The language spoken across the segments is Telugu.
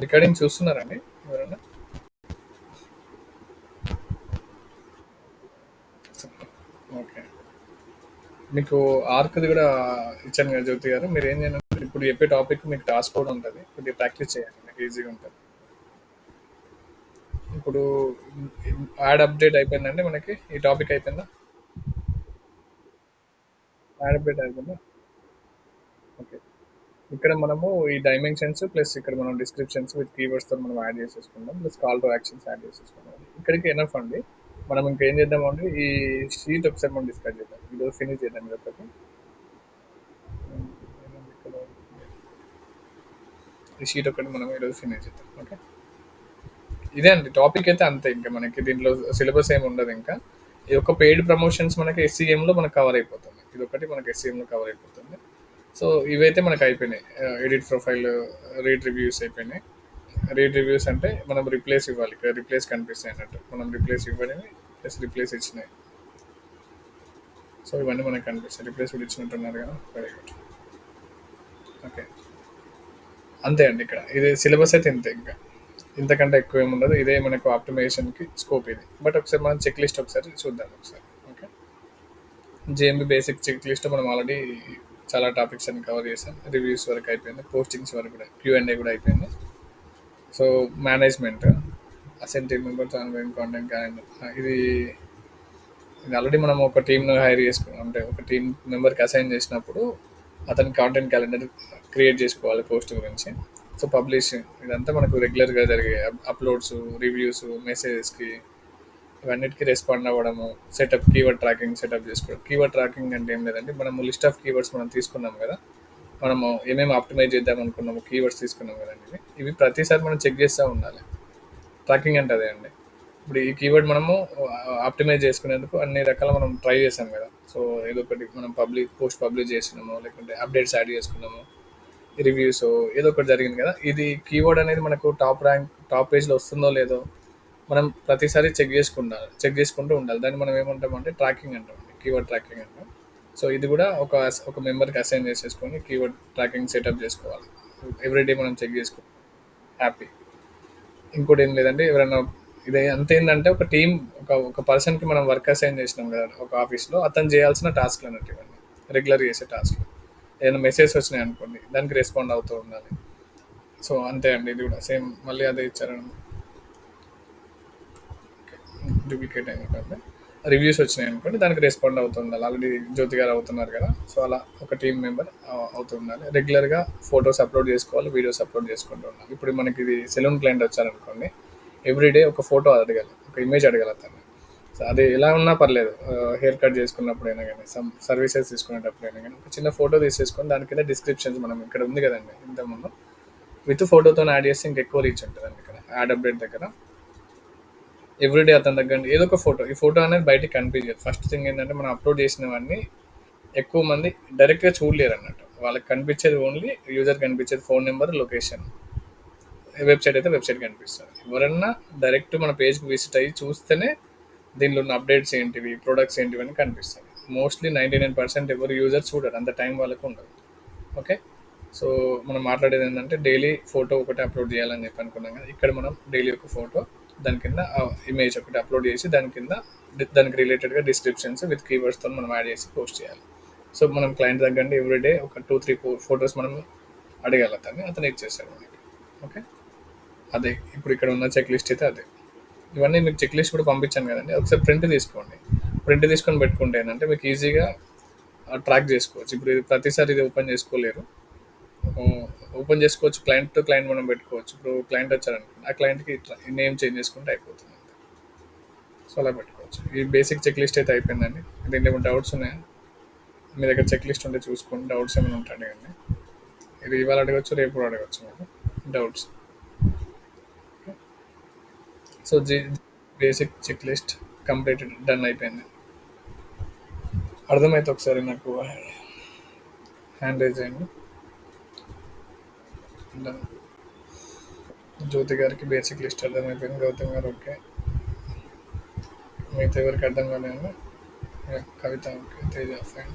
రికార్డింగ్ చూస్తున్నారండి ఎవరన్నా? ఓకే. మీకు ఆర్క్‌ది గూడా ఇచ్చాను గదా! జ్యోతి గారు. మీరేం చేయాలంటే ఇప్పుడు చెప్పే టాపిక్ మీకు టాస్క్ కూడా ఉంటది. కొద్దిగా ప్రాక్టీస్ చేయండి. మీకు ఈజీగా ఉంటది. ఇప్పుడు యాడ్ అప్డేట్ అయిపోయిందండి మనకి? ఈ టాపిక్ అయిపోయిందా? యాడ్ అప్డేట్ అయిపోయిందా? ఓకే. ఇక్కడ మనము ఈ డైమెన్షన్స్ ప్లస్ ఇక్కడ మనం డిస్క్రిప్షన్స్ విత్ కీవర్డ్స్‌తో మనం యాడ్ చేసేసుకుందాం. Plus call to actions add చేసేసుకుందాం. ఇక్కడికి ఎనఫ్ అండి. మనం ఇంకేం చేద్దామంటే ఈ షీట్ ఒకసారి మనం డిస్కస్ చేద్దాం. ఈరోజు ఫినిష్ చేద్దాం ఇదొకటి. ఇక్కడ ఈ షీట్ ఒకటి మనం ఈరోజు ఫినిష్ చేద్దాం. ఓకే. ఇదే అండి టాపిక్ అయితే అంతే. ఇంకా మనకి దీంట్లో సిలబస్ ఏమి ఉండదు ఇంకా. ఈ యొక్క పెయిడ్ ప్రమోషన్స్ మనకి ఎస్సీఎంలో మనకు కవర్ అయిపోతుంది. ఇదొకటి మనకి ఎస్సీఎంలో కవర్ అయిపోతుంది. సో ఇవైతే మనకు అయిపోయినాయి. ఎడిట్ ప్రొఫైల్, రీడ్ రివ్యూస్ అయిపోయినాయి. రీడ్ రివ్యూస్ అంటే మనం రిప్లేస్ ఇవ్వాలి. ఇక్కడ రిప్లేస్ కనిపిస్తాయి అన్నట్టు. మనం రిప్లేస్ ఇవ్వడమే ప్లస్ రిప్లేస్ ఇచ్చినాయి. సో ఇవన్నీ మనకు కనిపిస్తాయి. రిప్లేస్ కూడా ఇచ్చినట్టున్నారు కదా. Very good. ఓకే. అంతే అండి ఇక్కడ. ఇది సిలబస్ అయితే ఇంతే ఇంకా. ఇంతకంటే ఎక్కువ ఏమి ఉండదు. ఇదే మనకు ఆప్టిమైజేషన్కి స్కోప్ ఇది. బట్ ఒకసారి మనం చెక్ లిస్ట్ ఒకసారి చూద్దాం ఒకసారి. Okay. GMB basic check list మనం ఆల్రెడీ చాలా టాపిక్స్ అన్ని కవర్ చేసాం. రివ్యూస్ వరకు అయిపోయింది. పోస్టింగ్స్ వరకు కూడా క్యూఎండ్ఏ కూడా అయిపోయింది. So management ascent team members online content calendar ఇది ఇది ఆల్రెడీ మనం ఒక టీంను హైర్ చేసుకున్నాం. అంటే ఒక టీం మెంబర్కి అసైన్ చేసినప్పుడు అతని కాంటెంట్ క్యాలెండర్ క్రియేట్ చేసుకోవాలి పోస్ట్ గురించి. సో పబ్లిష్ ఇదంతా మనకు రెగ్యులర్గా జరిగే అప్లోడ్స్, రివ్యూస్, మెసేజెస్కి ఇవన్నిటికీ రెస్పాండ్ అవ్వడము, సెటప్ కీవర్డ్ ట్రాకింగ్ సెటప్ చేసుకోవడం. కీవర్డ్ ట్రాకింగ్ అంటే ఏం లేదండి, మనము లిస్ట్ ఆఫ్ కీవర్డ్స్ మనం తీసుకున్నాం కదా, మనము ఏమేమి ఆప్టిమైజ్ చేద్దాం అనుకున్నాము కీవర్డ్స్ తీసుకున్నాం కదండి, ఇవి ప్రతిసారి మనం చెక్ చేస్తూ ఉండాలి. ట్రాకింగ్ అంటే అదే అండి. ఇప్పుడు ఈ కీవర్డ్ మనము ఆప్టిమైజ్ చేసుకునేందుకు అన్ని రకాల మనం ట్రై చేసాం కదా. సో ఏదో ఒకటి మనం పోస్ట్ పబ్లిష్ చేసినాము, లేకుంటే అప్డేట్స్ యాడ్ చేసుకున్నాము, రివ్యూస్ ఏదో ఒకటి జరిగింది కదా. ఇది కీవర్డ్ అనేది మనకు టాప్ ర్యాంక్ టాప్ పేజ్లో వస్తుందో లేదో మనం ప్రతిసారి చెక్ చేసుకుంటూ ఉండాలి. దాన్ని మనం ఏమంటామంటే ట్రాకింగ్ అంటాం, కీవర్డ్ ట్రాకింగ్ అంటాం. సో ఇది కూడా ఒక మెంబర్కి అసైన్ చేసేసుకొని కీవర్డ్ ట్రాకింగ్ సెటప్ చేసుకోవాలి. ఎవ్రీడే మనం చెక్ చేసుకోవాలి. హ్యాపీ. ఇంకోటి ఏం లేదంటే ఎవరైనా ఇది అంతేందంటే ఒక టీం ఒక పర్సన్కి మనం వర్క్ అసైన్ చేసినాం కదా ఒక ఆఫీస్లో, అతను చేయాల్సిన టాస్క్లు అన్నట్టు ఇవన్నీ రెగ్యులర్ చేసే టాస్క్లు. ఏదైనా మెసేజ్ వచ్చినాయి అనుకోండి, దానికి రెస్పాండ్ అవుతూ ఉండాలి. సో అంతే అండి, ఇది కూడా సేమ్ మళ్ళీ అదే ఇచ్చారండి. డూప్లికేట్ అయినట్టు రివ్యూస్ వచ్చినాయి అనుకోండి, దానికి రెస్పాండ్ అవుతుండాలి. ఆల్రెడీ జ్యోతి గారు అవుతున్నారు కదా, సో అలా ఒక టీం మెంబర్ అవుతుండాలి. రెగ్యులర్గా ఫొటోస్ అప్లోడ్ చేసుకోవాలి, వీడియోస్ అప్లోడ్ చేసుకుంటూ ఉండాలి. ఇప్పుడు మనకి ఇది సెలూన్ క్లయింట్ వచ్చారనుకోండి, ఎవ్రీడే ఒక ఫోటో అడగాలి, ఒక ఇమేజ్ అడగాలి అతను. సో అది ఎలా ఉన్నా పర్లేదు, హెయిర్ కట్ చేసుకున్నప్పుడైనా కానీ, సర్వీసెస్ తీసుకునేటప్పుడైనా కానీ ఒక చిన్న ఫోటో తీసేసుకొని దాని కింద డిస్క్రిప్షన్స్ మనం ఇక్కడ ఉంది కదండి ఇంతకుముందు విత్ ఫోటోతో యాడ్ చేస్తే ఇంకెక్కువ రీచ్ ఉంటుందండి. ఇక్కడ యాడ్ అప్డేట్ దగ్గర ఎవ్రీడే అతని దగ్గర ఏదో ఒక ఫోటో, ఈ ఫోటో అనేది బయటికి కనిపించదు. ఫస్ట్ థింగ్ ఏంటంటే మనం అప్లోడ్ చేసినవన్నీ ఎక్కువ మంది డైరెక్ట్గా చూడలేరు అన్నట్టు. వాళ్ళకి కనిపించేది ఓన్లీ యూజర్ కనిపించేది ఫోన్ నెంబర్, లొకేషన్. వెబ్సైట్ అయితే వెబ్సైట్ కనిపిస్తుంది. ఎవరన్నా డైరెక్ట్ మన పేజ్కి విజిట్ అయ్యి చూస్తేనే దీనిలో ఉన్న అప్డేట్స్ ఏంటివి, ప్రొడక్ట్స్ ఏంటివి అని కనిపిస్తాయి. మోస్ట్లీ 99% ఎవరు యూజర్ చూడరు, అంత టైం వాళ్ళకు ఉండదు. ఓకే. సో మనం మాట్లాడేది ఏంటంటే డైలీ ఫోటో ఒకటి అప్లోడ్ చేయాలని చెప్పి అనుకున్నాం కదా. ఇక్కడ మనం డైలీ ఒక ఫోటో, దాని కింద ఇమేజ్ ఒకటి అప్లోడ్ చేసి దాని కింద దానికి రిలేటెడ్గా డిస్క్రిప్షన్స్ విత్ కీవర్డ్స్తో మనం యాడ్ చేసి పోస్ట్ చేయాలి. సో మనం క్లయింట్ దగ్గర ఎవ్రీడే ఒక 2-3 ఫొటోస్ మనం అడగాలి, అతను ఇచ్చేస్తాడు మనకి. ఓకే. అదే ఇప్పుడు ఇక్కడ ఉన్న చెక్ లిస్ట్ అయితే అదే. ఇవన్నీ మీకు చెక్ లిస్ట్ కూడా పంపించాను కదండి, ఒకసారి ప్రింట్ తీసుకోండి. ప్రింట్ తీసుకొని పెట్టుకుంటే ఏంటంటే మీకు ఈజీగా ట్రాక్ చేసుకోవచ్చు. ఇప్పుడు ఇది ప్రతిసారి ఇది ఓపెన్ చేసుకోలేరు, ఓపెన్ చేసుకోవచ్చు. క్లయింట్ టు క్లయింట్ మనం పెట్టుకోవచ్చు. ఇప్పుడు క్లయింట్ వచ్చారనుకోండి, ఆ క్లయింట్కి ఇట్లా నేమ్ చేంజ్ చేసుకుంటే అయిపోతుంది. సో అలా పెట్టుకోవచ్చు. ఈ బేసిక్ చెక్ లిస్ట్ అయితే అయిపోయిందండి. దీంట్లో ఏమైనా డౌట్స్ ఉన్నాయా? మీ దగ్గర చెక్ లిస్ట్ ఉంటే చూసుకోండి. డౌట్స్ ఏమైనా ఉంటాయి కానీ ఇది ఇవాళ అడగచ్చు, రేపు కూడా అడగచ్చు మీకు doubts. So basic check list completed, done అయిపోయింది. అర్థమైతే ఒకసారి నాకు హ్యాండ్ రైజ్ చేయండి. డన్. జ్యోతి గారికి బేసిక్ లిస్ట్ అర్థమైపోయింది. గౌతమ్ గారు ఓకే. మిగతా ఎవరికి అర్థం కాలేదు. కవిత ఓకే. తేజ ఫైన్.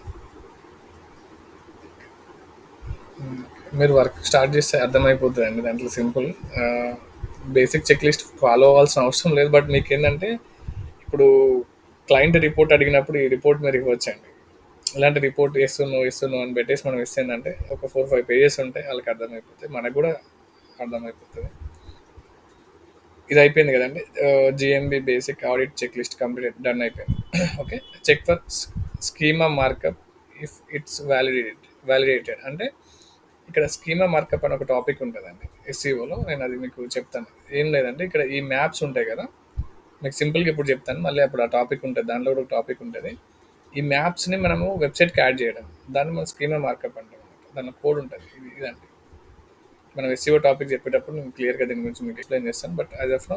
మీరు వర్క్ స్టార్ట్ చేస్తే అర్థమైపోతుందండి. దాంట్లో simple. Basic check list follow అవ్వాల్సిన అవసరం లేదు. బట్ మీకేంటంటే ఇప్పుడు క్లయింట్ రిపోర్ట్ అడిగినప్పుడు ఈ రిపోర్ట్ మీరు ఇవ్వచ్చండి. ఇలాంటి రిపోర్ట్ ఇస్తున్నావు, ఇస్తున్నావు అని పెట్టేసి మనం ఇస్తేందంటే ఒక 4, 5 పేజెస్ ఉంటాయి. వాళ్ళకి అర్థమైపోతాయి. మనకు కూడా అర్థమైపోతుంది. ఇది అయిపోయింది కదండి. GMB basic audit check list complete done అయిపోయింది. Okay. Check for schema markup if it's validated అంటే ఇక్కడ స్కీమా మార్కప్ అని ఒక టాపిక్ ఉంటుందండి ఎస్సీఓలో. నేను అది మీకు చెప్తాను. ఏం లేదంటే ఇక్కడ ఈ మ్యాప్స్ ఉంటాయి కదా, మీకు సింపుల్గా ఇప్పుడు చెప్తాను, మళ్ళీ అప్పుడు ఆ టాపిక్ ఉంటుంది, దాంట్లో కూడా ఒక టాపిక్ ఉంటుంది. ఈ మ్యాప్స్ని మనము వెబ్సైట్కి యాడ్ చేయడం, దాన్ని మనం స్కీమా మార్కప్ అంటాం అన్నమాట. దాని కోడ్ ఉంటుంది. ఇదండి మనం ఎస్సీఓ టాపిక్ చెప్పేటప్పుడు నేను క్లియర్గా దీని గురించి మీకు ఎక్స్ప్లెయిన్ చేస్తాను. But as of no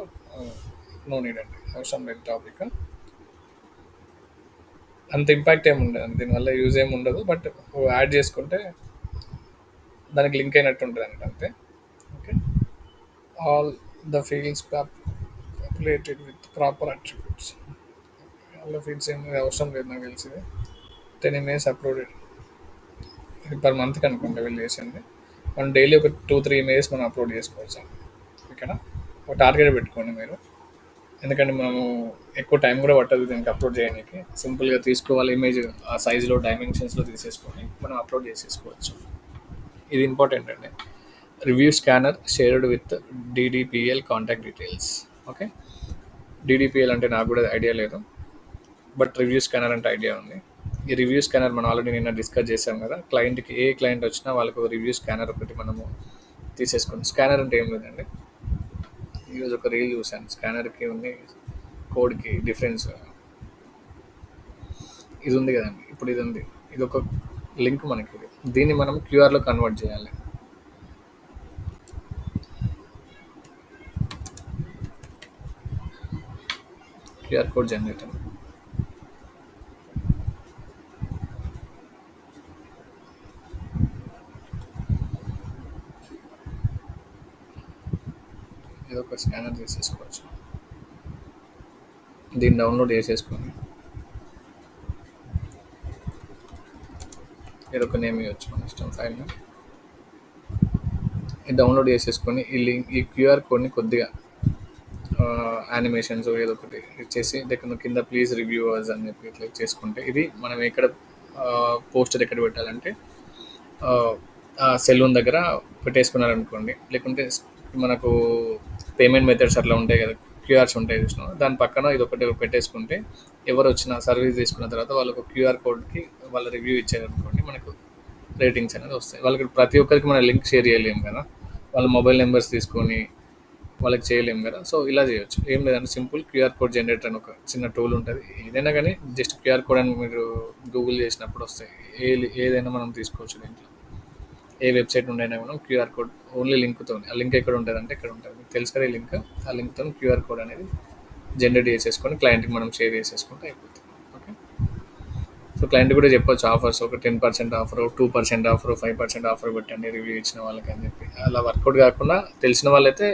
no need అండి, అవసరం లేదు టాపిక్. అంత ఇంపాక్ట్ ఏమి ఉండదు, దీనివల్ల యూజ్ ఏమి ఉండదు. బట్ యాడ్ చేసుకుంటే దానికి లింక్ అయినట్టు ఉంటుంది అంట అంతే. Okay. All the fields populated with proper attributes. All the fields ఏమి అవసరం లేదు నాకు తెలిసింది. 10 ఇమేజ్ అప్లోడెడ్. ఇది పర్ మంత్కి అనుకుంటా వీళ్ళు చేసింది. మనం డైలీ ఒక 2, 3 ఇమేజెస్ మనం అప్లోడ్ చేసుకోవచ్చు ఇక్కడ. ఒక టార్గెట్ పెట్టుకోండి మీరు. ఎందుకంటే మనము ఎక్కువ టైం కూడా పట్టదు దీనికి అప్లోడ్ చేయడానికి. సింపుల్గా తీసుకోవాలి ఇమేజ్, ఆ సైజులో డైమెన్షన్స్లో తీసేసుకొని మనం అప్లోడ్ చేసేసుకోవచ్చు. ఇది ఇంపార్టెంట్ అండి. Review scanner shared with DDPL contact details. Okay. DDPL అంటే నాకు కూడా ఐడియా లేదు, బట్ రివ్యూ స్కానర్ అంటే ఐడియా ఉంది. ఈ రివ్యూ స్కానర్ మనం ఆల్రెడీ నిన్న డిస్కస్ చేసాం కదా. క్లయింట్కి ఏ క్లయింట్ వచ్చినా వాళ్ళకి ఒక రివ్యూ స్కానర్ ఒకటి మనము తీసేసుకోండి. స్కానర్ అంటే ఏం లేదండి, ఈరోజు ఒక రీల్ చూశాను. స్కానర్కి ఉంది కోడ్కి డిఫరెన్స్ ఇది ఉంది కదండి. ఇప్పుడు ఇది ఉంది, ఇది ఒక లింక్ మనకి. ఇది దీన్ని మనం క్యూఆర్లో కన్వర్ట్ చేయాలి. QR code generator. ఇది ఒక స్కానర్ తీసేసుకోవచ్చు. దీన్ని డౌన్లోడ్ చేసేసుకొని ఏదో ఒక నేమ్ ఇవ్వచ్చు మన ఇష్టం ఫైల్ని. ఇది డౌన్లోడ్ చేసేసుకొని ఈ లింక్, ఈ క్యూఆర్ కోడ్ని కొద్దిగా యానిమేషన్స్ ఏదో ఒకటి ఇచ్చేసి దగ్గర కింద ప్లీజ్ రివ్యూవర్స్ అని చెప్పి ఇట్లా చేసుకుంటే, ఇది మనం ఎక్కడ పోస్టర్ ఎక్కడ పెట్టాలంటే సెలూన్ దగ్గర పెట్టేసుకున్నారనుకోండి. లేకుంటే మనకు పేమెంట్ మెథడ్స్ అట్లా ఉంటాయి కదా, క్యూఆర్స్ ఉంటాయి చూసినా, దాని పక్కన ఇది ఒకటి పెట్టేసుకుంటే ఎవరు వచ్చిన సర్వీస్ తీసుకున్న తర్వాత వాళ్ళకు క్యూఆర్ కోడ్కి వాళ్ళ రివ్యూ ఇచ్చారనుకోండి, మనకు రేటింగ్స్ అనేది వస్తాయి. వాళ్ళకి ప్రతి ఒక్కరికి మన లింక్ షేర్ చేయలేము కదా, వాళ్ళ మొబైల్ నెంబర్స్ తీసుకొని వాళ్ళకి చేయలేము కదా. సో ఇలా చేయొచ్చు. ఏం లేదంటే సింపుల్ క్యూఆర్ కోడ్ జనరేటర్ అని ఒక చిన్న టూల్ ఉంటుంది. ఏదైనా కానీ జస్ట్ క్యూఆర్ కోడ్ అని మీరు గూగుల్ చేసినప్పుడు వస్తాయి. ఏదైనా మనం తీసుకోవచ్చు దీంట్లో. ఏ వెబ్సైట్ నుండి అయినా మనం క్యూఆర్ కోడ్ ఓన్లీ లింక్తో, ఆ లింక్ ఎక్కడ ఉంటుంది అంటే ఇక్కడ ఉంటుంది, మీకు తెలుసు కదా ఈ లింక్. ఆ లింక్తో క్యూఆర్ కోడ్ అనేది జనరేట్ చేసేసుకొని క్లయింట్కి మనం షేర్ చేసేసుకుంటే అయిపోతుంది. ఓకే. సో క్లయింట్ కూడా చెప్పొచ్చు ఆఫర్స్, ఒక 10% ఆఫర్, 2% ఆఫర్, 5% ఆఫర్ పెట్టండి రివ్యూ ఇచ్చిన వాళ్ళకి అని చెప్పి. అలా వర్కౌట్ కాకుండా తెలిసిన వాళ్ళైతే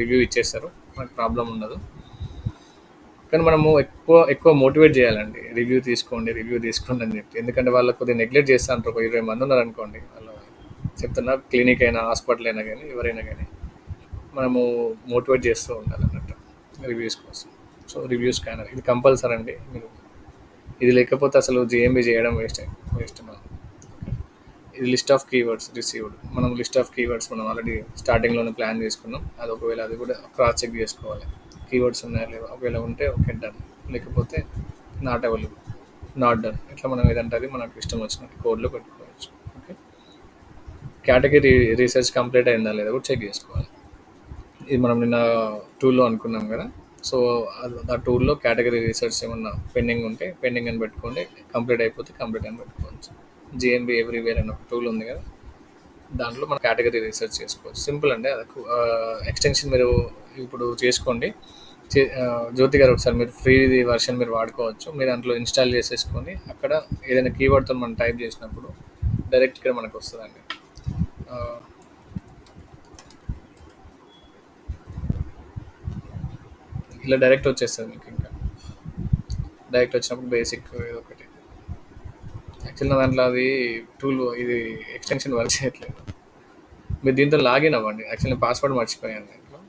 రివ్యూ ఇచ్చేస్తారు, మనకు ప్రాబ్లం ఉండదు. కానీ మనము ఎక్కువ ఎక్కువ మోటివేట్ చేయాలండి, రివ్యూ తీసుకోండి అని చెప్పి. ఎందుకంటే వాళ్ళు కొద్దిగా నెగ్లెక్ట్ చేస్తూ ఉంటారు. ఒక 20 మంది ఉన్నారనుకోండి, వాళ్ళు చెప్తున్నా, క్లినిక్ అయినా హాస్పిటల్ అయినా కానీ ఎవరైనా కానీ మనము మోటివేట్ చేస్తూ ఉండాలన్నట్టు రివ్యూస్ కోసం. సో రివ్యూ స్కానర్ ఇది కంపల్సరీ అండి. మీరు ఇది లేకపోతే అసలు జిఎంబి చేయడం వేస్ట్ మనం. ఇది లిస్ట్ ఆఫ్ కీవర్డ్స్ రిసీవ్డ్. మనం లిస్ట్ ఆఫ్ కీవర్డ్స్ మనం ఆల్రెడీ స్టార్టింగ్లోనే ప్లాన్ చేసుకున్నాం. అది ఒకవేళ అది కూడా క్రాస్ చెక్ చేసుకోవాలి, కీవర్డ్స్ ఉన్నాయా లేవా. ఒకవేళ ఉంటే ఓకే డన్, లేకపోతే నాట్ అవైలబుల్, నాట్ డన్. ఇట్లా మనం ఏదంటే అది మనకు ఇష్టం వచ్చినట్టు కోడ్లో పెట్టుకోవచ్చు. ఓకే. కేటగిరీ రీసెర్చ్ కంప్లీట్ అయిందా లేదా కూడా చెక్ చేసుకోవాలి. ఇది మనం నిన్న టూల్లో అనుకున్నాం కదా. సో ఆ టూల్లో కేటగిరీ రీసెర్చ్ ఏమన్నా పెండింగ్ ఉంటే పెండింగ్ అని పెట్టుకోండి, కంప్లీట్ అయిపోతే కంప్లీట్ అని పెట్టుకోవచ్చు. జిఎంబి ఎవ్రీవేర్ అని ఒక టూల్ ఉంది కదా, దాంట్లో మనం కేటగిరీ రీసెర్చ్ చేసుకోవచ్చు. సింపుల్ అండి. అది ఎక్స్టెన్షన్ మీరు ఇప్పుడు చేసుకోండి. జ్యోతి గారు ఒకసారి మీరు ఫ్రీ వర్షన్ మీరు వాడుకోవచ్చు. మీరు దాంట్లో ఇన్స్టాల్ చేసేసుకొని అక్కడ ఏదైనా కీవర్డ్తో మనం టైప్ చేసినప్పుడు డైరెక్ట్ ఇక్కడ మనకు వస్తుందండి. ఇలా డైరెక్ట్ వచ్చేస్తుంది మీకు. ఇంకా డైరెక్ట్ వచ్చినప్పుడు బేసిక్ ఏదో ఒకటి. యాక్చువల్ నా దాంట్లో అది టూల్, ఇది ఎక్స్టెన్షన్ వర్క్ చేయట్లేదు. మీరు దీంతో లాగిన్ అవ్వండి. యాక్చువల్లీ పాస్వర్డ్ మర్చిపోయాను దీంట్లో.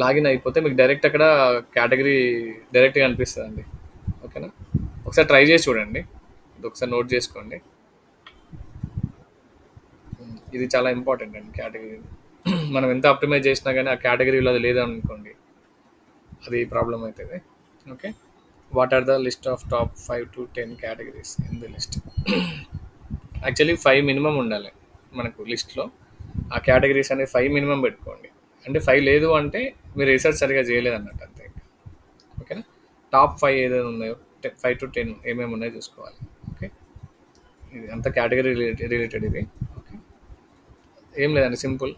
లాగిన్ అయిపోతే మీకు డైరెక్ట్ అక్కడ కేటగిరీ డైరెక్ట్‌గా అనిపిస్తదండి. ఓకేనా? ఒకసారి ట్రై చేసి చూడండి. ఇది ఒకసారి నోట్ చేసుకోండి. ఇది చాలా ఇంపార్టెంట్ అండి కేటగిరీ. మనం ఎంత ఆప్టిమైజ్ చేసినా గానీ ఆ కేటగిరీలో అది లేదనుకోండి, అది ప్రాబ్లమ్ అయితది. Okay. What are the list of top 5 to 10 categories in the list? Actually 5 minimum ఉండాలి మనకు లిస్ట్‌లో. ఆ కేటగిరీస్ అనేవి 5 మినిమమ్ పెట్టుకోండి. అంటే 5 లేదు అంటే మీరు రిసర్చ్ సరిగ్గా చేయలేదన్నట్టు అంతే. ఓకేనా? టాప్ 5 ఏదైనా ఉన్నాయో 5 to 10 ఏమేమి ఉన్నాయో చూసుకోవాలి. ఓకే. ఇది అంత కేటగిరీ రిలేటెడ్ ఇది. ఓకే. ఏం లేదండి, సింపుల్.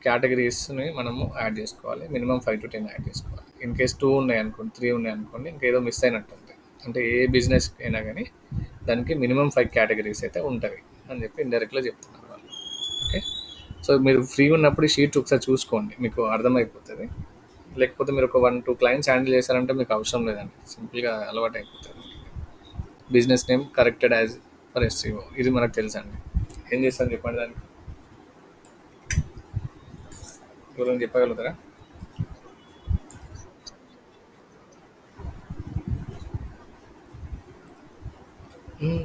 కేటగిరీస్ని మనము యాడ్ చేసుకోవాలి. మినిమం 5 to 10 యాడ్ చేసుకోవాలి. ఇన్ కేస్ 2 ఉన్నాయి అనుకోండి, 3 ఉన్నాయి అనుకోండి, ఇంకేదో మిస్ అయినట్టుంది. అంటే ఏ బిజినెస్ అయినా కానీ దానికి మినిమం 5 కేటగిరీస్ అయితే ఉంటుంది అని చెప్పి ఇండైరెక్ట్గా చెప్తున్నారు వాళ్ళు. ఓకే. సో మీరు ఫ్రీ ఉన్నప్పుడు ఈ షీట్ ఒకసారి చూసుకోండి, మీకు అర్థమైపోతుంది. లేకపోతే మీరు ఒక 1-2 క్లయింట్స్ హ్యాండిల్ చేశారంటే మీకు అవసరం లేదండి, సింపుల్గా అలవాటు అయిపోతుంది. Business name corrected as for SCO, ఇది మనకు తెలుసండి. ఏం చేస్తాను చెప్పండి దానికి, ఎవరైనా చెప్పగలుగుతారా?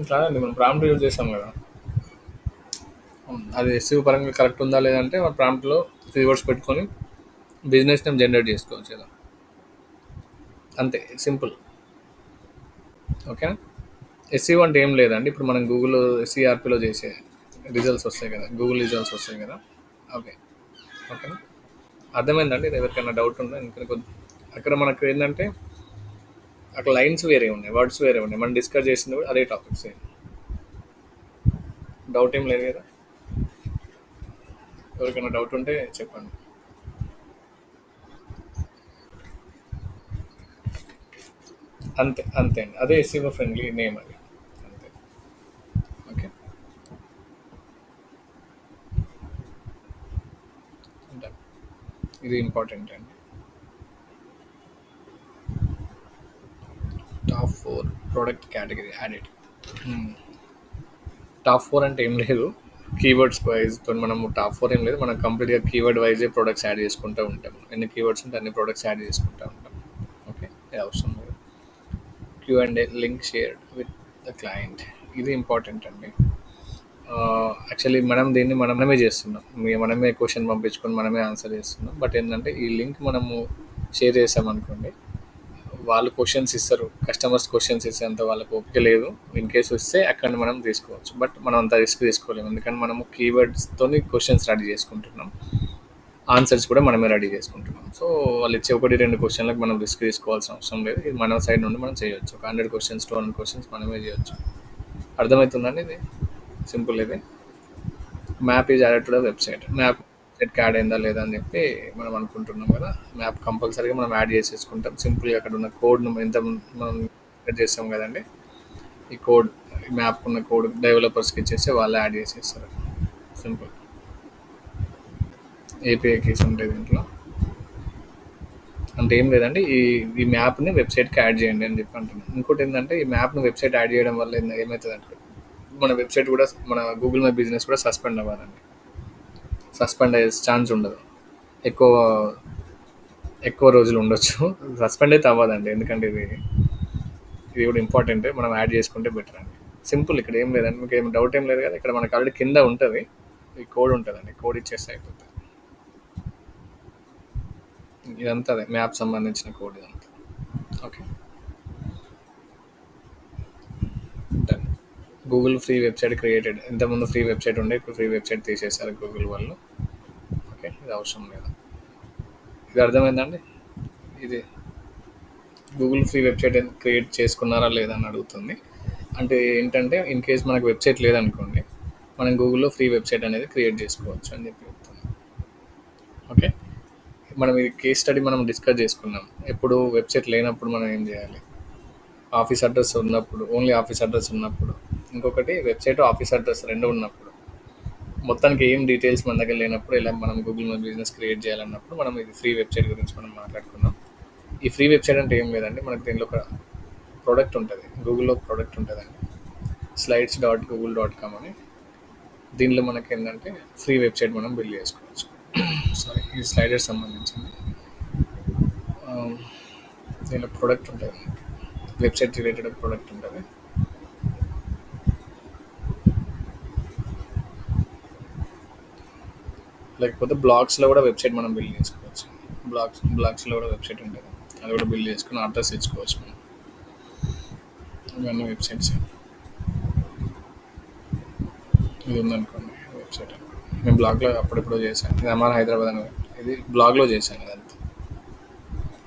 కాదండి, మనం ప్రాంప్ట్ యూజ్ చేస్తాం కదా. అది ఎస్సీఓ పరంగా కరెక్ట్ ఉందా లేదంటే మన ప్రాంప్ట్లో కీవర్డ్స్ పెట్టుకొని బిజినెస్ నేమ్ జనరేట్ చేసుకోవచ్చు కదా, అంతే సింపుల్. ఓకేనా? ఎస్సీఓ అంటే ఏం లేదండి, ఇప్పుడు మనం గూగుల్ ఎస్సీఆర్పీలో చేసే రిజల్ట్స్ వస్తాయి కదా, గూగుల్ రిజల్ట్స్ వస్తాయి కదా. ఓకే. ఓకేనా? అర్థమైందండి? ఇది ఎవరికైనా డౌట్ ఉందా ఇంకా అక్కడ మనకు ఏంటంటే అక్కడ లైన్స్ వేరే ఉన్నాయి, వర్డ్స్ వేరే ఉన్నాయి, మనం డిస్కస్ చేసింది కూడా అదే టాపిక్స్. డౌట్ ఏం లేదు కదా? ఎవరికైనా డౌట్ ఉంటే చెప్పండి. అంతే అంతే అండి, అదే ఎస్సీఓ ఫ్రెండ్లీ నేమ్ అది. అంతే. ఓకే. Done. ఇది ఇంపార్టెంట్ అండి. Top 4 product category added. Top 4 అంటే ఏం లేదు, కీవర్డ్స్ వైజ్తో మనము టాప్ 4 ఏం లేదు, మనం కంప్లీట్గా కీవర్డ్ వైజే ప్రొడక్ట్స్ యాడ్ చేసుకుంటూ ఉంటాం. ఎన్ని కీవర్డ్స్ ఉంటే అన్ని ప్రొడక్ట్స్ యాడ్ చేసుకుంటూ ఉంటాం. ఓకే. ఇది అవసరం లేదు. Q&A link shared with the client, ఇది ఇంపార్టెంట్ అండి. యాక్చువల్లీ మనం దీన్ని మనమే చేస్తున్నాం, మనమే క్వశ్చన్ పంపించుకొని మనమే ఆన్సర్ చేస్తున్నాం. బట్ ఏంటంటే ఈ లింక్ మనము షేర్ చేసామనుకోండి, వాళ్ళు క్వశ్చన్స్ ఇస్తారు, కస్టమర్స్ క్వశ్చన్స్ ఇచ్చేంత వాళ్ళకి ఓపిక లేదు. ఇన్ కేసు ఇస్తే అక్కడ మనం తీసుకోవచ్చు, బట్ మనం అంత రిస్క్ తీసుకోలేము, ఎందుకంటే మనము కీవర్డ్స్తో క్వశ్చన్స్ రెడీ చేసుకుంటున్నాం, ఆన్సర్స్ కూడా మనమే రెడీ చేసుకుంటున్నాం. సో వాళ్ళు ఇచ్చే 1-2 క్వశ్చన్లకు మనం రిస్క్ తీసుకోవాల్సిన అవసరం లేదు. ఇది మన సైడ్ నుండి మనం చేయొచ్చు. ఒక 100 క్వశ్చన్స్ 200 క్వశ్చన్స్ మనమే చేయొచ్చు. అర్థమవుతుందండి ఇది? సింపుల్ ఇది. Map is added to the website. Map వెబ్సైట్కి యాడ్ అయిందా లేదా అని చెప్పి మనం అనుకుంటున్నాం కదా, మ్యాప్ కంపల్సరీగా మనం యాడ్ చేసేసుకుంటాం. సింపుల్గా అక్కడ ఉన్న కోడ్ను ఎంత మనం యాడ్ చేస్తాం కదండి, ఈ కోడ్, ఈ మ్యాప్ ఉన్న కోడ్ డెవలపర్స్కి ఇచ్చేస్తే వాళ్ళు యాడ్ చేసేస్తారు. సింపుల్. ఏపీఐ కీస్ ఉంటాయి దీంట్లో. అంటే ఏం లేదండి, ఈ మ్యాప్ని వెబ్సైట్కి యాడ్ చేయండి అని చెప్పి అంటున్నాను. ఇంకోటి ఏంటంటే ఈ మ్యాప్ని వెబ్సైట్ యాడ్ చేయడం వల్ల ఏమవుతుందంటే మన వెబ్సైట్ కూడా, మన గూగుల్ మై బిజినెస్ కూడా సస్పెండ్ అవ్వాలండి. సస్పెండ్ అయ్యే ఛాన్స్ ఉండదు, ఎక్కువ ఎక్కువ రోజులు ఉండొచ్చు. సస్పెండ్ అయితే అవ్వదండి, ఎందుకంటే ఇది కూడా ఇంపార్టెంట్, మనం యాడ్ చేసుకుంటే బెటర్ అండి. సింపుల్. ఇక్కడ ఏం లేదండి, మీకు ఏం డౌట్ ఏం లేదు కదా, ఇక్కడ మనకు ఆల్రెడీ కింద ఉంటుంది ఈ కోడ్ ఉంటుందండి, కోడ్ ఇచ్చేస్తే అయిపోతుంది. ఇదంతా అదే మ్యాప్ సంబంధించిన కోడ్ ఇదంతా. Okay. Done. Google free website created. ఇంతకుముందు ఫ్రీ వెబ్సైట్ ఉండే, ఇప్పుడు ఫ్రీ వెబ్సైట్ తీసేశారు గూగుల్ వాళ్ళు. ఓకే. ఇది అవసరం లేదు. ఇది అర్థమైందండి? ఇది గూగుల్ ఫ్రీ వెబ్సైట్ క్రియేట్ చేసుకున్నారా లేదా అని అడుగుతుంది. అంటే ఏంటంటే ఇన్ కేస్ మనకు వెబ్సైట్ లేదనుకోండి, మనం గూగుల్లో ఫ్రీ వెబ్సైట్ అనేది క్రియేట్ చేసుకోవచ్చు అని చెప్పి చెప్తుంది. ఓకే. మనం ఇది కేస్ స్టడీ మనం డిస్కస్ చేసుకున్నాం. ఎప్పుడు వెబ్సైట్ లేనప్పుడు మనం ఏం చేయాలి, ఆఫీస్ అడ్రస్ ఉన్నప్పుడు, ఓన్లీ ఆఫీస్ అడ్రస్ ఉన్నప్పుడు, ఇంకొకటి వెబ్సైట్ ఆఫీస్ అడ్రస్ రెండు ఉన్నప్పుడు, మొత్తానికి ఏం డీటెయిల్స్ మన దగ్గర లేనప్పుడు, ఇలా మనం గూగుల్ మై బిజినెస్ క్రియేట్ చేయాలన్నప్పుడు మనం ఇది ఫ్రీ వెబ్సైట్ గురించి మనం మాట్లాడుకున్నాం. ఈ ఫ్రీ వెబ్సైట్ అంటే ఏం లేదండి, మనకి దీనిలో ఒక ప్రోడక్ట్ ఉంటుంది, గూగుల్లో ప్రోడక్ట్ ఉంటుందండి, slides.google.com అని. దీనిలో మనకేంటంటే ఫ్రీ వెబ్‌సైట్ మనం బిల్డ్ చేసుకోవచ్చు. సారీ, ఈ స్లైడర్స్ సంబంధించింది. ఆహ్, దీనిలో ప్రొడక్ట్ ఉంటది మనకి. వెబ్‌సైట్ రిలేటెడ్ ప్రొడక్ట్ ఉంటది. లేకపోతే బ్లాగ్స్‌లో కూడా వెబ్‌సైట్ మనం బిల్డ్ చేసుకోవచ్చు. బ్లాగ్స్‌లో కూడా వెబ్‌సైట్ ఉంటది. అది కూడా బిల్డ్ చేసుకొని అడ్రెస్ ఇచ్చుకోవచ్చు మనం. ఇవన్నీ వెబ్‌సైట్సే. ఇది ఉందనుకోండి వెబ్‌సైట్. నేను బ్లాగ్‌లో అప్పుడెప్పుడో చేశాను. ఇది అమర్ హైదరాబాద్ అని ఇది బ్లాగ్‌లో చేశాను ఇదంతా.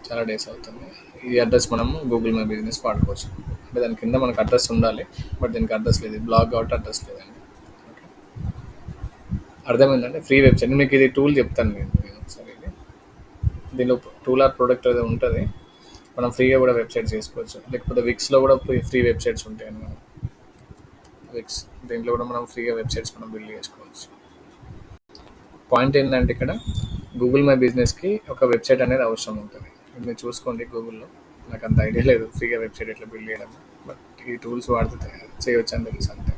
చాలా డేస్ అవుతుంది. ఈ అడ్రస్ మనము గూగుల్ మై బిజినెస్ వాడుకోవచ్చు. అంటే దాని కింద మనకు అడ్రస్ ఉండాలి. బట్ దీనికి అడ్రస్ లేదు. ఇది బ్లాగ్ కాబట్టి అడ్రస్ లేదండి. ఓకే. అర్థమైందంటే ఫ్రీ వెబ్‌సైట్. మీకు ఇది టూల్ చెప్తాను నేను ఒకసారి ఇది. దీనిలో టూల్ ఆర్ ప్రొడక్ట్ ఏదో ఉంటది. మనం ఫ్రీగా కూడా వెబ్‌సైట్ చేసుకోవచ్చు. లేకపోతే విక్స్‌లో కూడా ఫ్రీ వెబ్‌సైట్స్ ఉంటాయన్నమాట. విక్స్ దీంట్లో కూడా మనం ఫ్రీగా వెబ్‌సైట్స్ మనం బిల్డ్ చేసుకోవచ్చు. పాయింట్ ఏంటంటే ఇక్కడ గూగుల్ మై బిజినెస్కి ఒక వెబ్సైట్ అనేది అవసరం ఉంటుంది. మీరు చూసుకోండి గూగుల్లో. నాకు అంత ఐడియా లేదు ఫ్రీగా వెబ్సైట్ ఎట్లా బిల్డ్ చేయడం. బట్ ఈ టూల్స్ వాడితే చేయొచ్చు అని తెలుసు అంతే.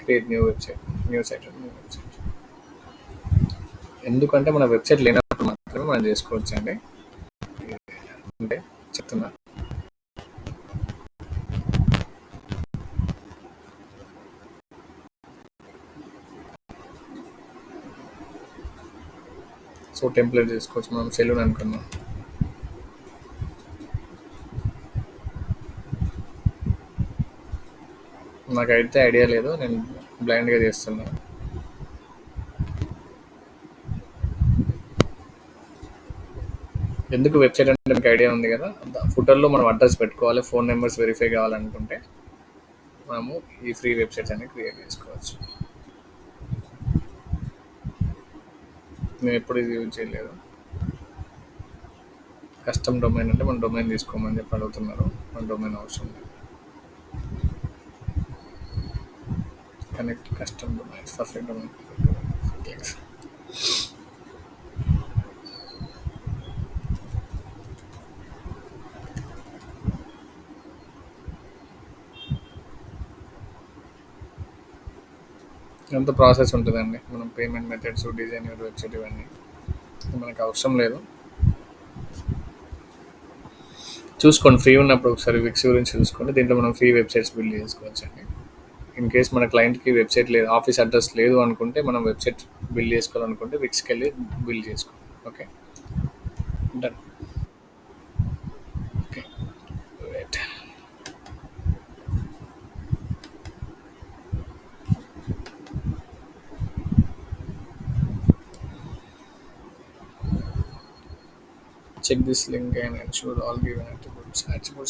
Create new website. ఎందుకంటే మన వెబ్సైట్ లేనప్పుడు మాత్రమే మనం చేసుకోవచ్చు అండి. అంటే చెప్తున్నా. సో టెంప్లెట్ చేసుకోవచ్చు మనం సెలూన్ అనుకున్నాం. నాకైతే ఐడియా లేదు, నేను బ్లైండ్గా చేస్తున్నాను. ఎందుకు వెబ్సైట్ అంటే మీకు ఐడియా ఉంది కదా. ఫుటర్లో మనం అడ్రస్ పెట్టుకోవాలి, ఫోన్ నెంబర్స్ వెరిఫై కావాలనుకుంటే మనము ఈ ఫ్రీ వెబ్సైట్స్ అనేవి క్రియేట్ చేసుకోవచ్చు. నేను ఎప్పుడు ఇది యూజ్ చేయలేదు. కస్టమ్ డొమైన్ అంటే మన డొమైన్ తీసుకోమని చెప్పి అడుగుతున్నారు. మన డొమైన్ అవసరం లేదు. Connect custom domains perfect domain. ఎంత ప్రాసెస్ ఉంటుందండి. మనం payment methods, design your website ఇవన్నీ మనకు అవసరం లేదు. చూసుకోండి ఫ్రీ ఉన్నప్పుడు ఒకసారి విక్స్ గురించి చూసుకోండి. దీంట్లో మనం ఫ్రీ వెబ్సైట్స్ బిల్డ్ చేసుకోవచ్చు అండి. ఇన్ కేస్ మన క్లయింట్కి వెబ్సైట్ లేదు, ఆఫీస్ అడ్రస్ లేదు అనుకుంటే, మనం వెబ్సైట్ బిల్డ్ చేసుకోవాలనుకుంటే విక్స్కి వెళ్ళి బిల్డ్ చేసుకోండి. Okay, done. Okay, right. Check this link and ensure all given attributes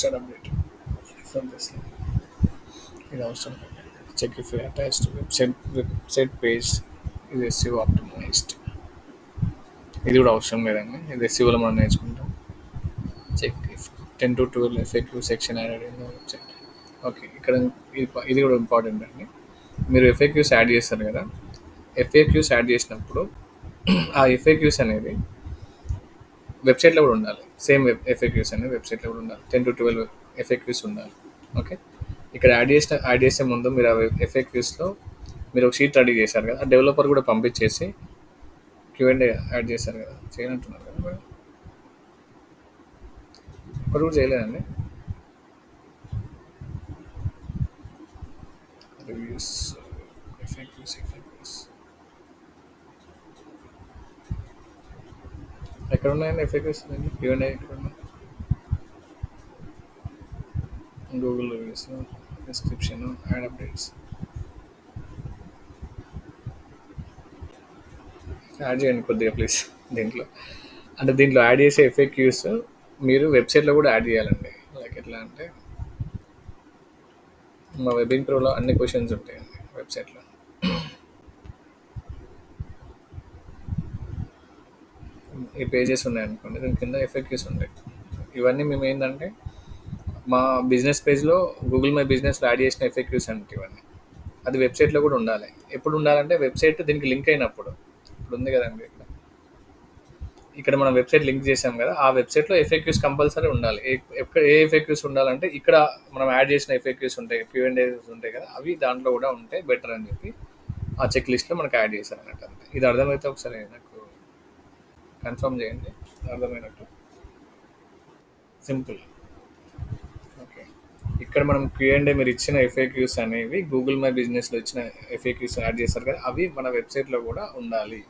are updated from this link. ఇది అవసరం లేదు. Check if attached website page ఇది ఎస్ఈఓ ఆప్టిమైజ్డ్. ఇది కూడా అవసరం లేదండి. ఇది ఎస్ఈఓలో మనం నేర్చుకుంటాం. Check if 10 to 12 FAQ section added in the website. Okay, ఇక్కడ ఇది కూడా ఇంపార్టెంట్ అండి. మీరు ఎఫ్ఏక్యూస్ యాడ్ చేస్తారు కదా. ఎఫ్ఏక్యూస్ యాడ్ చేసినప్పుడు ఆ ఎఫ్ఏక్యూస్ అనేది వెబ్సైట్లో కూడా ఉండాలి. సేమ్ ఎఫ్ఏక్యూస్ అనేది వెబ్సైట్లో కూడా ఉండాలి. 10 to 12 ఎఫ్ఏక్యూస్ ఉండాలి. ఓకే, ఇక్కడ యాడ్ చేసే ముందు మీరు ఆ ఎఫ్ఏక్యూస్లో మీరు ఒక షీట్ రెడీ చేశారు కదా, ఆ డెవలపర్ కూడా పంపించేసి క్యూఎండ్ యాడ్ చేశారు కదా, చేయనంటున్నారు కదా. ఒకటి కూడా చేయలేదండి. రివ్యూస్ ఎఫ్ఏక్యూస్ ఎక్కడ ఉన్నాయండి ఎఫ్ఏక్యూస్? క్యూఎండ్ ఎక్కడ ఉన్నాయి? Google reviews, description, add updates. Add చేయండి కొద్దిగా ప్లీజ్ దీంట్లో. అంటే దీంట్లో యాడ్ చేసే ఎఫ్ఏక్యూస్ మీరు వెబ్సైట్లో కూడా యాడ్ చేయాలండి. లైక్ ఎట్లా అంటే మా వెబింగ్ ప్రోలో అన్ని క్వశ్చన్స్ ఉంటాయండి వెబ్సైట్లో. ఈ పేజెస్ ఉన్నాయనుకోండి, దీని కింద ఎఫ్ఏక్యూస్ ఉంటాయి. ఇవన్నీ మేము ఏంటంటే మా బిజినెస్ పేజ్లో గూగుల్ మై బిజినెస్లో యాడ్ చేసిన ఎఫ్ఏక్యూస్ అంటే ఇవన్నీ అది వెబ్సైట్లో కూడా ఉండాలి. ఎప్పుడు ఉండాలంటే వెబ్సైట్ దీనికి లింక్ అయినప్పుడు. ఇప్పుడు ఉంది కదండి ఇక్కడ. ఇక్కడ మనం వెబ్సైట్ లింక్ చేసాం కదా, ఆ వెబ్సైట్లో ఎఫ్ఏక్యూస్ కంపల్సరీ ఉండాలి. ఎక్కడ ఏ ఎఫ్ఏక్యూస్ ఉండాలంటే ఇక్కడ మనం యాడ్ చేసిన ఎఫ్ఏక్యూస్ ఉంటాయి, Q&As ఉంటాయి కదా, అవి దాంట్లో కూడా ఉంటే బెటర్ అని చెప్పి ఆ చెక్ లిస్ట్లో మనకు యాడ్ చేశారు అన్నట్టు. అంతే. ఇది అర్థమైతే ఒకసారి నాకు కన్ఫర్మ్ చేయండి అర్థమైనట్టు. సింపుల్. ఓకే. ఇక్కడ మనం Q&A మీరు ఇచ్చిన ఎఫ్ఏక్యూస్ అనేవి గూగుల్ మై బిజినెస్లో ఇచ్చిన ఎఫ్ఏక్యూస్ యాడ్ చేశారు కదా, అవి మన వెబ్సైట్లో కూడా ఉండాలి.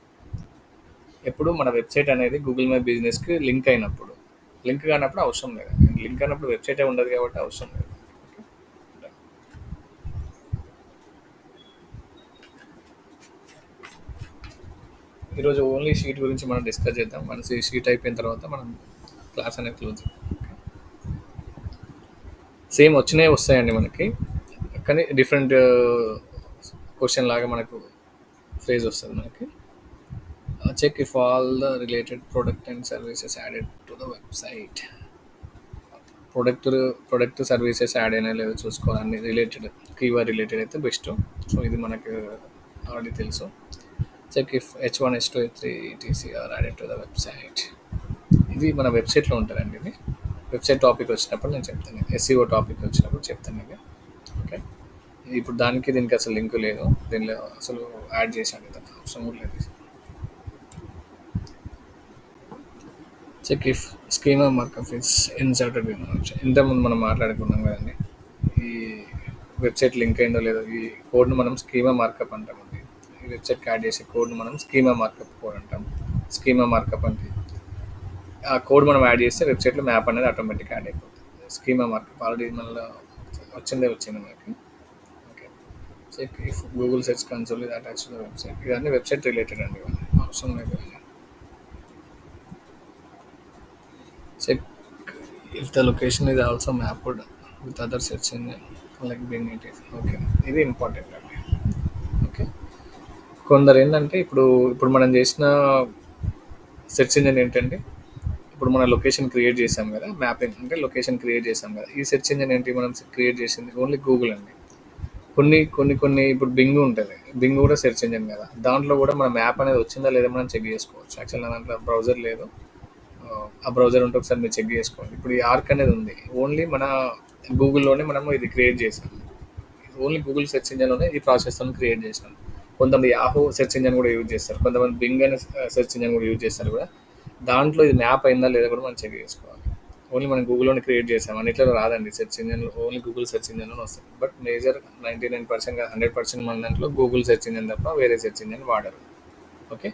ఎప్పుడు మన వెబ్సైట్ అనేది గూగుల్ మై బిజినెస్కి లింక్ అయినప్పుడు. లింక్ కానప్పుడు అవసరం లేదు. లింక్ అయినప్పుడు వెబ్సైటే ఉండదు కాబట్టి అవసరం లేదు. ఈరోజు ఓన్లీ షీట్ గురించి మనం డిస్కస్ చేద్దాం. వన్స్ ఈ షీట్ అయిపోయిన తర్వాత మనం క్లాస్ అనేది క్లోజ్ చేద్దాం. సేమ్ వచ్చినాయి వస్తాయండి మనకి, కానీ డిఫరెంట్ క్వశ్చన్ లాగా మనకు ఫ్రేజ్ వస్తుంది మనకి. Check if all the related product and services added to the website. Product services add అయినా లేదో చూసుకోవాలి. అన్ని రిలేటెడ్ కీవర్డ్ రిలేటెడ్ అయితే బెస్ట్. సో ఇది మనకు ఆల్రెడీ తెలుసు. Check if H1 H2 H3 etc are added to the website. ఇది మన వెబ్సైట్లో ఉంటుందండి. ఇది వెబ్సైట్ టాపిక్ వచ్చినప్పుడు నేను చెప్తాను, SEO టాపిక్ వచ్చినప్పుడు చెప్తాను ఇది. ఓకే. ఇప్పుడు దీనికి అసలు లింక్ లేదు, దీనిలో అసలు యాడ్ చేశాను, దానికి అవసరం కూడా లేదు. Check if schema markup is inserted. ఇంతకుముందు మనం మాట్లాడుకున్నాం కదండి, ఈ వెబ్సైట్ లింక్ అయిందో లేదో ఈ కోడ్ను మనం స్కీమా మార్కప్ అంటామండి. ఈ వెబ్సైట్కి యాడ్ చేసే కోడ్ను మనం స్కీమా మార్కప్ కోడ్ అంటాం. స్కీమా మార్కప్ అంటే ఆ కోడ్ మనం యాడ్ చేస్తే వెబ్సైట్లో మ్యాప్ అనేది ఆటోమేటిక్ యాడ్ అయిపోతుంది. స్కీమా మార్కప్ ఆల్రెడీ మనలో వచ్చింది మనకి. Okay. Check if Google search console ఇది అటాచ్ టు ద వెబ్సైట్. ఇవన్నీ వెబ్సైట్ రిలేటెడ్ అండి, అవసరం లేదు. Check if the location is also mapped with other search engine like Bing it is. Okay. ఇది ఇంపార్టెంట్ అండి. ఓకే. కొందరు ఏంటంటే ఇప్పుడు మనం చేసిన సెర్చ్ ఇంజిన్ ఏంటంటే, ఇప్పుడు మన లొకేషన్ క్రియేట్ చేసాం కదా, మ్యాపింగ్ అంటే లొకేషన్ క్రియేట్ చేసాం కదా, ఈ సెర్చ్ ఇంజిన్ ఏంటి మనం క్రియేట్ చేసింది ఓన్లీ గూగుల్ అండి. కొన్ని ఇప్పుడు బింగ్ ఉంటుంది, బింగ్ కూడా సెర్చ్ ఇంజిన్ కదా, దాంట్లో కూడా మన మ్యాప్ అనేది వచ్చిందా లేదా మనం చెక్ చేసుకోవచ్చు. యాక్చువల్ నా దాంట్లో బ్రౌజర్ లేదు, ఆ బ్రౌజర్ ఉంటే ఒకసారి మీరు చెక్ చేసుకోండి. ఇప్పుడు ఈ ఆర్క్ అనేది ఉంది, ఓన్లీ మన గూగుల్లోనే మనము ఇది క్రియేట్ చేసాం. ఓన్లీ గూగుల్ సెర్చ్ ఇంజిన్లోనే ఈ ప్రాసెస్తో క్రియేట్ చేసాం. కొంతమంది యాహూ సెర్చ్ ఇంజిన్ కూడా యూజ్ చేస్తారు, కొంతమంది బింగ్ అనే సెర్చ్ ఇంజిన్ కూడా యూజ్ చేస్తారు కూడా. దాంట్లో ఇది మ్యాప్ అయిందా లేదా కూడా మనం చెక్ చేసుకోవాలి. ఓన్లీ మనం గూగుల్లోనే క్రియేట్ చేసాం అన్నిట్లో రాదండి సెర్చ్ ఇంజిన్లో, ఓన్లీ గూగుల్ సెర్చ్ ఇంజిన్లో వస్తుంది. బట్ మేజర్ 99% 100% మన దాంట్లో గూగుల్ సెర్చ్ ఇంజిన్ తప్ప వేరే సెర్చ్ ఇంజిన్ వాడరు. ఓకే.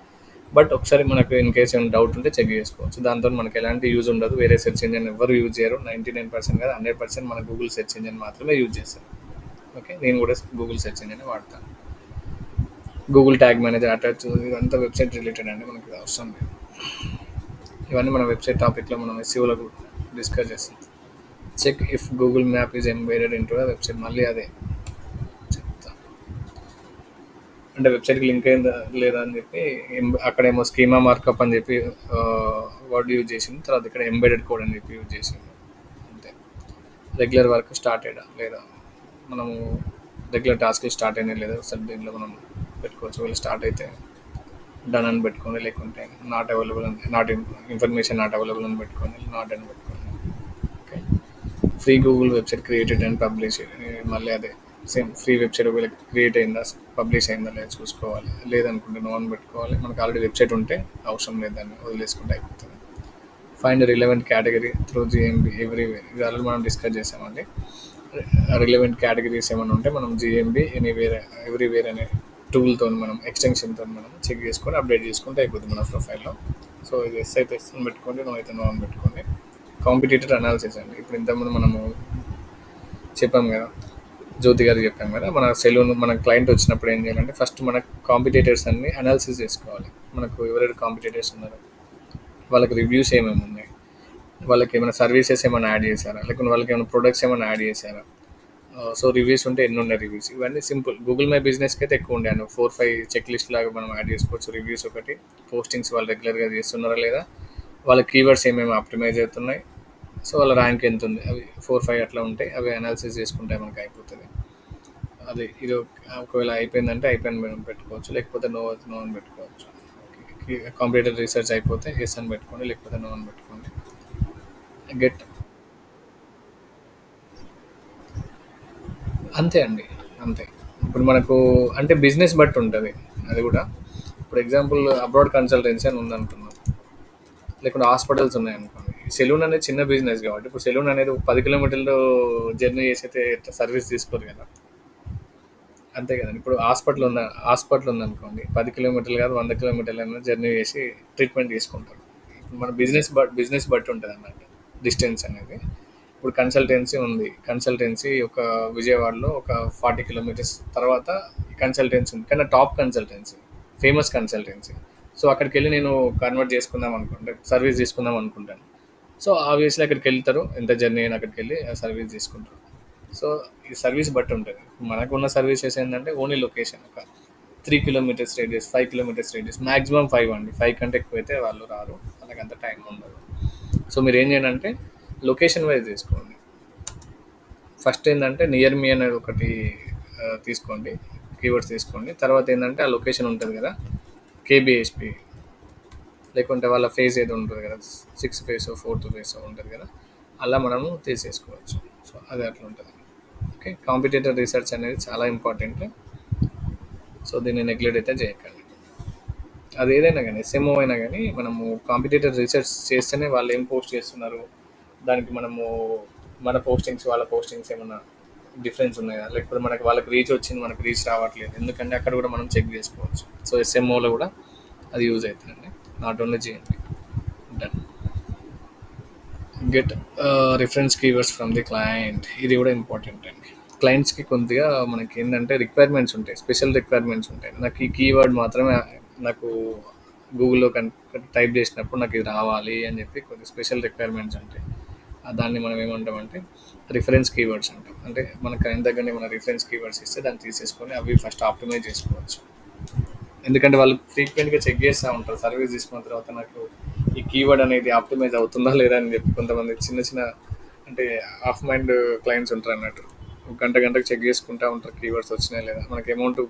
బట్ ఒకసారి మనకు ఇన్ కేసు ఏమైనా డౌట్ ఉంటే చెక్ చేసుకోవచ్చు. దాంతో మనకి ఎలాంటి యూజ్ ఉండదు, వేరే సెర్చ్ ఇంజిన్ ఎవరు యూజ్ చేయరు. 99% కాదు 100% మన గూగుల్ సెర్చ్ ఇంజిన్ మాత్రమే యూజ్ చేస్తారు. ఓకే. నేను కూడా గూగుల్ సెర్చ్ ఇంజిన్ వాడతాను. గూగుల్ ట్యాగ్ మేనేజర్ అటాచ్, ఇదంతా వెబ్సైట్ రిలేటెడ్ అండి, మనకి అవసరం లేదు. ఇవన్నీ మన వెబ్సైట్ టాపిక్లో మనం SEOలో డిస్కస్ చేస్తాం. Check if Google map is embedded into the website. మళ్ళీ అదే చెప్తా, అంటే వెబ్సైట్కి లింక్ అయిందా లేదా అని చెప్పి అక్కడేమో స్కీమా మార్కప్ అని చెప్పి వర్డ్ యూజ్ చేసింది, తర్వాత ఇక్కడ ఎంబెడెడ్ కోడ్ అని చెప్పి యూజ్ చేసింది. అంతే. రెగ్యులర్ వర్క్ స్టార్ట్ అయ్యా లేదా, మనము రెగ్యులర్ టాస్క్ స్టార్ట్ అయినా లేదా ఒకసారి దీంట్లో మనం పెట్టుకోవచ్చు. వీళ్ళు స్టార్ట్ అయితే డన్ అని పెట్టుకొని, లేకుంటే నాట్ అవైలబుల్ అని, ఇన్ఫర్మేషన్ నాట్ అవైలబుల్ అని పెట్టుకొని, నాట్ అని పెట్టుకొని. Okay. Free Google website created and publish. మళ్ళీ అదే సేమ్ ఫ్రీ వెబ్సైట్ క్రియేట్ అయిందా పబ్లిష్ అయిందా లేదా చూసుకోవాలి. లేదనుకుంటే నో అని పెట్టుకోవాలి. మనకు ఆల్రెడీ వెబ్సైట్ ఉంటే అవసరం లేదు, దాన్ని వదిలేసుకుంటే అయిపోతుంది. Find relevant category through GMB everywhere. ఇది ఆల్రెడీ మనం డిస్కస్ చేసామండి. రిలవెంట్ కేటగిరీస్ ఏమైనా ఉంటే మనం GMB ఎవ్రీవేర్ అనే టూల్తో మనం ఎక్స్టెన్షన్తో మనం చెక్ చేసుకొని అప్డేట్ చేసుకుంటే అయిపోతుంది మన ప్రొఫైల్లో. సో ఇది ఎస్ అయితే ఎస్ అని పెట్టుకోండి, నో అయితే నో అని పెట్టుకోండి. కాంపిటేటర్ అనాలిసిస్ అండి. ఇప్పుడు ఇంతకుముందు మనము చెప్పాం కదా, జ్యోతి గారు చెప్పాం కదా, మన సెలూన్ మన క్లయింట్ వచ్చినప్పుడు ఏం చేయాలంటే ఫస్ట్ మన కాంపిటేటర్స్ అన్ని అనాలిసిస్ చేసుకోవాలి. మనకు ఎవరెవరు కాంపిటేటర్స్ ఉన్నారు, వాళ్ళకి రివ్యూస్ ఏమేమి ఉన్నాయి, వాళ్ళకి ఏమైనా సర్వీసెస్ ఏమైనా యాడ్ చేశారా, లేకుంటే వాళ్ళకి ఏమైనా ప్రొడక్ట్స్ ఏమైనా యాడ్ చేశారా. సో రివ్యూస్ ఉంటే ఎన్ని ఉన్నాయి రివ్యూస్, ఇవన్నీ సింపుల్. గూగుల్ మై బిజినెస్కి అయితే ఎక్కువ ఉండే 4-5 చెక్ లిస్ట్ లాగా మనం యాడ్ చేసుకోవచ్చు. రివ్యూస్ ఒకటి, పోస్టింగ్స్ వాళ్ళు రెగ్యులర్గా చేస్తున్నారా లేదా, వాళ్ళ కీవర్డ్స్ ఏమేమి ఆప్టిమైజ్ అవుతున్నాయి, సో వాళ్ళ ర్యాంక్ ఎంత ఉంది, అవి 4-5 అట్లా ఉంటాయి. అవి అనాలిసిస్ చేసుకుంటే మనకి అయిపోతుంది. అది ఇది ఒకవేళ అయిపోయిందంటే అయిపోయింది మనం పెట్టుకోవచ్చు, లేకపోతే నో అని పెట్టుకోవచ్చు. ఓకే. కాంపిటేటివ్ రీసెర్చ్ అయిపోతే ఎస్ అని పెట్టుకోండి, లేకపోతే నో అని పెట్టుకోండి. గెట్ అంతే అండి. అంతే. ఇప్పుడు మనకు అంటే బిజినెస్ బట్టి ఉంటది అది గూడా. ఇప్పుడు ఎగ్జాంపుల్ అబ్రాడ్ కన్సల్టెన్సీ అని ఉందనుకుందాం. లేకుంటే హాస్పిటల్స్ ఉన్నాయనుకోండి. సెలూన్ అనేది చిన్న బిజినెస్ కాబట్టి ఇప్పుడు సెలూన్ అనేది ఒక 10 కిలోమీటర్లు జర్నీ చేసైతే సర్వీస్ తీసుకోరు కదా. అంతే కదండి. ఇప్పుడు హాస్పిటల్ ఉందనుకోండి, 10 కిలోమీటర్లు కాదు 100 కిలోమీటర్లైనా జర్నీ చేసి ట్రీట్మెంట్ తీసుకుంటారు. ఇప్పుడు మన బిజినెస్ బట్టి ఉంటుంది అన్నట్టు డిస్టెన్స్ అనేది. ఇప్పుడు కన్సల్టెన్సీ ఉంది. కన్సల్టెన్సీ ఒక విజయవాడలో ఒక 40 కిలోమీటర్స్ తర్వాత కన్సల్టెన్సీ ఉంది, కానీ top consultancy, famous consultancy. So అక్కడికి వెళ్ళి నేను కన్వర్ట్ చేసుకుందాం అనుకుంటే సర్వీస్ తీసుకుందాం అనుకుంటాను. సో ఆబ్వియస్లీ అక్కడికి వెళ్తారు, ఎంత జర్నీ అయినా అక్కడికి వెళ్ళి సర్వీస్ తీసుకుంటారు. సో ఈ సర్వీస్ బట్టి ఉంటుంది. మనకున్న సర్వీసెస్ ఏంటంటే ఓన్లీ లొకేషన్ ఒక 3 kilometres radius, 5 kilometres radius, maximum 5 అండి. 5 కంటే ఎక్కువైతే వాళ్ళు రారు, వాళ్ళకి అంత టైం ఉండదు. సో మీరు ఏం చేయండి అంటే లొకేషన్ వైజ్ తీసుకోండి. ఫస్ట్ ఏంటంటే నియర్ మీ అనేది ఒకటి తీసుకోండి, కీవర్డ్స్ తీసుకోండి. తర్వాత ఏంటంటే ఆ లొకేషన్ ఉంటుంది కదా, కేబిహెచ్పి, లేకుంటే వాళ్ళ ఫేజ్ ఏదో ఉంటుంది కదా, 6 ఫేస్ 4th ఫేస్ ఉంటుంది కదా, అలా మనము తీసేసుకోవచ్చు. సో అది అట్లా ఉంటుంది. ఓకే, కాంపిటేటివ్ రీసెర్చ్ అనేది చాలా ఇంపార్టెంట్. సో దీన్ని నెగ్లెక్ట్ అయితే చేయకండి. అది ఏదైనా కానీ ఎస్ఎంఓ అయినా కానీ మనము కాంపిటేటివ్ రీసెర్చ్ చేస్తేనే వాళ్ళు ఏం పోస్ట్ చేస్తున్నారు, దానికి మనము మన పోస్టింగ్స్ వాళ్ళ పోస్టింగ్స్ ఏమన్నా డిఫరెన్స్ ఉన్నాయా, లేకపోతే మనకి వాళ్ళకి రీచ్ వచ్చింది మనకి రీచ్ రావట్లేదు, ఎందుకంటే అక్కడ కూడా మనం చెక్ చేసుకోవచ్చు. సో ఎస్ఎంఓలో కూడా అది యూజ్ అవుతుందండి. నాట్ ఓన్లీ చేయండి. Done. Get reference keywords from the client, ఇది కూడా ఇంపార్టెంట్ అండి. క్లయింట్స్కి కొద్దిగా మనకి ఏంటంటే రిక్వైర్మెంట్స్ ఉంటాయి, స్పెషల్ రిక్వైర్మెంట్స్ ఉంటాయి. నాకు ఈ కీవర్డ్ మాత్రమే నాకు గూగుల్లో టైప్ చేసినప్పుడు నాకు ఇది రావాలి అని చెప్పి కొన్ని స్పెషల్ రిక్వైర్మెంట్స్ ఉంటాయి. దాన్ని మనం ఏమంటామంటే రిఫరెన్స్ కీవర్డ్స్ అంటాం. అంటే మన క్లయింట్ దగ్గరనే మన రిఫరెన్స్ కీవర్డ్స్ ఇస్తే దాన్ని తీసేసుకొని అవి ఫస్ట్ ఆప్టిమైజ్ చేసుకోవచ్చు. ఎందుకంటే వాళ్ళు ఫ్రీక్వెంట్గా చెక్ చేస్తూ ఉంటారు సర్వీస్ తీసుకున్న తర్వాత, నాకు ఈ కీవర్డ్ అనేది ఆప్టిమైజ్ అవుతుందా లేదా అని చెప్పి. కొంతమంది చిన్న చిన్న అంటే హాఫ్ మైండ్ క్లయింట్స్ ఉంటారు అన్నట్టు, గంటకు చెక్ చేసుకుంటూ ఉంటారు కీవర్డ్స్ వచ్చినాయి లేదా. మనకి అమౌంట్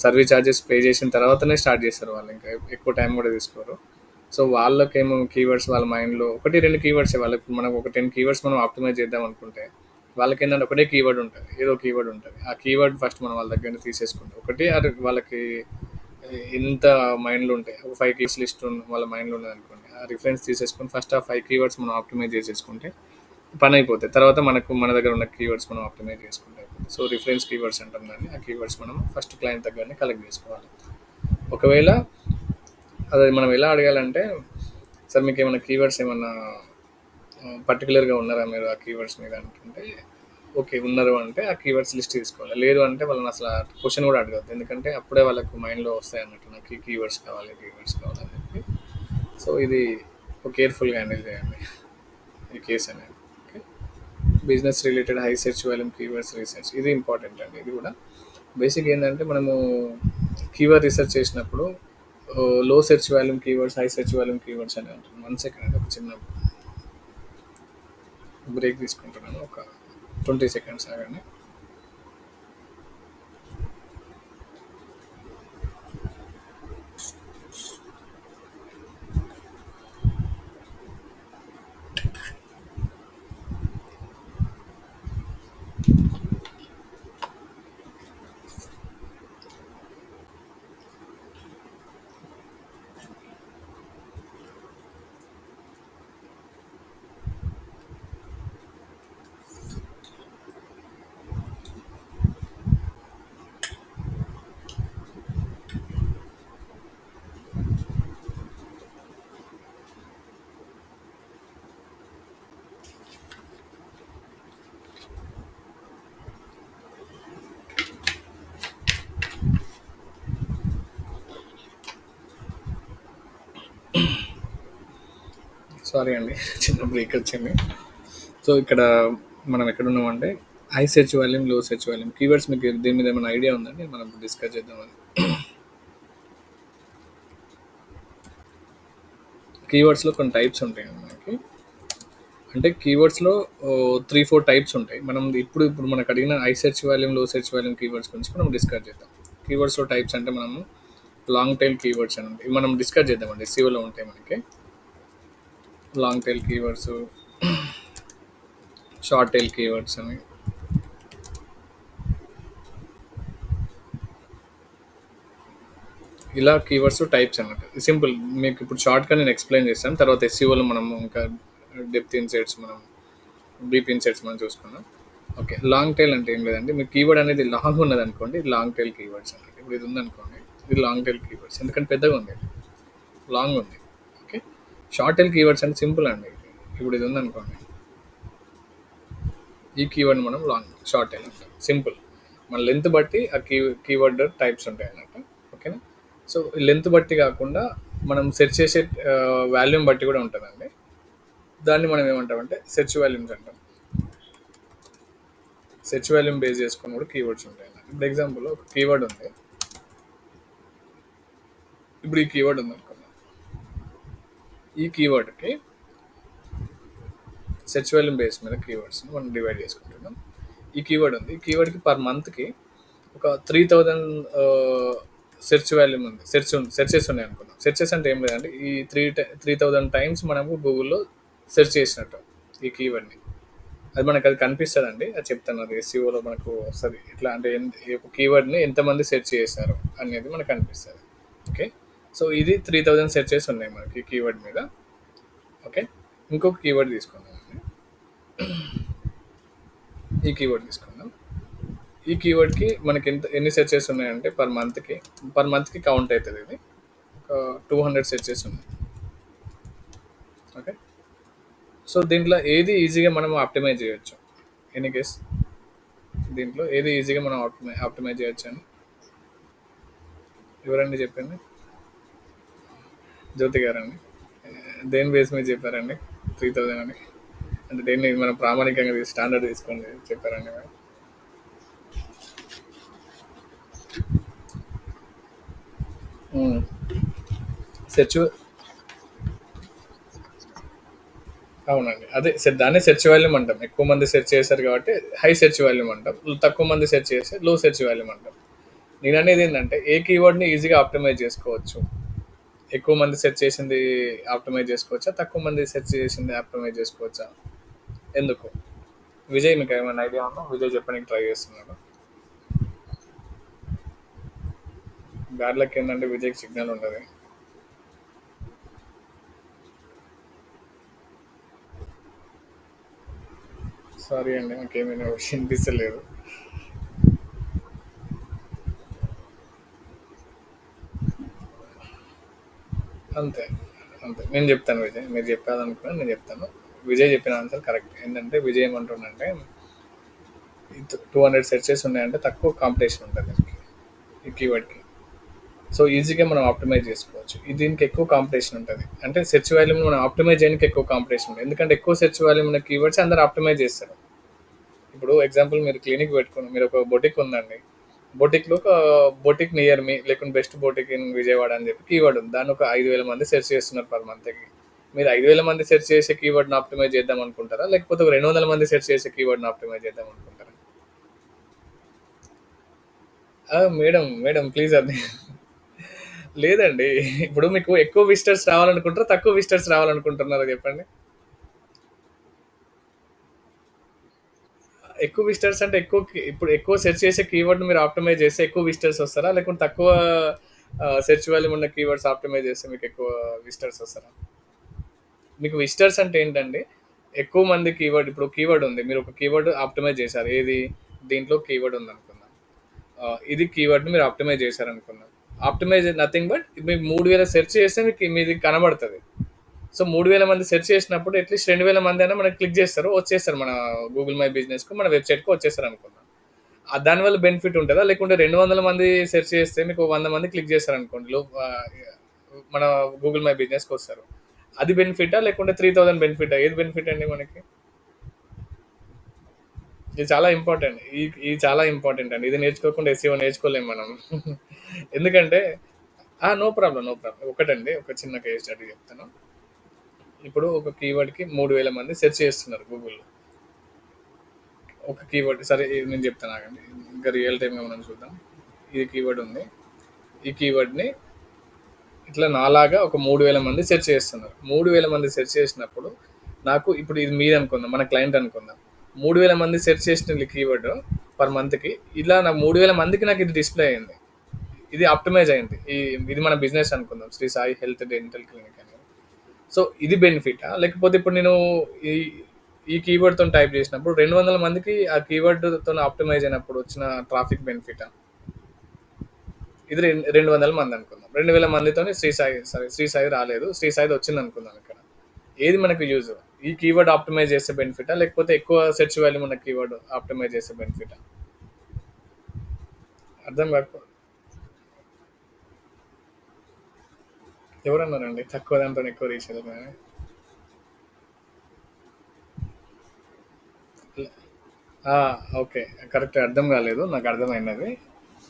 సర్వీస్ ఛార్జెస్ పే చేసిన తర్వాతనే స్టార్ట్ చేస్తారు వాళ్ళు, ఇంకా ఎక్కువ టైం కూడా తీసుకోరు. సో వాళ్ళకేమో కీవర్డ్స్ వాళ్ళ మైండ్లో 1-2 కీవర్డ్స్, వాళ్ళకి మనం ఒక 10 కీవర్డ్స్ మనం ఆప్టిమైజ్ చేద్దాం అనుకుంటే వాళ్ళకి ఏంటంటే ఒకటే కీవర్డ్ ఉంటుంది, ఏదో కీవర్డ్ ఉంటుంది. ఆ కీవర్డ్ ఫస్ట్ మనం వాళ్ళ దగ్గర తీసేసుకుంటాం. ఒకటి అది వాళ్ళకి ఇంత మైండ్లో ఉంటాయి, ఒక 5 కీవర్డ్స్ లిస్ట్ వాళ్ళ మైండ్లో ఉన్నది అనుకోండి. ఆ రిఫరెన్స్ తీసేసుకొని ఫస్ట్ ఆ 5 కీవర్డ్స్ మనం ఆప్టిమైజ్ చేసేసుకుంటే పని అయిపోతాయి. తర్వాత మన దగ్గర ఉన్న కీవర్డ్స్ మనం ఆప్టిమైజ్ చేసుకుంటే అయిపోతుంది. సో రిఫరెన్స్ కీవర్డ్స్ అంటాం దాన్ని. ఆ కీవర్డ్స్ మనం ఫస్ట్ క్లయింట్ దగ్గరనే కలెక్ట్ చేసుకోవాలి. ఒకవేళ అది మనం ఎలా అడగాలంటే, సార్ మీకు ఏమైనా కీవర్డ్స్ ఏమన్నా పర్టికులర్గా ఉన్నారా మీరు ఆ కీవర్డ్స్ మీద అనుకుంటే, ఓకే ఉన్నారు అంటే ఆ కీవర్డ్స్ లిస్ట్ తీసుకోవాలి. లేదు అంటే వాళ్ళని అసలు క్వశ్చన్ కూడా అడగద్దు, ఎందుకంటే అప్పుడే వాళ్ళకు మైండ్లో వస్తాయి అన్నట్టు, నాకు ఈ కీవర్డ్స్ కావాలని చెప్పి. సో ఇది కేర్ఫుల్గా హ్యాండిల్ చేయండి ఈ కేసు అనేది. Okay, business related high search volume keywords research, ఇది ఇంపార్టెంట్ అండి. ఇది కూడా బేసిక్ ఏంటంటే మనము కీవర్డ్ రీసెర్చ్ చేసినప్పుడు లో search volume keywords, high search volume keywords అని ఉంటుంది. 1 సెకండ్ అండి, ఒక చిన్న బ్రేక్ తీసుకుంటున్నాను, ఒక 20 సెకండ్స్ ఆగండి. సారీ అండి, చిన్న బ్రేక్ వచ్చింది. సో ఇక్కడ మనం ఎక్కడ ఉన్నామంటే హై సెర్చ్ వాల్యూమ్, లో సెర్చ్ వాల్యూమ్ కీవర్డ్స్. మీకు దీని మీద ఏమైనా ఐడియా ఉందండి? మనం డిస్కస్ చేద్దామని. కీవర్డ్స్లో కొన్ని టైప్స్ ఉంటాయి మనకి. అంటే కీవర్డ్స్లో 3-4 టైప్స్ ఉంటాయి. మనం ఇప్పుడు మనకు అడిగిన హై సెర్చ్ వాల్యూమ్, లో సెర్చ్ వాల్యూమ్ కీవర్డ్స్ గురించి మనం డిస్కస్ చేద్దాం. కీవర్డ్స్లో టైప్స్ అంటే మనము లాంగ్ టైల్ కీవర్డ్స్ అని ఉంటాయి. ఇవి మనం డిస్కస్ చేద్దామండి. ఎస్సీఓలో ఉంటాయి మనకి long tail keywords, short tile keywords అని. ఇలా కీవర్డ్స్ టైప్స్ అన్నమాట. సింపుల్. మీకు ఇప్పుడు షార్ట్గా నేను ఎక్స్ప్లెయిన్ చేస్తాను. తర్వాత ఎస్సీఓలో మనం ఇంకా డెప్త్ ఇన్సైట్స్, మనం డీప్ ఇన్సైట్స్ మనం చూసుకున్నాం. ఓకే. లాంగ్ టైల్ అంటే ఏం లేదండి. మీ కీవర్డ్ అనేది లాంగ్ ఉన్నది అనుకోండి, లాంగ్ టైల్ కీవర్డ్స్ అన్నమాట. ఇప్పుడు ఇది ఉందనుకోండి, ఇది లాంగ్ టైల్ కీవర్డ్స్. ఎందుకంటే పెద్దగా ఉంది, లాంగ్ ఉంది. ఓకే. షార్ట్ టైల్ కీవర్డ్స్ అంటే సింపుల్ అండి. ఇప్పుడు ఇది ఉందనుకోండి, ఈ కీవర్డ్ మనం లాంగ్ షార్ట్ టైల్ అంటాం. సింపుల్. మన లెంత్ బట్టి ఆ కీవర్డ్ టైప్స్ ఉంటాయి అన్నట్టు. ఓకేనా. సో లెంత్ బట్టి కాకుండా మనం సెర్చ్ చేసే వాల్యూమ్ బట్టి కూడా ఉంటుందండి. దాన్ని మనం ఏమంటామంటే సెర్చ్ వాల్యూమ్స్ అంటాం. సెర్చ్ వాల్యూమ్ బేస్ చేసుకుని కూడా కీవర్డ్స్ ఉంటాయి అన్నమాట. ఇప్పుడు ఎగ్జాంపుల్ ఒక కీవర్డ్ ఉంది. ఇప్పుడు ఈ కీవర్డ్ ఉంది అనుకున్నాం. ఈ కీవర్డ్కి సెర్చ్ వాల్యూమ్ బేస్ మీద కీవర్డ్స్ని మనం డివైడ్ చేసుకుంటున్నాం. ఈ కీవర్డ్ ఉంది. ఈ కీవర్డ్కి పర్ మంత్కి ఒక 3000 సెర్చ్ వాల్యూమ్ ఉంది. సెర్చెస్ ఉన్నాయి అనుకుందాం. సెర్చెస్ అంటే ఏం లేదండి, ఈ 3000 టైమ్స్ మనము గూగుల్లో సెర్చ్ చేసినట్టు ఈ కీవర్డ్ని. అది మనకు అది కనిపిస్తుందండి. అది చెప్తాను. అది ఎస్సీఓలో మనకు వస్తుంది. ఎట్లా అంటే ఒక కీవర్డ్ని ఎంతమంది సెర్చ్ చేశారు అనేది మనకు కనిపిస్తుంది. ఓకే. సో ఇది 3000 సెర్చెస్ ఉన్నాయి మనకి ఈ కీవర్డ్ మీద. ఓకే. ఇంకొక కీవర్డ్ తీసుకుందాం. ఈ కీవర్డ్ తీసుకుందాం. ఈ కీవర్డ్కి మనకి ఎన్ని సెర్చెస్ ఉన్నాయంటే పర్ మంత్కి కౌంట్ అవుతుంది. ఇది ఒక 200 సెర్చెస్ ఉన్నాయి. ఓకే. సో దీంట్లో ఏది ఈజీగా మనం ఆప్టిమైజ్ చేయొచ్చు? ఎనీ కేస్ దీంట్లో ఏది ఈజీగా మనం ఆప్టిమైజ్ చేయొచ్చు అని ఎవరండి చెప్పింది? జ్యోతి గారండి. దేని బేస్ మీద చెప్పారండి 3000 అని? అంటే దేన్ని మనం ప్రామాణికంగా స్టాండర్డ్ తీసుకొని చెప్పారండి మీరు? సెర్చ్ అవునండి. అదే దాన్నే సెర్చ్ వాల్యూమ్ అంటాం. ఎక్కువ మంది సెర్చ్ చేశారు కాబట్టి హై సెర్చ్ వాల్యూమ్ అంటాం. తక్కువ మంది సెర్చ్ చేస్తే లో సెర్చ్ వాల్యూమ్ అంటాం. నేను అనేది ఏంటంటే ఏ కీవర్డ్ని ఈజీగా ఆప్టిమైజ్ చేసుకోవచ్చు? ఎక్కువ మంది సెర్చ్ చేసింది ఆప్టిమైజ్ చేసుకోవచ్చా, తక్కువ మంది సెర్చ్ చేసింది ఆప్టిమైజ్ చేసుకోవచ్చా? ఎందుకు? విజయ్ మీకు ఏమైనా ఐడియా ఉందా? విజయ్ చెప్పడానికి ట్రై చేస్తున్నాడు. బ్యాడ్ లక్ ఏంటంటే విజయ్కి సిగ్నల్ ఉండదు. సారీ అండి, నాకేమైనా వినిపిస్తలేదు. అంతే, అంతే. నేను చెప్తాను విజయ్, మీరు చెప్పాలనుకున్నా నేను చెప్తాను. విజయ్ చెప్పిన ఆన్సర్ కరెక్ట్. ఏంటంటే విజయ్ ఏమంటుండంటే 200 సెర్చెస్ ఉన్నాయంటే తక్కువ కాంపిటీషన్ ఉంటుంది దీనికి, ఈ కీవర్డ్కి. సో ఈజీగా మనం ఆప్టిమైజ్ చేసుకోవచ్చు. దీనికి ఎక్కువ కాంపిటీషన్ ఉంటుంది. అంటే సెర్చ్ వాల్యూమ్ మనం ఆప్టిమైజ్ చేయడానికి ఎక్కువ కాంపిటీషన్ ఉంటుంది. ఎందుకంటే ఎక్కువ సెర్చ్ వాల్యూమ్ ఉన్న కీవర్డ్స్ అందరూ ఆప్టిమైజ్ చేస్తారు. ఇప్పుడు ఎగ్జాంపుల్ మీరు క్లినిక్ పెట్టుకుని, మీరు ఒక బొటిక్ ఉందండి. బొటిక్లో ఒక బొటిక్ నియర్ మీ, లేకుంటే బెస్ట్ బొటిక్ ఇన్ విజయవాడ అని చెప్పి కీవర్డ్ ఉంది. దాన్ని ఒక 5000 మంది సెర్చ్ చేస్తున్నారు పర్ మంత్కి. మీరు 5000 మంది సెర్చ్ చేసే కీవర్డ్ని ఆప్టిమైజ్ చేద్దాం అనుకుంటారా, లేకపోతే ఒక 200 మంది సెర్చ్ చేసే కీవర్డ్ని ఆప్టిమైజ్ చేద్దాం అనుకుంటారా? మేడం మేడం ప్లీజ్ అది లేదండి. ఇప్పుడు మీకు ఎక్కువ విజిటర్స్ రావాలనుకుంటారా, తక్కువ విజిటర్స్ రావాలనుకుంటున్నారా చెప్పండి? ఎక్కువ విజిటర్స్ అంటే ఇప్పుడు ఎక్కువ సెర్చ్ చేసే కీవర్డ్ మీరు ఆప్టిమైజ్ చేస్తే ఎక్కువ విజిటర్స్ వస్తారా, లేకుంటే తక్కువ సెర్చ్ వాల్యూమ్ ఉన్న కీవర్డ్స్ ఆప్టిమైజ్ చేస్తే మీకు ఎక్కువ విజిటర్స్ వస్తారా? మీకు విజిటర్స్ అంటే ఏంటండి? ఎక్కువ మంది కీవర్డ్, ఇప్పుడు కీవర్డ్ ఉంది, మీరు ఒక కీవర్డ్ ఆప్టిమైజ్ చేశారు. ఏది? దీంట్లో కీవర్డ్ ఉంది అనుకుందాం. ఇది కీవర్డ్ మీరు ఆప్టిమైజ్ చేశారు అనుకుందాం. ఆప్టిమైజ్ నథింగ్ బట్ మీకు 3000 సెర్చ్ చేస్తే మీకు మీది కనబడుతుంది. సో 3000 మంది సెర్చ్ చేసినప్పుడు అట్లీస్ట్ 2000 మంది అయినా మనకి క్లిక్ చేస్తారు, వచ్చేస్తారు మన గూగుల్ మై బిజినెస్కు, మన వెబ్సైట్కి వచ్చేస్తారు అనుకుందాం. దానివల్ల బెనిఫిట్ ఉంటుందా, లేకుంటే 200 మంది సెర్చ్ చేస్తే మీకు 100 మంది క్లిక్ చేస్తారు అనుకోండి, మన గూగుల్ మై బిజినెస్కి వస్తారు. అది బెనిఫిటా, లేకుంటే 3000 బెనిఫిటా? ఏది బెనిఫిట్ అండి మనకి? ఇది చాలా ఇంపార్టెంట్. ఇది చాలా ఇంపార్టెంట్ అండి. ఇది నేర్చుకోకుండా ఎస్సీఓ నేర్చుకోలేము మనం. ఎందుకంటే నో ప్రాబ్లం, నో ప్రాబ్లం. ఒకటండి, ఒక చిన్న కేస్ స్టడీ చెప్తాను. ఇప్పుడు ఒక కీవర్డ్కి 3000 మంది సెర్చ్ చేస్తున్నారు గూగుల్లో. ఒక కీవర్డ్ సరే, ఇది నేను చెప్తాను ఆగండి. ఇంకా రియల్ టైంగా మనం చూద్దాం. ఇది కీవర్డ్ ఉంది. ఈ కీవర్డ్ని ఇట్లా నాలాగా ఒక 3000 మంది సెర్చ్ చేస్తున్నారు. 3000 మంది సెర్చ్ చేసినప్పుడు నాకు ఇప్పుడు ఇది మీదనుకుందాం. మన క్లయింట్ అనుకుందాం. 3000 మంది సెర్చ్ చేసిన కీవర్డ్ పర్ మంత్‌కి ఇలా నాకు 3000 మందికి నాకు ఇది డిస్‌ప్లే అయింది. ఇది ఆప్టిమైజ్ అయింది. ఇది మన బిజినెస్ అనుకుందాం. Shri Sai health dental clinic అని. సో ఇది బెనిఫిటా? లేకపోతే ఇప్పుడు నేను ఈ ఈ కీవర్డ్‌తోని టైప్ చేసినప్పుడు 200 మందికి ఆ కీవర్డ్‌తోని ఆప్టిమైజ్ అయినప్పుడు వచ్చిన ట్రాఫిక్ బెనిఫిటా? ఇది 200 మంది అనుకుందాం. 2000 మందితోని శ్రీ సాయి సరే శ్రీ సాయి రాలేదు. శ్రీ సాయిది వచ్చిందనుకుందాం ఇక్కడ. ఏది మనకు యూజ్? ఈ కీవర్డ్ ఆప్టిమైజ్ చేసే బెనిఫిటా? లేకపోతే ఎక్కువ సెర్చ్ వాల్యూమ్ ఉన్న కీవర్డ్ ఆప్టిమైజ్ చేసే బెనిఫిటా? అర్థం కాకపో ఎవరన్నారండి తక్కువ దాంతో ఎక్కువ రీచ్ అవుతుందని? ఆ! ఓకే. కరెక్ట్ అర్థం కాలేదు. నాకు అర్థమైనది.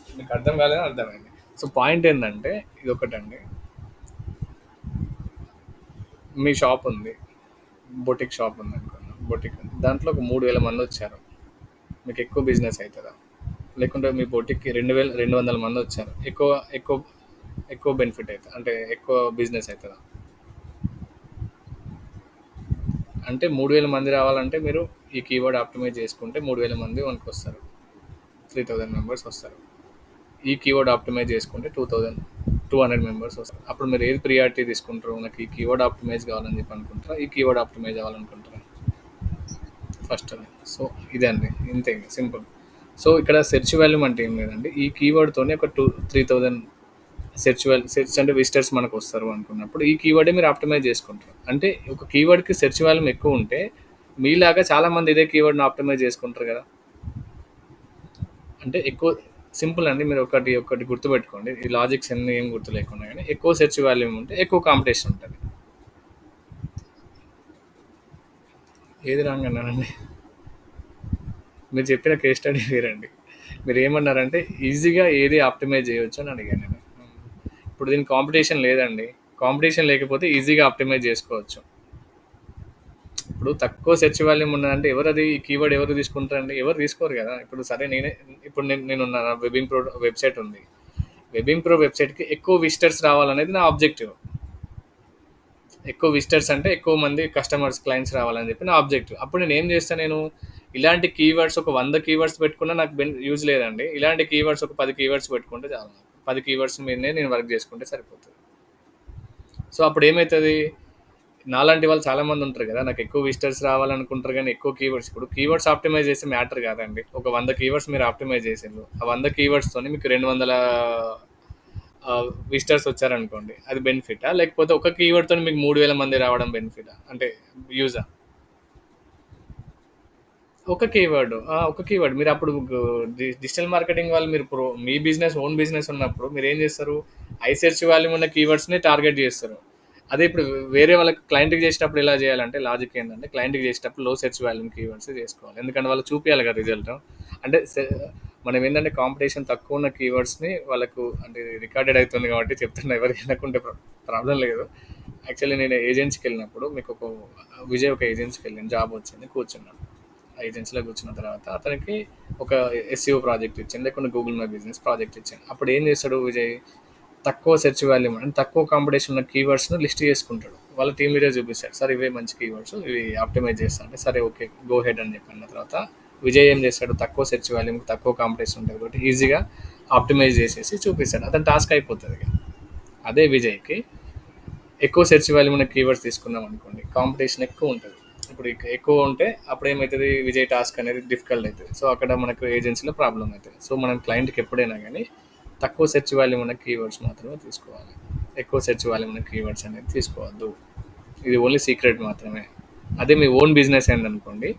మీకు అర్థం కాలేదని అర్థమైంది. సో పాయింట్ ఏంటంటే ఇదొకటండి. మీ షాప్ ఉంది. బొటిక్ షాప్ ఉందనుకోండి. బొటిక్ ఉంది. దాంట్లో ఒక 3000 మంది వచ్చారు. మీకు ఎక్కువ బిజినెస్ అవుతదా? లేకుంటే మీ బొటిక్‌కి 200 మంది వచ్చారు. ఎక్కువ ఎక్కువ ఎక్కువ బెనిఫిట్ అయితదా? అంటే ఎక్కువ బిజినెస్ అయితదా? అంటే 3000 మంది రావాలంటే మీరు ఈ కీవర్డ్ ఆప్టిమైజ్ చేసుకుంటే 3000 మంది మనకొస్తారు. 3000 మెంబర్స్ వస్తారు. ఈ కీవర్డ్ ఆప్టిమైజ్ చేసుకుంటే 2200 మెంబర్స్ వస్తారు. అప్పుడు మీరు ఏది ప్రియారిటీ తీసుకుంటారు? నాకు ఈ కీవర్డ్ ఆప్టిమైజ్ కావాలని చెప్పి అనుకుంటారా? ఈ కీవర్డ్ ఆప్టిమైజ్ అవ్వాలనుకుంటారా? ఫస్ట్ అది. సో ఇదే అండి. ఇంతే ఇంక సింపుల్. సో ఇక్కడ సెర్చ్ వాల్యూమ్ అంటే ఏం లేదండి. ఈ కీవర్డ్‌తోనే ఒక 3000 సెర్చ్ అంటే విజిటర్స్ మనకు వస్తారు అనుకున్నప్పుడు ఈ కీవర్డే మీరు ఆప్టిమైజ్ చేసుకుంటారు. అంటే ఒక కీవర్డ్‌కి సెర్చ్ వాల్యూమ్ ఎక్కువ ఉంటే మీలాగా చాలా మంది ఇదే కీవర్డ్‌ని ఆప్టిమైజ్ చేసుకుంటారు కదా! అంటే ఎక్కువ సింపుల్ అండి. మీరు ఒకటి ఒకటి గుర్తుపెట్టుకోండి. ఈ లాజిక్స్ అన్నీ ఏం గుర్తు లేకున్నా గానీ ఎక్కువ సెర్చ్ వాల్యూమ్ ఉంటే ఎక్కువ కాంపిటీషన్ ఉంటది. ఏది రాంగ్ అన్నానండి? మీరు చెప్పిన కేస్ స్టడీ వేరండి. మీరేమన్నారంటే ఈజీగా ఏది ఆప్టిమైజ్ చేయొచ్చు అని అడిగాను నేను. ఇప్పుడు దీనికి కాంపిటీషన్ లేదండి. కాంపిటీషన్ లేకపోతే ఈజీగా ఆప్టిమైజ్ చేసుకోవచ్చు. ఇప్పుడు తక్కువ సెర్చ్ వాల్యూమ్ ఉన్నదంటే ఎవరది ఈ కీవర్డ్ ఎవరు తీసుకుంటారండి? ఎవరు తీసుకోరు కదా! ఇప్పుడు సరే ఇప్పుడు నేనున్న వెబింగ్ ప్రో వెబ్‌సైట్ ఉంది. వెబింగ్ ప్రో వెబ్‌సైట్‌కి ఎక్కువ విజిటర్స్ రావాలనేది నా ఆబ్జెక్టివ్. ఎక్కువ విజిటర్స్ అంటే ఎక్కువ మంది కస్టమర్స్, క్లయింట్స్ రావాలని చెప్పి నా ఆబ్జెక్టివ్. అప్పుడు నేనేం చేస్తా నేను ఇలాంటి కీవర్డ్స్ ఒక 100 కీవర్డ్స్ పెట్టుకున్నా నాకు యూజ్ లేదండి. ఇలాంటి కీవర్డ్స్ ఒక 10 కీవర్డ్స్ పెట్టుకుంటే చాలు నాకు. 10 కీవర్డ్స్ మీదనే నేను వర్క్ చేసుకుంటే సరిపోతది. సో అప్పుడు ఏమైతది? నాలాంటి వాళ్ళు చాలా మంది ఉంటారు కదా! నాకు ఎక్కువ విజిటర్స్ రావాలనుకుంటారు గానీ ఎక్కువ కీవర్డ్స్ ఇప్పుడు కీవర్డ్స్ ఆప్టిమైజ్ చేస్తే మ్యాటర్ కాదండి. ఒక 100 కీవర్డ్స్ మీరు ఆప్టిమైజ్ చేసిండ్రు. ఆ 100 కీవర్డ్స్‌తోని మీకు 200 విజిటర్స్ వచ్చారనుకోండి. అది బెనిఫిటా? లేకపోతే ఒక కీవర్డ్‌తోని మీకు 3000 మంది రావడం బెనిఫిటా? అంటే యూజా? ఒక కీవర్డ్. ఒక కీవర్డ్. మీరప్పుడు డిజిటల్ మార్కెటింగ్ వాళ్ళు మీరు మీ బిజినెస్ ఓన్ బిజినెస్ ఉన్నప్పుడు మీరేం చేస్తారు? హై సెర్చ్ వాల్యూమ్ ఉన్న కీవర్డ్స్‌ని టార్గెట్ చేస్తారు. అదే ఇప్పుడు వేరే వాళ్ళకి క్లయింట్‌కి చేసేటప్పుడు ఎలా చేయాలంటే లాజిక్ ఏందంటే క్లయింట్‌కి చేసేటప్పుడు లో సెర్చ్ వాల్యూమ్ కీవర్డ్స్ చేసుకోవాలి. ఎందుకంటే వాళ్ళకి చూపియాలి కదా రిజల్ట్. అంటే మనం ఏంటంటే కాంపిటీషన్ తక్కువ ఉన్న కీవర్డ్స్‌ని వాళ్ళకు అంటే రికార్డెడ్ అయితుంది కాబట్టి చెప్తున్నా ఎవరికి వినకుంటే ప్రాబ్లమ్ లేదు. యాక్చువల్లీ నేను ఏజెన్సీకెళ్ళినప్పుడు మీకు విజయ్ ఒక ఏజెన్సీకెళ్ళాను. జాబ్ వచ్చింది. కూర్చున్నాను. ఏజెన్సీలో కూర్చున్న తర్వాత అతనికి ఒక ఎస్ఈఓ ప్రాజెక్ట్ ఇచ్చింది. లేకుంటే గూగుల్ మై బిజినెస్ ప్రాజెక్ట్ ఇచ్చింది. అప్పుడు ఏం చేస్తాడు విజయ్? తక్కువ సెర్చ్ వాల్యూమ్ అంటే తక్కువ కాంపిటీషన్ ఉన్న కీవర్డ్స్‌ను లిస్ట్ చేసుకుంటాడు. వాళ్ళ టీమ్ లీడర్ చూపిస్తాడు. సార్ ఇవే మంచి కీవర్డ్స్. ఇవి ఆప్టిమైజ్ చేస్తా అంటే సరే ఓకే. గో హెడ్ అని చెప్పిన తర్వాత విజయ్ ఏం చేస్తాడు? తక్కువ సెర్చ్ వాల్యూమ్, తక్కువ కాంపిటీషన్ ఉంటుంది కాబట్టి ఈజీగా ఆప్టిమైజ్ చేసేసి చూపిస్తాడు. అతని టాస్క్ అయిపోతది ఇక. అదే విజయ్‌కి ఎక్కువ సెర్చ్ వాల్యూమ్ ఉన్న కీవర్డ్స్ తీసుకున్నాం అనుకోండి కాంపిటీషన్ ఎక్కువ ఉంటుంది. ఇప్పుడు ఎక్కువ ఉంటే అప్పుడు ఏమవుతుంది విజయ్ టాస్క్ అనేది డిఫికల్ట్ అవుతుంది. సో అక్కడ మనకు ఏజెన్సీలో ప్రాబ్లం అవుతుంది. సో మనం క్లయింట్కి ఎప్పుడైనా కానీ తక్కువ సెర్చ్ వాల్యూమ్ ఉన్న కీవర్డ్స్ మాత్రమే తీసుకోవాలి. ఎక్కువ సెర్చ్ వాల్యూమ్ ఉన్న కీవర్డ్స్ అనేది తీసుకోవద్దు. ఇది ఓన్లీ సీక్రెట్ మాత్రమే. అదే మీ ఓన్ బిజినెస్ అయిందనుకోండి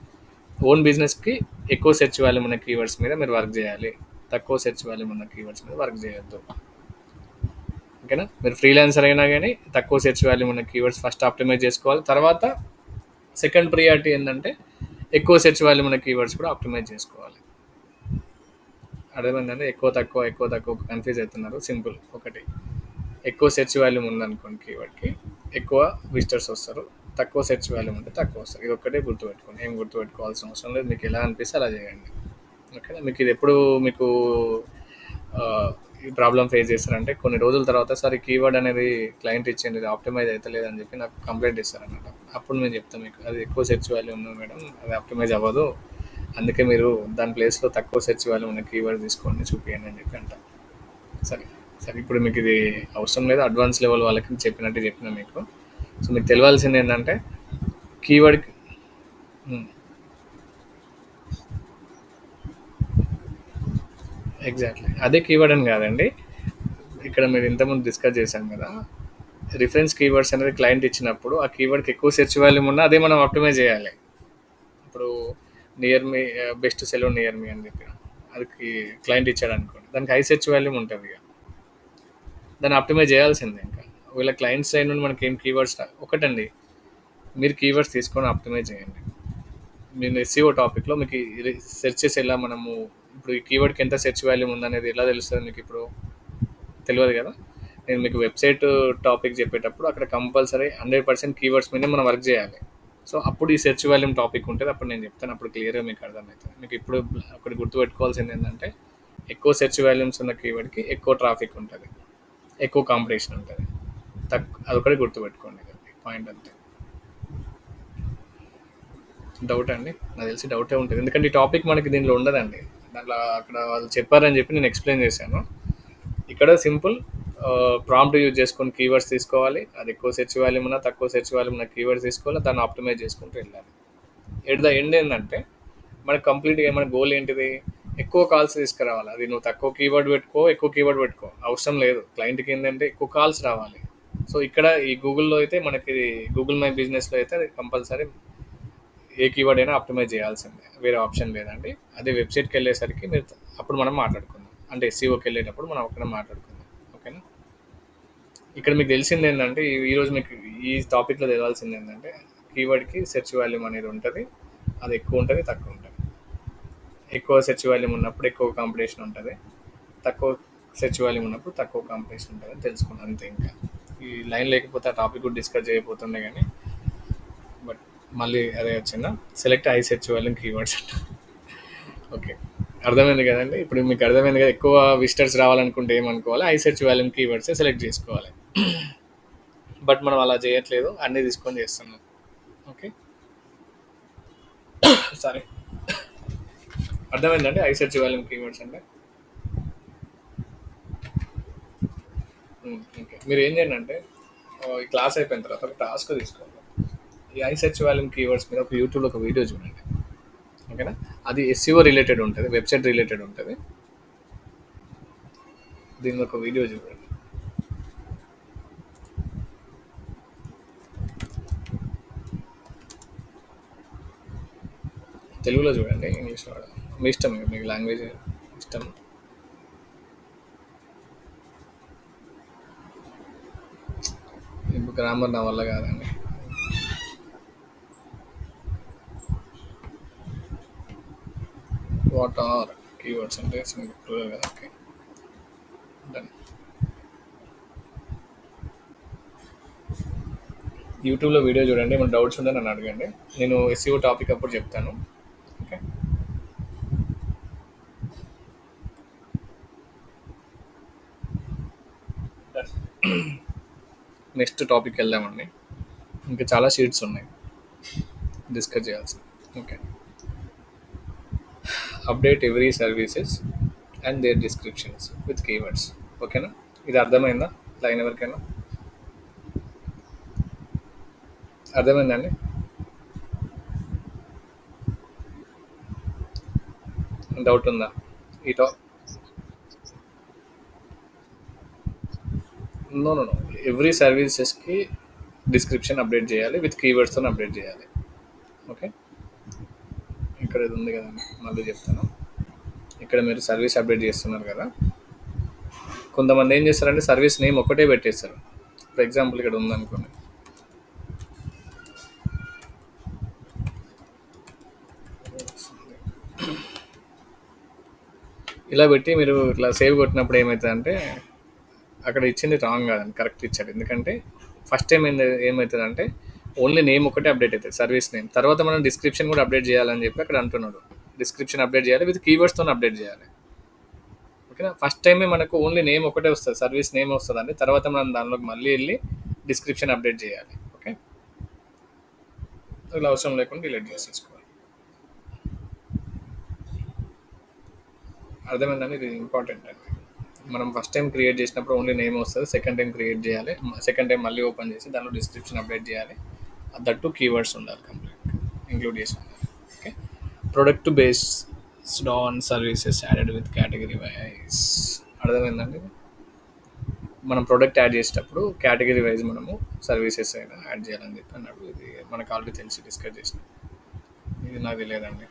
ఓన్ బిజినెస్కి ఎక్కువ సెర్చ్ వాల్యూమ్ ఉన్న కీవర్డ్స్ మీద మీరు వర్క్ చేయాలి. తక్కువ సెర్చ్ వాల్యూమ్ ఉన్న కీవర్డ్స్ మీద వర్క్ చేయొద్దు. ఓకేనా? మీరు ఫ్రీలాన్సర్ అయినా కానీ తక్కువ సెర్చ్ వాల్యూమ్ ఉన్న కీవర్డ్స్ ఫస్ట్ ఆప్టిమైజ్ చేసుకోవాలి. తర్వాత సెకండ్ ప్రియారిటీ ఏంటంటే ఎక్కువ సెర్చ్ వాల్యూమ్ ఉన్న కీవర్డ్స్ కూడా ఆప్టిమైజ్ చేసుకోవాలి. అర్థమైందంటే ఎక్కువ తక్కువ కన్ఫ్యూజ్ అవుతున్నారు. సింపుల్ ఒకటి ఎక్కువ సెర్చ్ వాల్యూమ్ ఉందనుకోండి కీవర్డ్కి ఎక్కువ విజిటర్స్ వస్తారు. తక్కువ సెర్చ్ వాల్యూమ్ ఉంటే తక్కువ వస్తారు. ఇది ఒక్కటే గుర్తుపెట్టుకోండి. ఏం గుర్తుపెట్టుకోవాల్సిన అవసరం లేదు. మీకు ఎలా అనిపిస్తే అలా చేయండి. ఓకేనా? మీకు ఇది ఎప్పుడు మీకు ఈ ప్రాబ్లమ్ ఫేస్ చేస్తారంటే కొన్ని రోజుల తర్వాత సార్ ఈ కీవర్డ్ అనేది క్లయింట్ ఇచ్చింది ఇది ఆప్టిమైజ్ అవుతలేదు అని చెప్పి నాకు కంప్లైంట్ ఇస్తారనమాట. అప్పుడు నేను చెప్తాను మీకు అది ఎక్కువ సెర్చ్ వాల్యూ ఉంది మేడం, అది ఆప్టిమైజ్ అవ్వదు, అందుకే మీరు దాని ప్లేస్లో తక్కువ సెర్చ్ వాల్యూ ఉన్న కీవర్డ్ తీసుకోండి చూపించండి అని చెప్పి అంటాను. సరే సరే ఇప్పుడు మీకు ఇది అవసరం లేదు, అడ్వాన్స్ లెవెల్ వాళ్ళకి చెప్పినట్టు చెప్పిన మీకు. సో మీకు తెలియాల్సింది ఏంటంటే కీవర్డ్ ఎగ్జాక్ట్లీ అదే కీవర్డ్ అని కాదండి. ఇక్కడ మీరు ఇంతకుముందు డిస్కస్ చేశాం కదా, రిఫరెన్స్ కీవర్డ్స్ అనేది క్లయింట్ ఇచ్చినప్పుడు ఆ కీవర్డ్కి ఎక్కువ సెర్చ్ వాల్యూమ్ ఉన్నా అదే మనం ఆప్టిమైజ్ చేయాలి. ఇప్పుడు near me best salon near me అని చెప్పిన అది క్లయింట్ ఇచ్చాడు అనుకోండి, దానికి హై సెర్చ్ వాల్యూమ్ ఉంటుంది ఇక దాన్ని ఆప్టిమైజ్ చేయాల్సిందే. ఇంకా వీళ్ళ క్లయింట్ సైడ్ నుండి మనకి ఏం కీవర్డ్స్ ఒకటండి, మీరు కీవర్డ్స్ తీసుకొని ఆప్టిమైజ్ చేయండి. నేను ఎస్సీఓ టాపిక్లో మీకు సెర్చ్ చేసి ఎలా మనము ఇప్పుడు ఈ కీవర్డ్కి ఎంత సెర్చ్ వాల్యూమ్ ఉందనేది ఎలా తెలుస్తుంది మీకు ఇప్పుడు తెలియదు కదా. నేను మీకు వెబ్సైట్ టాపిక్ చెప్పేటప్పుడు అక్కడ కంపల్సరీ 100% కీవర్డ్స్ మీద మనం వర్క్ చేయాలి. సో అప్పుడు ఈ సెర్చ్ వాల్యూమ్ టాపిక్ ఉంటుంది, అప్పుడు నేను చెప్తాను, అప్పుడు క్లియర్గా మీకు అర్థమవుతుంది. మీకు ఇప్పుడు ఒకటి గుర్తుపెట్టుకోవాల్సింది ఏంటంటే ఎక్కువ సెర్చ్ వాల్యూమ్స్ ఉన్న కీవర్డ్కి ఎక్కువ ట్రాఫిక్ ఉంటుంది, ఎక్కువ కాంపిటీషన్ ఉంటుంది. అదొకటి గుర్తుపెట్టుకోండి, పాయింట్ అంతే. డౌట్ అండి, నాకు తెలిసి డౌటే ఉంటుంది, ఎందుకంటే ఈ టాపిక్ మనకి దీనిలో ఉండదండి. దాంట్లో అక్కడ వాళ్ళు చెప్పారని చెప్పి నేను ఎక్స్ప్లెయిన్ చేశాను. ఇక్కడ సింపుల్ ప్రాంప్ట్ యూజ్ చేసుకొని కీవర్డ్స్ తీసుకోవాలి, అది ఎక్కువ సెర్చ్ వాల్యూమ్ ఉన్నా తక్కువ సెర్చ్ వాల్యూమ్ ఉన్న కీవర్డ్స్ తీసుకోవాలి, దాన్ని ఆప్టిమైజ్ చేసుకుంటూ వెళ్ళాలి. ఎట్ ద ఎండ్ ఏంటంటే మనకు కంప్లీట్గా మన గోల్ ఏంటిది, ఎక్కువ కాల్స్ తీసుకురావాలి. అది నువ్వు తక్కువ కీవర్డ్ పెట్టుకో ఎక్కువ కీవర్డ్ పెట్టుకో అవసరం లేదు, క్లయింట్కి ఏంటంటే ఎక్కువ కాల్స్ రావాలి. సో ఇక్కడ ఈ గూగుల్లో అయితే మనకి గూగుల్ మై బిజినెస్లో అయితే అది కంపల్సరీ ఏ కీవర్డ్ అయినా ఆప్టిమైజ్ చేయాల్సిందే, వేరే ఆప్షన్ లేదండి. అదే వెబ్సైట్కి వెళ్ళేసరికి మీరు అప్పుడు మనం మాట్లాడుకుందాం, అంటే ఎస్సీఓకి వెళ్ళేటప్పుడు మనం అక్కడ మాట్లాడుకుందాం, ఓకేనా. ఇక్కడ మీకు తెలిసింది ఏంటంటే ఈరోజు మీకు ఈ టాపిక్లో తెలియాల్సింది ఏంటంటే కీవర్డ్కి సెర్చ్ వాల్యూమ్ అనేది ఉంటుంది, అది ఎక్కువ ఉంటుంది తక్కువ ఉంటుంది. ఎక్కువ సెర్చ్ వాల్యూమ్ ఉన్నప్పుడు ఎక్కువ కాంపిటీషన్ ఉంటుంది, తక్కువ సెర్చ్ వాల్యూమ్ ఉన్నప్పుడు తక్కువ కాంపిటీషన్ ఉంటుంది అని తెలుసుకున్నాను అంతే. ఇంకా ఈ లైన్ లేకపోతే ఆ టాపిక్ కూడా డిస్కస్ చేయబోతుండే కానీ బట్ మళ్ళీ అదే వచ్చిందా, select high search volume keywords అంట. ఓకే అర్థమైంది కదండి, ఇప్పుడు మీకు అర్థమైంది కదా. ఎక్కువ విజిటర్స్ రావాలనుకుంటే ఏమనుకోవాలి, high search volume keywords select చేసుకోవాలి. బట్ మనం అలా చేయట్లేదు, అన్నీ తీసుకొని చేస్తున్నాం. ఓకే సరే అర్థమైందండి హై సెర్చ్ వాల్యూమ్ కీవర్డ్స్ అంటే. ఓకే మీరు ఏం చేయండి అంటే ఈ క్లాస్ అయిపోయిన తర్వాత ఒక టాస్క్ తీసుకోండి, ఈ హై సెర్చ్ వాల్యూమ్ కీవర్డ్స్ మీద ఒక యూట్యూబ్లో ఒక వీడియో చూడండి, ఓకేనా. అది ఎస్సీఓ రిలేటెడ్ ఉంటుంది, వెబ్సైట్ రిలేటెడ్ ఉంటుంది, దీని ఒక వీడియో చూడండి. తెలుగులో చూడండి, ఇంగ్లీష్లో వాడాలి, మీ ఇష్టం, మీకు లాంగ్వేజ్ ఇష్టం. ఇప్పుడు గ్రామర్ నా వల్ల కాదండి. వాట్ ఆర్ కీవర్డ్స్ అంటే సింపుల్ కదా. Okay done. యూట్యూబ్లో వీడియో చూడండి, ఏమైనా డౌట్స్ ఉంటే నన్ను అడగండి, నేను ఎస్సీఓ టాపిక్ అప్పుడు చెప్తాను. ఓకే నెక్స్ట్ టాపిక్ వెళ్దామండి, ఇంకా చాలా షీట్స్ ఉన్నాయి డిస్కస్ చేయాల్సి. Okay update every services and their descriptions with keywords. ఓకేనా, ఇది అర్థమైందా లైన్ ఎవరికైనా అర్థమైందండి? డౌట్ ఉందా ఈ నో నో నో ఎవ్రీ సర్వీసెస్కి డిస్క్రిప్షన్ అప్డేట్ చేయాలి, విత్ కీవర్డ్స్తో అప్డేట్ చేయాలి. ఓకే ఇక్కడ ఇది ఉంది కదండి, మళ్ళీ చెప్తాను. ఇక్కడ మీరు సర్వీస్ అప్డేట్ చేస్తున్నారు కదా, కొంతమంది ఏం చేస్తారంటే సర్వీస్ నేమ్ ఒకటే పెట్టేస్తారు. ఫర్ ఎగ్జాంపుల్ ఇక్కడ ఉందనుకోండి, ఇలా పెట్టి మీరు ఇట్లా సేవ్ కొట్టినప్పుడు ఏమవుతుందంటే అక్కడ ఇచ్చింది రాంగ్ కాదండి, కరెక్ట్ ఇచ్చాడు. ఎందుకంటే ఫస్ట్ టైం ఏమవుతుందంటే ఓన్లీ నేమ్ ఒకటే అప్డేట్ అవుతుంది, సర్వీస్ నేమ్. తర్వాత మనం డిస్క్రిప్షన్ కూడా అప్డేట్ చేయాలని చెప్పి అక్కడ అంటున్నాడు, డిస్క్రిప్షన్ అప్డేట్ చేయాలి, విత్ కీవర్డ్స్తో అప్డేట్ చేయాలి. ఓకేనా. ఫస్ట్ టైమే మనకు ఓన్లీ నేమ్ ఒకటే వస్తుంది, సర్వీస్ నేమ్ వస్తుందండి. తర్వాత మనం దానిలోకి మళ్ళీ వెళ్ళి డిస్క్రిప్షన్ అప్డేట్ చేయాలి. ఓకే, ఇలా అవసరం లేకుండా డిలీట్ చేసేసుకోవాలి. అర్థమైందండి, ఇది ఇంపార్టెంట్ అండి. మనం ఫస్ట్ టైం క్రియేట్ చేసినప్పుడు ఓన్లీ నేమ్ వస్తుంది, సెకండ్ టైం క్రియేట్ చేయాలి, సెకండ్ టైం మళ్ళీ ఓపెన్ చేసి దానిలో డిస్క్రిప్షన్ అప్డేట్ చేయాలి. దట్టు కీవర్డ్స్ ఉండాలి, కంప్లీట్ ఇంక్లూడ్ చేసి ఉండాలి. Okay, product based on services added with category wise. అర్థమైందండి. మనం ప్రోడక్ట్ యాడ్ చేసేటప్పుడు కేటగిరీ వైజ్ మనము సర్వీసెస్ అయినా యాడ్ చేయాలని చెప్పి అన్నాడు. ఇది మనకు ఆల్రెడీ తెలిసి డిస్కస్ చేసిన, ఇది నాకు తెలియదండి.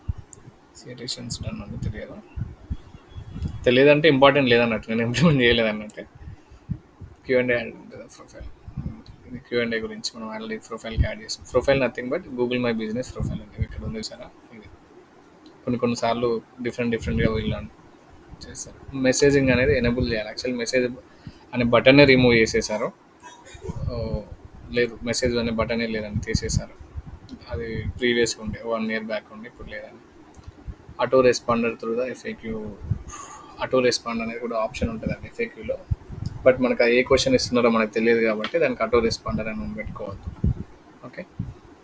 సిటేషన్స్ డన్ అని తెలియదు, తెలియదంటే ఇంపార్టెంట్ లేదన్నట్టు, నేను ఇంప్లిమెంట్ చేయలేదన్నట్టే. క్యూఎండే యాడ్ ఉంటుంది ప్రొఫైల్. ఇది క్యూఎండే గురించి మనం ఆల్రెడీ ప్రొఫైల్కి యాడ్ చేసాం. Profile nothing but Google my business profile అండి. ఇక్కడ ఉంది సారా, ఇది కొన్నిసార్లు డిఫరెంట్గా వీళ్ళు చేస్తారు. మెసేజింగ్ అనేది ఎనేబుల్ చేయాలి. యాక్చువల్ మెసేజ్ అనే బటన్నే రిమూవ్ చేసేసారు. లేదు, మెసేజ్ అనే బటనే లేదండి, తీసేశారు. అది ప్రీవియస్గా ఉండే 1 year బ్యాక్ ఉండే, ఇప్పుడు లేదండి. Auto responder through the FAQ. Auto respond అనేది కూడా ఆప్షన్ ఉంటుందండి ఎఫ్ఏక్యూలో. బట్ మనకు ఏ క్వశ్చన్ ఇస్తున్నారో మనకు తెలియదు కాబట్టి దానికి ఆటో రెస్పాండర్ అని పెట్టుకోవద్దు. ఓకే,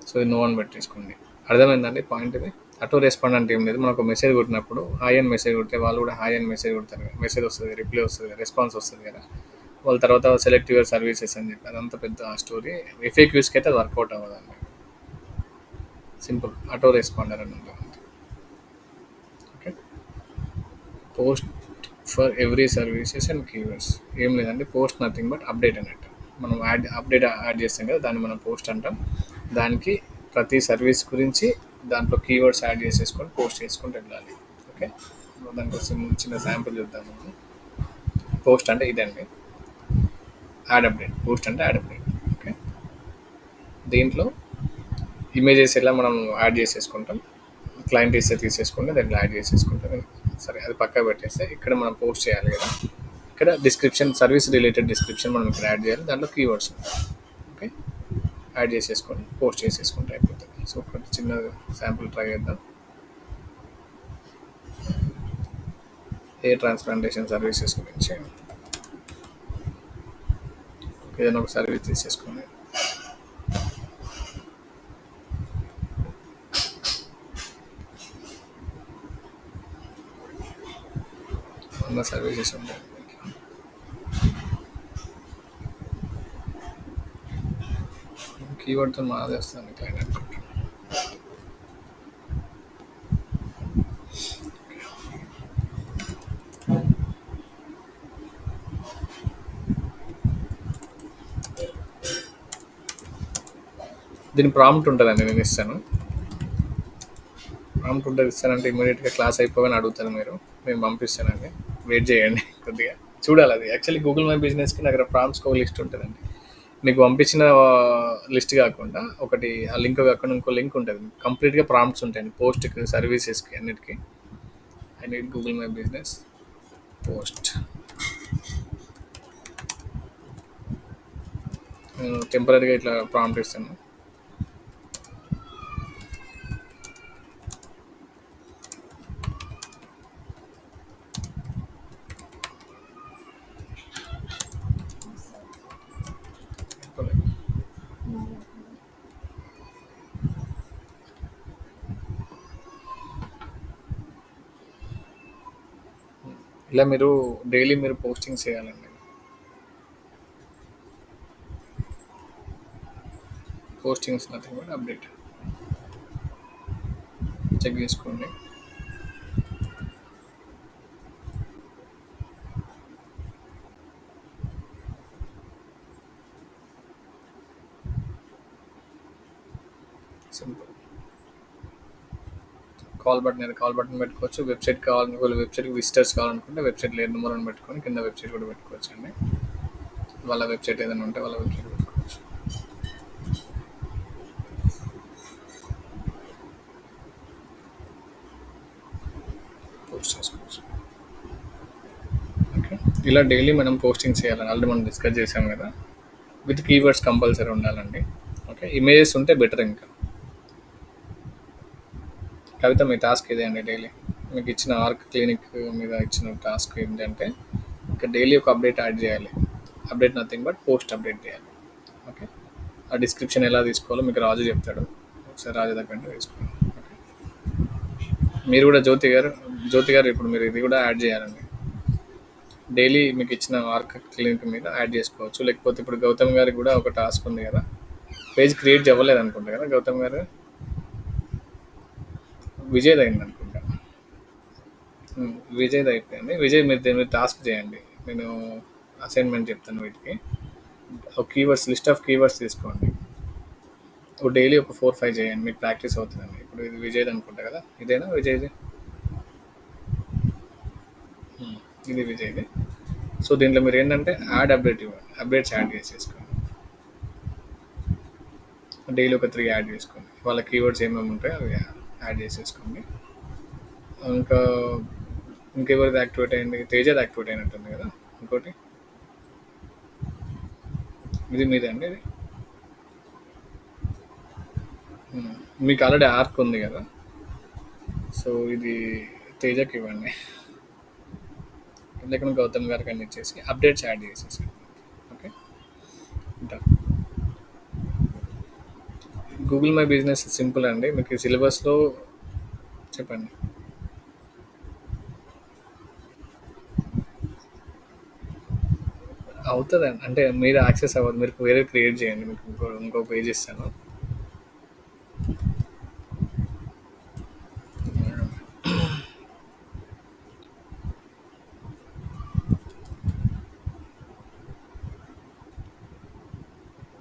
సో ఇది నో అని పెట్టేసుకోండి. అర్థమైందండి పాయింట్. ఇది ఆటో రెస్పాండ్ అంటే ఏం లేదు, మనకు మెసేజ్ కొట్టినప్పుడు హాయ్ అని మెసేజ్ కొడితే వాళ్ళు కూడా హాయ్ అని మెసేజ్ కొడతారు కదా, మెసేజ్ వస్తుంది, రిప్లై వస్తుంది, రెస్పాన్స్ వస్తుంది కదా. వాళ్ళ తర్వాత సెలెక్ట్ యువర్ సర్వీసెస్ అని చెప్పి అదంతా పెద్ద స్టోరీ. ఎఫ్ఏక్యూస్కి అయితే అది వర్కౌట్ అవ్వదండి. సింపుల్ ఆటో రెస్పాండర్ అని ఉంటుంది. Okay, post for every services and keywords ఏం లేదండి. పోస్ట్ నథింగ్ బట్ అప్డేట్ అన్నట్టు. మనం అప్డేట్ యాడ్ చేస్తాం కదా, దాన్ని మనం పోస్ట్ అంటాం. దానికి ప్రతి సర్వీస్ గురించి దాంట్లో కీవర్డ్స్ యాడ్ చేసేసుకొని పోస్ట్ చేసుకుంటూ వెళ్ళాలి. ఓకే, దానికోసం చిన్న శాంపుల్ చూద్దాం మనం. పోస్ట్ అంటే ఇదండి, యాడ్ అప్డేట్. పోస్ట్ అంటే యాడ్ అప్డేట్. ఓకే, దీంట్లో ఇమేజెస్ ఎలా మనం యాడ్ చేసేసుకుంటాం, క్లయింట్ ఇస్తే తీసేసుకుంటే దాంట్లో యాడ్ చేసేసుకుంటాం. సరే, అది పక్కా పెట్టేస్తే ఇక్కడ మనం పోస్ట్ చేయాలి కదా. ఇక్కడ డిస్క్రిప్షన్, సర్వీస్ రిలేటెడ్ డిస్క్రిప్షన్ మనం ఇక్కడ యాడ్ చేయాలి. దాంట్లో కీవర్డ్స్ ఓకే యాడ్ చేసేసుకొని పోస్ట్ చేసేసుకుంటే అయిపోతుంది. సో ఒకటి చిన్న శాంపుల్ ట్రై చేద్దాం. హెయిర్ ట్రాన్స్ప్లాంటేషన్ సర్వీసెస్ గురించి ఏదైనా ఒక సర్వీస్ తీసేసుకోండి. ఉన్న సర్వీసెస్ ఉంటాయి. కీవర్డ్తో మాదే వస్తుంది క్లయింట్ అనుకుంటాను. దీని ప్రాంప్ట్ ఉంటుందండి, నేను ఇస్తాను. ప్రాంప్ట్ ఉంటుంది, ఇస్తానంటే ఇమీడియట్గా క్లాస్ అయిపోగానే అడుగుతాను మీరు, నేను పంపిస్తానండి. వెయిట్ చేయండి కొద్దిగా, చూడాలి. అది యాక్చువల్లీ గూగుల్ మై బిజినెస్కి నా దగ్గర ప్రాంప్ట్స్కి ఒక లిస్ట్ ఉంటుందండి. మీకు పంపించిన లిస్ట్ కాకుండా ఒకటి ఆ లింక్ కాకుండా ఇంకో లింక్ ఉంటుంది, కంప్లీట్గా ప్రాంప్ట్స్ ఉంటాయండి పోస్ట్కి, సర్వీసెస్కి, అన్నిటికీ. I need Google my business post. టెంపరీగా ఇట్లా ప్రాంప్ట్ ఇస్తాను. ఇలా మీరు డైలీ మీరు పోస్టింగ్ చేయాలండి. Postings nothing but update. Check చేసుకోండి. సింపుల్. కాల్ బటన్ పెట్టుకోవచ్చు. వెబ్సైట్ కావాలనుకోవాలి, వెబ్సైట్కి విజిటర్స్ కావాలనుకుంటే వెబ్సైట్ లేని నెంబర్ అని పెట్టుకొని కింద వెబ్సైట్ కూడా పెట్టుకోవచ్చు అండి. వాళ్ళ వెబ్సైట్ ఏదైనా ఉంటే వాళ్ళ వెబ్సైట్ పెట్టుకోవచ్చు. పోస్ట్ చేసుకోవచ్చు. ఓకే, ఇలా డైలీ మనం పోస్టింగ్ చేయాలని ఆల్రెడీ మనం డిస్కస్ చేసాం కదా. విత్ కీవర్డ్స్ కంపల్సరీ ఉండాలండి. ఓకే, ఇమేజెస్ ఉంటే బెటర్. ఇంకా కవిత, మీ టాస్క్ ఇదే అండి డైలీ. మీకు ఇచ్చిన ఆర్క్ క్లినిక్ మీద ఇచ్చిన టాస్క్ ఏంటంటే ఇక డైలీ ఒక అప్డేట్ యాడ్ చేయాలి. Update nothing but post update చేయాలి. ఓకే. ఆ డిస్క్రిప్షన్ ఎలా తీసుకోవాలో మీకు రాజు చెప్తాడు. ఒకసారి రాజు దగ్గర తీసుకోండి. ఓకే. మీరు కూడా జ్యోతి గారు ఇప్పుడు మీరు ఇది కూడా యాడ్ చేయాలండి. డైలీ మీకు ఇచ్చిన ఆర్క్ క్లినిక్ మీద యాడ్ చేసుకోవచ్చు. లేకపోతే ఇప్పుడు గౌతమ్ గారికి కూడా ఒక టాస్క్ ఉంది కదా, పేజ్ క్రియేట్ అవ్వలేదు అనుకుంటా కదా గౌతమ్ గారు. విజయ్ అయింది అనుకుంటా. విజయ్ది అయిపోయింది. విజయ్ మీరు దీని మీద టాస్క్ చేయండి. నేను అసైన్మెంట్ చెప్తాను వీటికి. ఒక కీవర్డ్స్ లిస్ట్ ఆఫ్ కీవర్డ్స్ తీసుకోండి. ఒక డైలీ ఒక 4-5 చేయండి. మీకు ప్రాక్టీస్ అవుతుందండి. ఇప్పుడు ఇది విజయ్ది అనుకుంటా కదా, ఇదేనా విజయ్ది? ఇది విజయ్ది. సో దీంట్లో మీరు ఏంటంటే యాడ్ అప్డేట్ ఇవ్వండి. అప్డేట్స్ యాడ్ చేసేసుకోండి. డైలీ ఒక 3 యాడ్ చేసుకోండి. వాళ్ళ కీవర్డ్స్ ఏమేమి ఉంటాయో అవి యాడ్ చేసేసుకోండి. ఇంకా ఇంకెవరిది యాక్టివేట్ అయింది? తేజది యాక్టివేట్ అయినట్టుంది కదా ఇంకోటి. ఇది మీదే అండి ఇది. మీకు ఆల్రెడీ ఆర్క్ ఉంది కదా, సో ఇది తేజకి ఇవ్వండి. ఎందుకంటే గౌతమ్ గారికి అన్ని ఇచ్చేసి అప్డేట్స్ యాడ్ చేసేసి. Okay. Done. Google my business simple అండి. మీకు సిలబస్లో చెప్పండి. అవుతుందండి. అంటే మీరు యాక్సెస్ అవ్వదు. మీరు వేరే క్రియేట్ చేయండి. మీకు ఇంకో పేజ్ ఇస్తాను.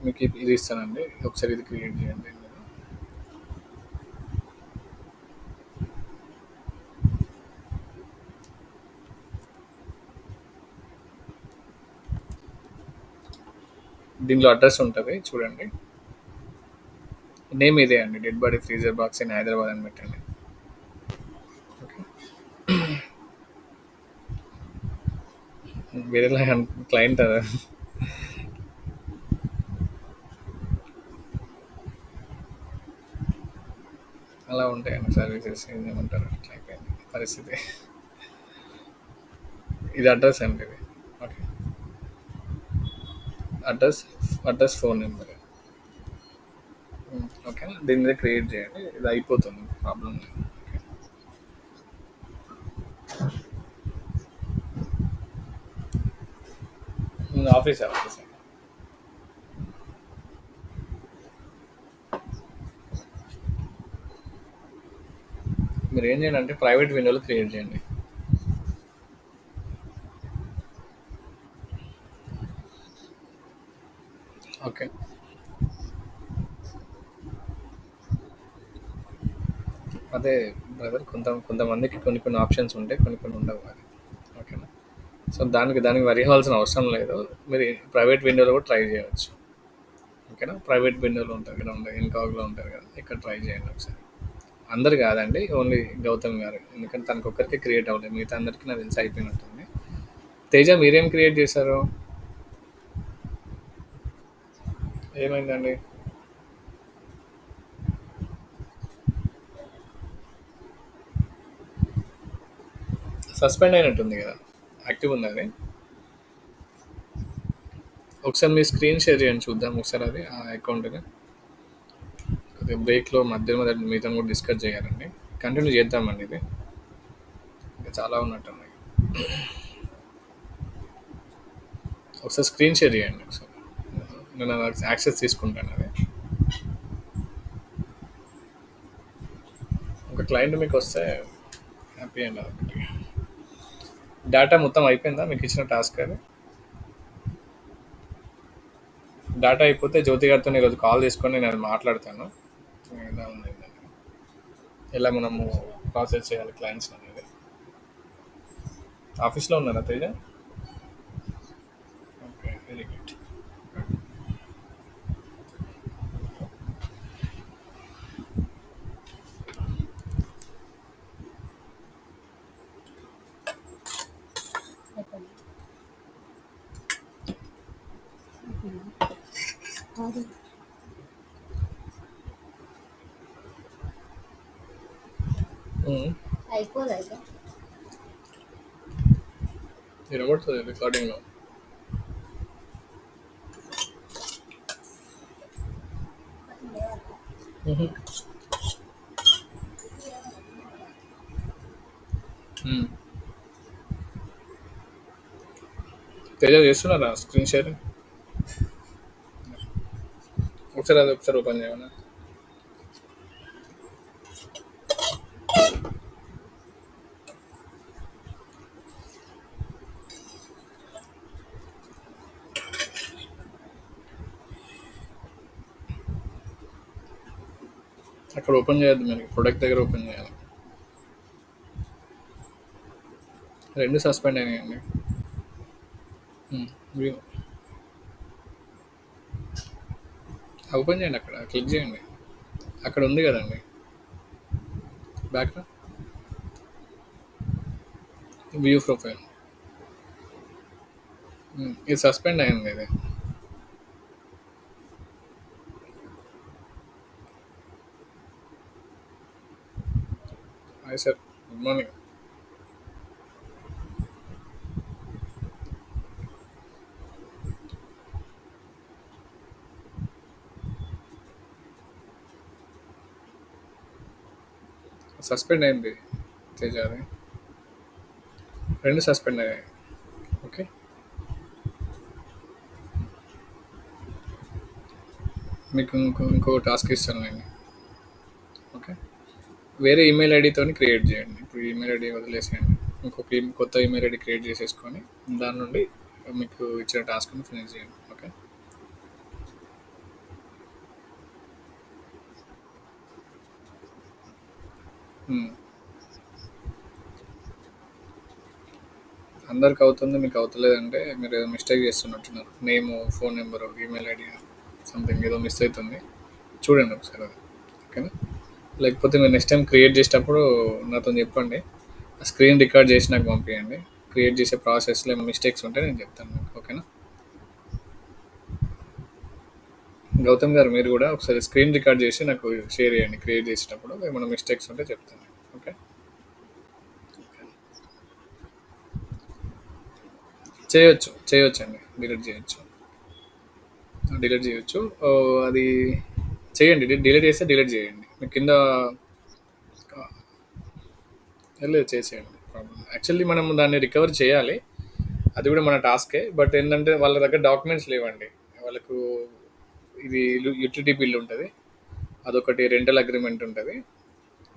మీకు ఇది ఇస్తానండి. ఒకసారి ఇది క్రియేట్ చేయండి. దీనిలో అడ్రస్ ఉంటుంది చూడండి. నేమ్ ఇదే అండి, dead body freezer box in Hyderabad అని పెట్టండి. ఓకే. వేరేలా క్లయింట్ అదా? అలా ఉంటాయండి సర్వీసెస్. ఏమంటారు, అట్లా అయిపోయింది పరిస్థితి. ఇది అడ్రస్ అండి ఇది. Okay. Address address phone number. ఓకేనా, దీని మీద క్రియేట్ చేయండి. ఇది అయిపోతుంది, ప్రాబ్లం లేదు. Office office. మీరు ఏం చేయండి అంటే ప్రైవేట్ విండోలో క్రియేట్ చేయండి. ఓకే. అదే బ్రదర్, కొంతమందికి కొన్ని ఆప్షన్స్ ఉంటాయి, కొన్ని ఉండవు అది. ఓకేనా. సో దానికి వరి అవ్వాల్సిన అవసరం లేదు. మీరు ప్రైవేట్ విండోలో కూడా ట్రై చేయవచ్చు. ఓకేనా. ప్రైవేట్ విండోలో ఉంటుంది ఇక్కడ, ఉంటుంది ఇన్కాగ్లో ఉంటుంది కదా, ఇక్కడ ట్రై చేయండి ఒకసారి. అందరు కాదండి, ఓన్లీ గౌతమ్ గారు. ఎందుకంటే తనకు ఒక్కరికి క్రియేట్ అవ్వలేదు, మిగతా అందరికీ నాకు తెలిసి అయిపోయినట్టుంది. తేజ మీరేం క్రియేట్ చేశారు? ఏమైందండి? సస్పెండ్ అయినట్టుంది కదా, యాక్టివ్ ఉంది అది. ఒకసారి మీ స్క్రీన్ షేర్ చేయండి చూద్దాం ఒకసారి అది ఆ అకౌంట్ని. కొద్దిగా బ్రేక్లో మధ్య మీతో కూడా డిస్కస్ చేయాలండి. కంటిన్యూ చేద్దామండి ఇది, ఇంకా చాలా ఉన్నట్టున్నాయి. ఒకసారి స్క్రీన్ షేర్ చేయండి ఒకసారి. నేను యాక్సెస్ తీసుకుంటాను అది. ఒక క్లయింట్ మీకు వస్తే హ్యాపీ అండి అదొకటి. డేటా మొత్తం అయిపోయిందా మీకు ఇచ్చిన టాస్క్ అది? డేటా అయిపోతే జ్యోతి గారితో ఈరోజు కాల్ తీసుకొని నేను అది మాట్లాడతాను. ఎలా ఉంది దాన్ని, ఎలా మనము ప్రాసెస్ చేయాలి క్లయింట్స్ అనేది. ఆఫీస్లో ఉన్నారా తేజ? Okay, very good. అయిపోలేదు. వినబడుతుంది రికార్డింగ్లో. తేజ చేస్తున్నారా స్క్రీన్ షేర్? ఒకసారి అది ఒకసారి ఓపెన్ చేయమన్నా. అక్కడ ఓపెన్ చేయొద్దు, మీరు ప్రొడక్ట్ దగ్గర ఓపెన్ చేయాలి. రెండు సస్పెండ్ అయినాయండి. వ్యూ ఓపెన్ చేయండి, అక్కడ క్లిక్ చేయండి. అక్కడ ఉంది కదండి బ్యాక్, వ్యూ ప్రొఫైల్. ఇది సస్పెండ్ అయింది ఇది. Hi sir, good morning. Suspend అయింది తేజ, అది రెండు సస్పెండ్ అయ్యాయి. ఓకే, మీకు ఇంకో టాస్క్ ఇస్తాను నేను. ఓకే, వేరే ఈమెయిల్ ఐడితో క్రియేట్ చేయండి. ఇప్పుడు ఈమెయిల్ ఐడి వదిలేసేయండి, ఇంకొక కొత్త ఈమెయిల్ ఐడి క్రియేట్ చేసేసుకొని దాని నుండి మీకు ఇచ్చిన టాస్క్ని ఫినిష్ చేయండి. ఓకే, అందరికి అవుతుంది, మీకు అవుతలేదంటే మీరు ఏదో మిస్టేక్ చేస్తున్నట్టున్నారు. Name, phone number, email ID, something ఏదో మిస్ అవుతుంది. చూడండి ఒకసారి అది. ఓకేనా? లేకపోతే మీరు నెక్స్ట్ టైం క్రియేట్ చేసేటప్పుడు నాతో చెప్పండి. ఆ స్క్రీన్ రికార్డ్ చేసి నాకు పంపించండి. క్రియేట్ చేసే ప్రాసెస్లో ఏమైనా మిస్టేక్స్ ఉంటే నేను చెప్తాను మీకు. ఓకేనా? గౌతమ్ గారు, మీరు కూడా ఒకసారి స్క్రీన్ రికార్డ్ చేసి నాకు షేర్ చేయండి. క్రియేట్ చేసేటప్పుడు ఏమైనా మిస్టేక్స్ ఉంటే చెప్తాను. ఓకే, చేయొచ్చండి, డిలీట్ చేయొచ్చు. డిలీట్ చేయొచ్చు. అది చేయండి, డిలీట్ చేస్తే డిలీట్ చేయండి. మీకు కింద లేదు, చేసేయండి, ప్రాబ్లం. యాక్చువల్లీ మనం దాన్ని రికవర్ చేయాలి, అది కూడా మన టాస్కే. బట్ ఏంటంటే వాళ్ళ దగ్గర డాక్యుమెంట్స్ లేవండి. వాళ్ళకు ఇది యూటిలిటీ బిల్ ఉంటుంది, అదొకటి, రెంటల్ అగ్రిమెంట్ ఉంటుంది,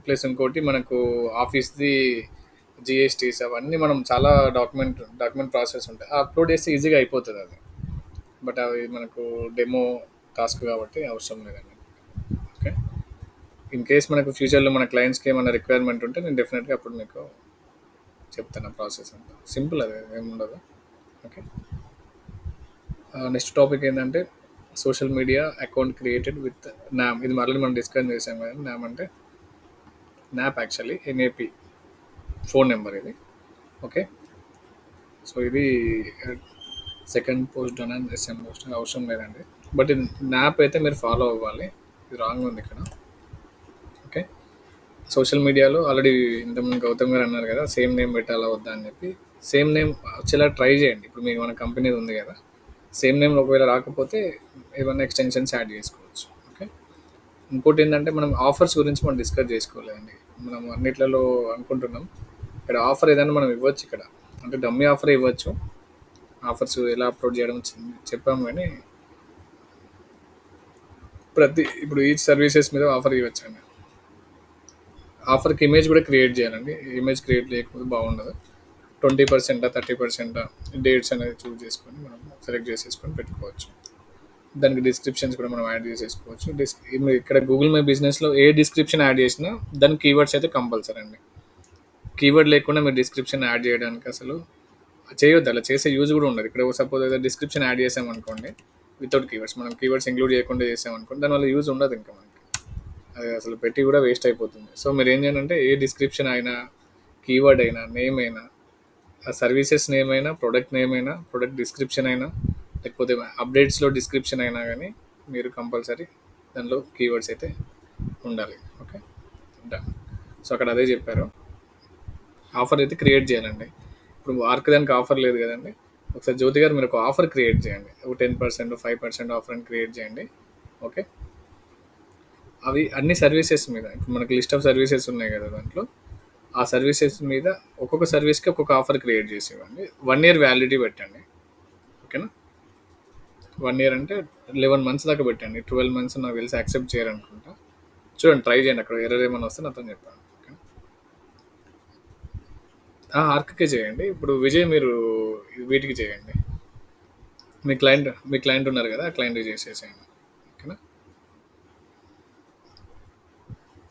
ప్లస్ ఇంకోటి మనకు ఆఫీస్ది జిఎస్టీస్, అవన్నీ మనం చాలా డాక్యుమెంట్ ప్రాసెస్ ఉంటాయి. అప్లోడ్ చేస్తే ఈజీగా అయిపోతుంది అది. బట్ అవి మనకు డెమో టాస్క్ కాబట్టి అవసరం లేదండి. ఓకే, ఇన్ కేస్ మనకు ఫ్యూచర్లో మన క్లయింట్స్కి ఏమైనా రిక్వైర్మెంట్ ఉంటే నేను డెఫినెట్గా అప్పుడు మీకు చెప్తాను. ప్రాసెస్ అంతా సింపుల్, అది ఏముండదు. ఓకే, నెక్స్ట్ టాపిక్ ఏంటంటే social media account created with NAP. ఇది మళ్ళీ మనం డిస్కస్ చేసాం కదా. నామ్ అంటే NAP, actually NAP, phone number ఇది. ఓకే, సో ఇది second post done and SM post అవసరం లేదండి. బట్ ఇది నాప్ అయితే మీరు ఫాలో అవ్వాలి. ఇది రాంగ్ ఉంది ఇక్కడ. ఓకే, సోషల్ మీడియాలో ఆల్రెడీ ఇంతకుముందు గౌతమ్ గారు అన్నారు కదా, సేమ్ నేమ్ పెట్టాలా వద్దా అని చెప్పి. సేమ్ నేమ్ వచ్చేలా ట్రై చేయండి. ఇప్పుడు మీకు మన కంపెనీ ఉంది కదా, సేమ్ నేమ్ ఒకవేళ రాకపోతే ఏమైనా ఎక్స్టెన్షన్స్ యాడ్ చేసుకోవచ్చు. ఓకే, ఇంకోటి ఏంటంటే మనం ఆఫర్స్ గురించి మనం డిస్కస్ చేసుకోలేదండి. మనం అన్నిట్లలో అనుకుంటున్నాం, ఇక్కడ ఆఫర్ ఏదైనా మనం ఇవ్వచ్చు. ఇక్కడ అంటే డమ్మీ ఆఫర్ ఇవ్వచ్చు. ఆఫర్స్ ఎలా అప్లోడ్ చేయడం చెప్పాము, కానీ ఇప్పుడు ఈ సర్వీసెస్ మీద ఆఫర్ ఇవ్వచ్చండి. ఆఫర్కి ఇమేజ్ కూడా క్రియేట్ చేయాలండి. ఇమేజ్ క్రియేట్ చేయకపోతే బాగుండదు. 20%, 30%, డేట్స్ అనేది చూస్ చేసుకొని మనం సెలెక్ట్ చేసేసుకొని పెట్టుకోవచ్చు. దానికి డిస్క్రిప్షన్స్ కూడా మనం యాడ్ చేసేసుకోవచ్చు. ఇక్కడ గూగుల్ మై బిజినెస్లో ఏ డిస్క్రిప్షన్ యాడ్ చేసినా దానికి కీవర్డ్స్ అయితే కంపల్సరీ అండి. కీవర్డ్ లేకుండా మీరు డిస్క్రిప్షన్ యాడ్ చేయడానికి అసలు చేయొద్దు. అలా చేసే యూజ్ కూడా ఉండదు. ఇక్కడ సపోజ్ ఏదో డిస్క్రిప్షన్ యాడ్ చేసామనుకోండి వితౌట్ కీవర్డ్స్, మనం కీవర్డ్స్ ఇంక్లూడ్ చేయకుండా చేసామనుకోండి, దానివల్ల యూజ్ ఉండదు ఇంకా మనకి. అది అసలు పెట్టి కూడా వేస్ట్ అయిపోతుంది. సో మీరు ఏం చేయాలంటే ఏ డిస్క్రిప్షన్ అయినా, కీవర్డ్ అయినా, నేమ్ అయినా, ఆ సర్వీసెస్ నేమ్ అయినా, ప్రొడక్ట్ నేమ్ అయినా, ప్రొడక్ట్ డిస్క్రిప్షన్ అయినా, లేకపోతే అప్డేట్స్లో డిస్క్రిప్షన్ అయినా కానీ మీరు కంపల్సరీ దానిలో కీవర్డ్స్ అయితే ఉండాలి. Okay, done. సో అక్కడ అదే చెప్పారు. ఆఫర్ అయితే క్రియేట్ చేయాలండి. ఇప్పుడు ఆర్క్ దానికి ఆఫర్ లేదు కదండి. ఒకసారి జ్యోతి గారు మీరు ఒక ఆఫర్ క్రియేట్ చేయండి. ఒక 10%, 5% ఆఫర్ అని క్రియేట్ చేయండి. ఓకే. అవి అన్ని సర్వీసెస్ మీద ఇప్పుడు మనకి లిస్ట్ ఆఫ్ సర్వీసెస్ ఉన్నాయి కదా దాంట్లో. ఆ సర్వీసెస్ మీద ఒక్కొక్క సర్వీస్కి ఒక్కొక్క ఆఫర్ క్రియేట్ చేసి ఇవ్వండి. 1 ఇయర్ వ్యాలిడిటీ పెట్టండి. ఓకేనా. 1 ఇయర్ అంటే 11 మంత్స్ దాకా పెట్టండి. 12 మంత్స్ నాకు తెలిసి యాక్సెప్ట్ చేయరనుకుంటా. చూడండి, ట్రై చేయండి. అక్కడ ఎర్రర్ ఏమైనా వస్తే నాతో చెప్పండి. ఓకే. ఆర్క్కే చేయండి. ఇప్పుడు విజయ్ మీరు వీటికి చేయండి. మీ క్లయింట్ ఉన్నారు కదా, ఆ క్లయింట్కి చేసేసేయండి. ఓకేనా.